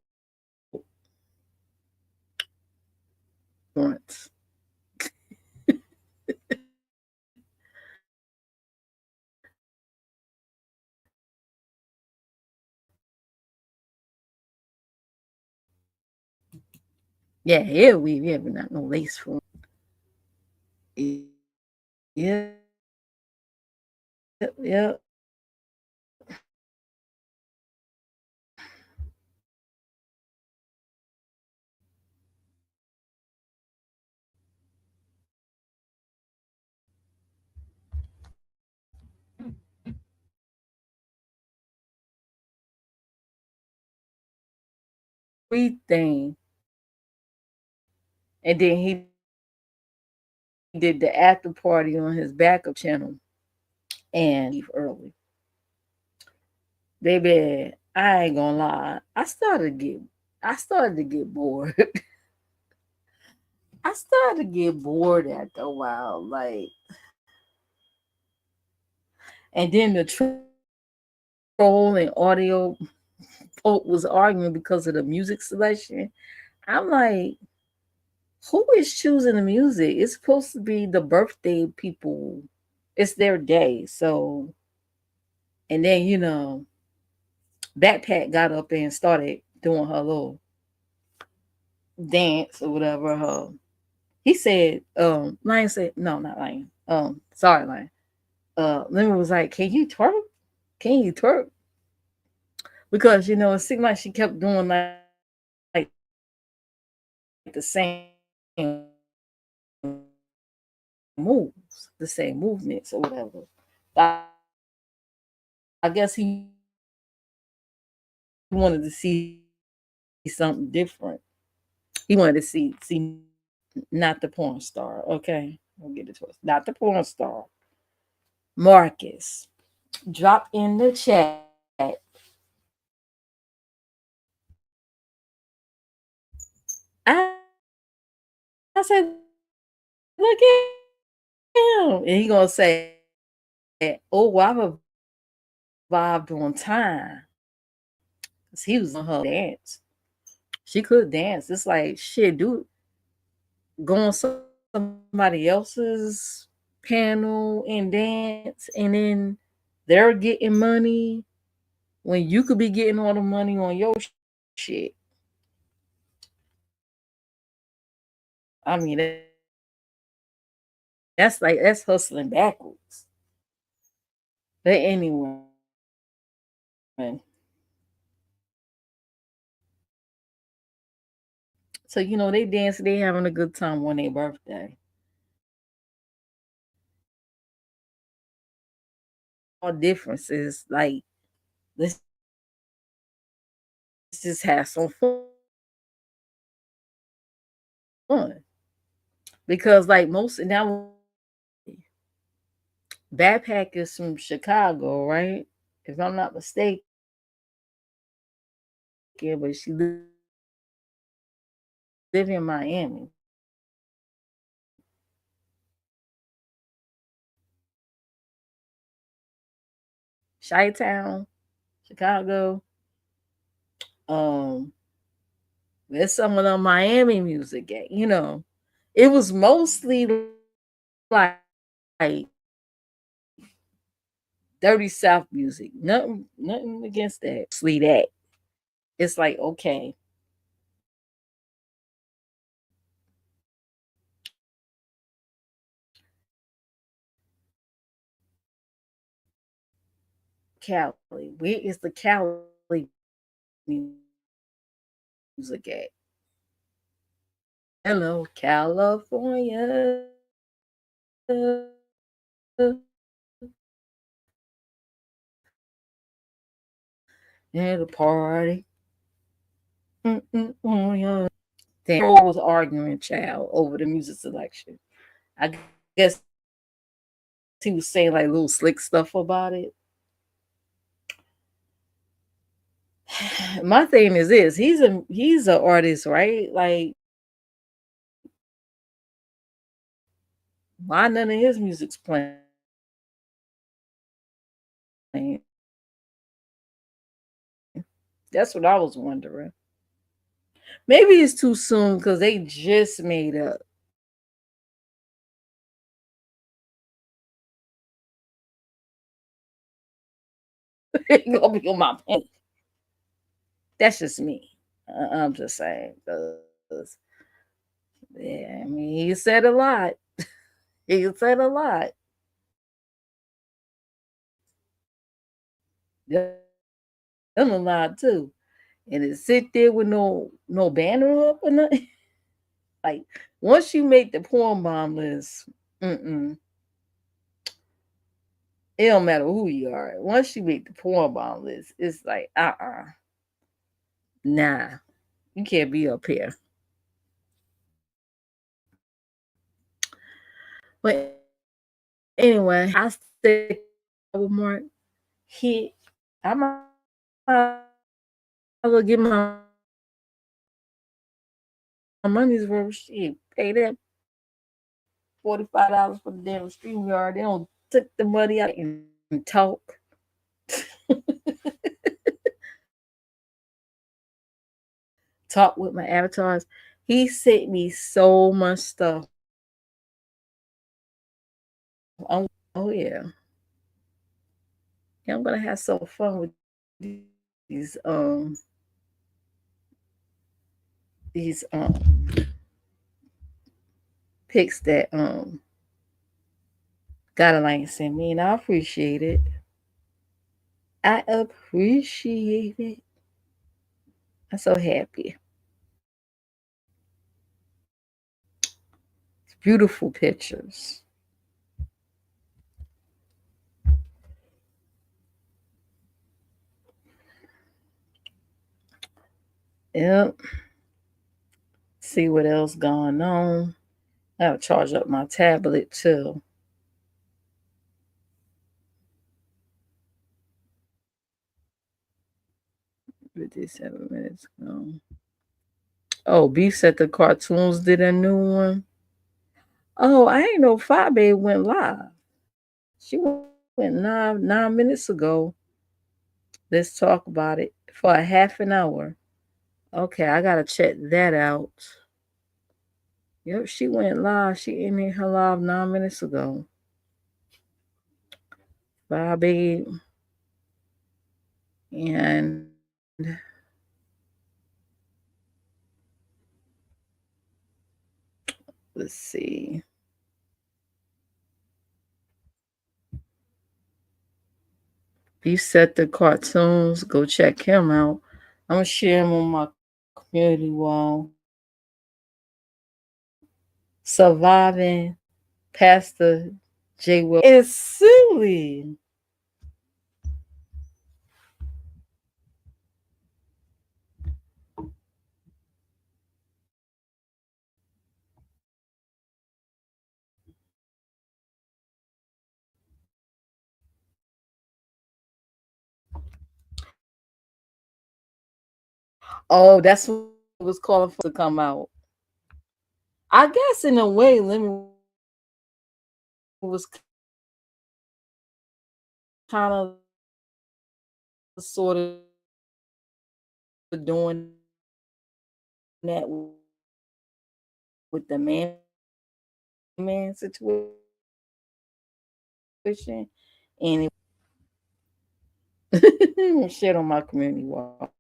once. Yeah, hair weave, yeah, but not no lace front. Yeah, yeah. Everything. And then he did the after party on his backup channel and early. Baby, I ain't gonna lie. I started to get bored. I started to get bored after a while. Like, and then the troll and audio folk was arguing because of the music selection. I'm like, who is choosing the music? It's supposed to be the birthday people. It's their day. So, and then, Backpack got up and started doing her little dance or whatever. He said, Lion said, no, not Lion. Sorry, Lion. Lemon was like, can you twerk? Can you twerk? Because, it seemed like she kept doing like the same moves, the same movements or whatever. I guess he wanted to see something different. He wanted to see something different. He wanted to see new. Not the porn star, okay? Don't get it twisted. Not the porn star. Marcus, drop in the chat. I said, look at him. And he gonna say, oh, well, I survived on time. Cause he was on her dance. She could dance. It's like shit, dude. Go on somebody else's panel and dance, and then they're getting money when you could be getting all the money on your shit. I mean, that's hustling backwards. But anyway, so they dance, they having a good time on their birthday. All differences, like let's just have some fun because like most now backpack is from Chicago, right? If I'm not mistaken, but she live in Miami, Chi-Town, Chicago. Um, there's some of the Miami music. It was mostly like dirty South music. Nothing against that. Mostly that. It's like okay, Cali. Where is the Cali music at? Hello, California. And the party. Oh, yeah. Then was arguing, child, over the music selection. I guess he was saying like little slick stuff about it. My thing is this: he's an artist, right? Like, why none of his music's playing? That's what I was wondering. Maybe it's too soon because they just made up. It gonna be on my pen. That's just me. I'm just saying. 'Cause, yeah, I mean, he said a lot. He said a lot. Done a lot too. And it sit there with no banner up or nothing. Like once you make the porn bomb list, it don't matter who you are. Once you make the porn bomb list, it's like nah, you can't be up here. But anyway, I stick with Mark. He, I might as well get my money's worth. Shit, pay that $45 for the damn stream yard. They don't took the money out and talk. Talk with my avatars. He sent me so much stuff. Oh yeah. Yeah, I'm gonna have some fun with these um these pics that Godline sent me, and I appreciate it. I appreciate it. I'm so happy. It's beautiful pictures. Yep. See what else going on. I gotta charge up my tablet too. 57 minutes ago. Oh, B said the cartoons did a new one. Oh, I ain't know Fabe went live. She went nine minutes ago. Let's talk about it for a half an hour. Okay, I gotta check that out. Yep, she went live. She ended her live 9 minutes ago. Bobby and let's see. He set the cartoons. Go check him out. I'm gonna share him on my community wall. Surviving Pastor J. Will. It's silly. Oh, that's what it was calling for to come out. I guess in a way, Lemon was kind of sort of doing that with the man situation, and it shit on my community wall.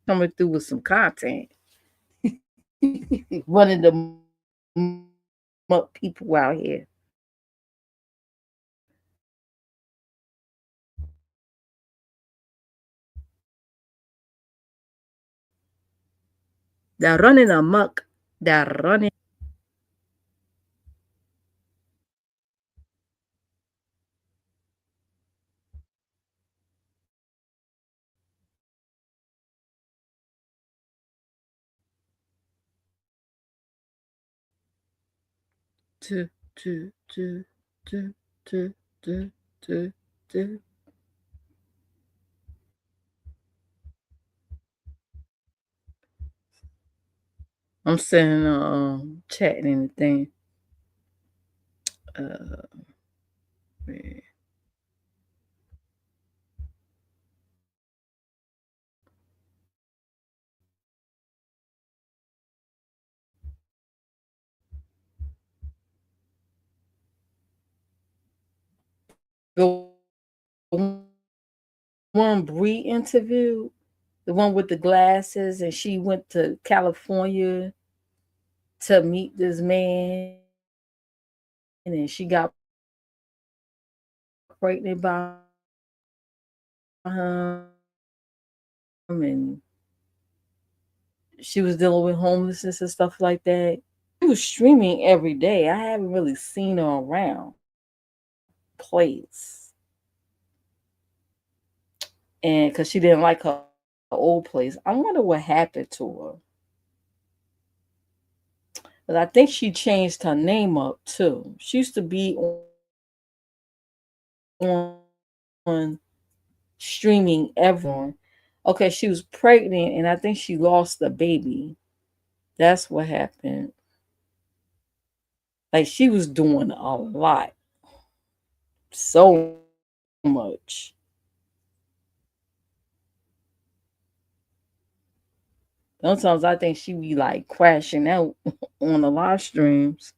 Coming through with some content, running the people out here. They're running amok. They're running to to to to to to. I'm sending chatting anything. Uh, the one Bree interviewed, the one with the glasses, and she went to California to meet this man, and she got pregnant by him, and she was dealing with homelessness and stuff like that. She was streaming every day. I haven't really seen her around place, and because she didn't like her old place. I wonder what happened to her. But I think she changed her name up too. She used to be on streaming everyone. Okay, she was pregnant and I think she lost the baby. That's what happened. Like she was doing a lot. So much. Sometimes I think she be like crashing out on the live streams.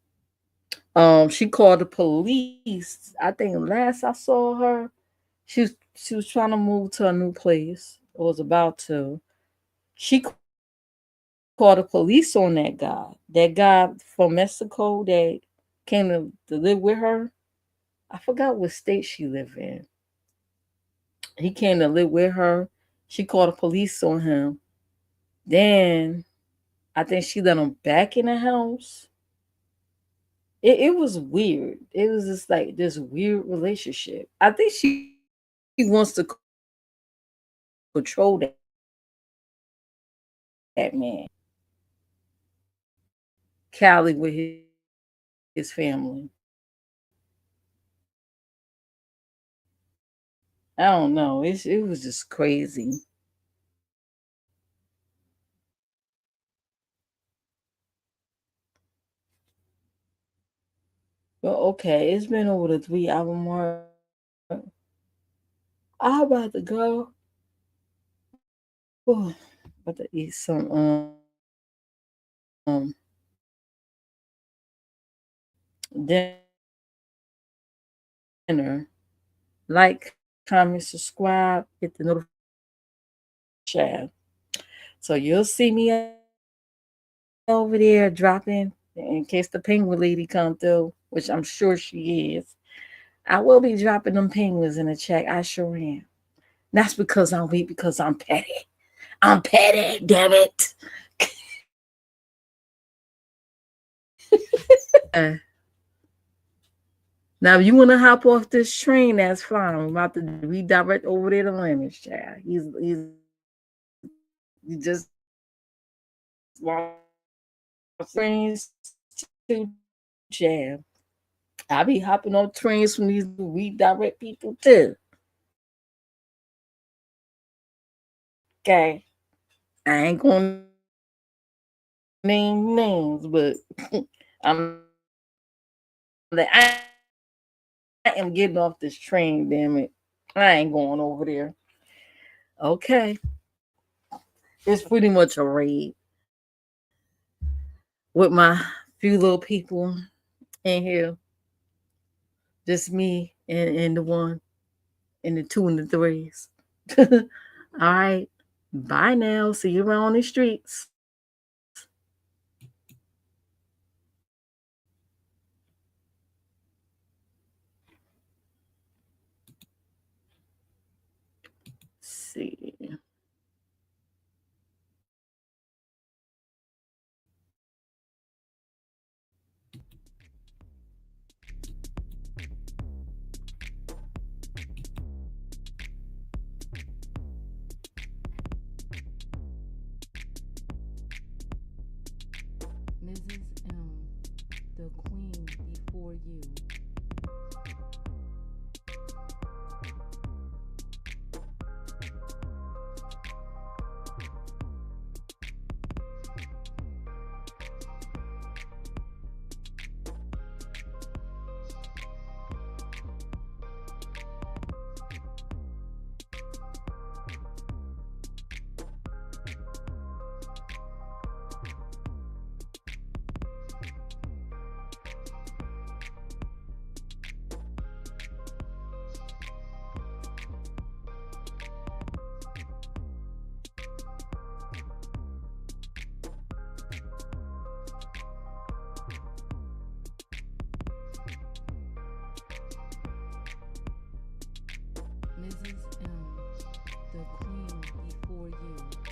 She called the police. I think last I saw her, she was trying to move to a new place. Or was about to. She called the police on that guy. That guy from Mexico that came to live with her. I forgot what state she lived in. He came to live with her. She called the police on him. Then I think she let him back in the house. It was weird. It was just like this weird relationship. I think she wants to control that man. Cali with his family. I don't know. It was just crazy. But okay, it's been over the 3 hour mark. I'm about to go. Oh, about to eat some dinner. Like, comment, subscribe, hit the notification. So you'll see me over there dropping in case the penguin lady come through, which I'm sure she is. I will be dropping them penguins in the check. I sure am. That's because I'm weak because I'm petty. I'm petty, damn it. Now, if you want to hop off this train, that's fine. I'm about to redirect over there to Lemons, child. He just wants trains to jam. I be hopping on trains from these redirect people too. Okay, I ain't gonna name names, but I'm I am getting off this train. Damn it, I ain't going over there. Okay, it's pretty much a raid with my few little people in here. Just me and the one and the two and the threes. All right. Bye now. See you around the streets. See. Mrs. M, the queen before you. Mrs. M, the queen before you.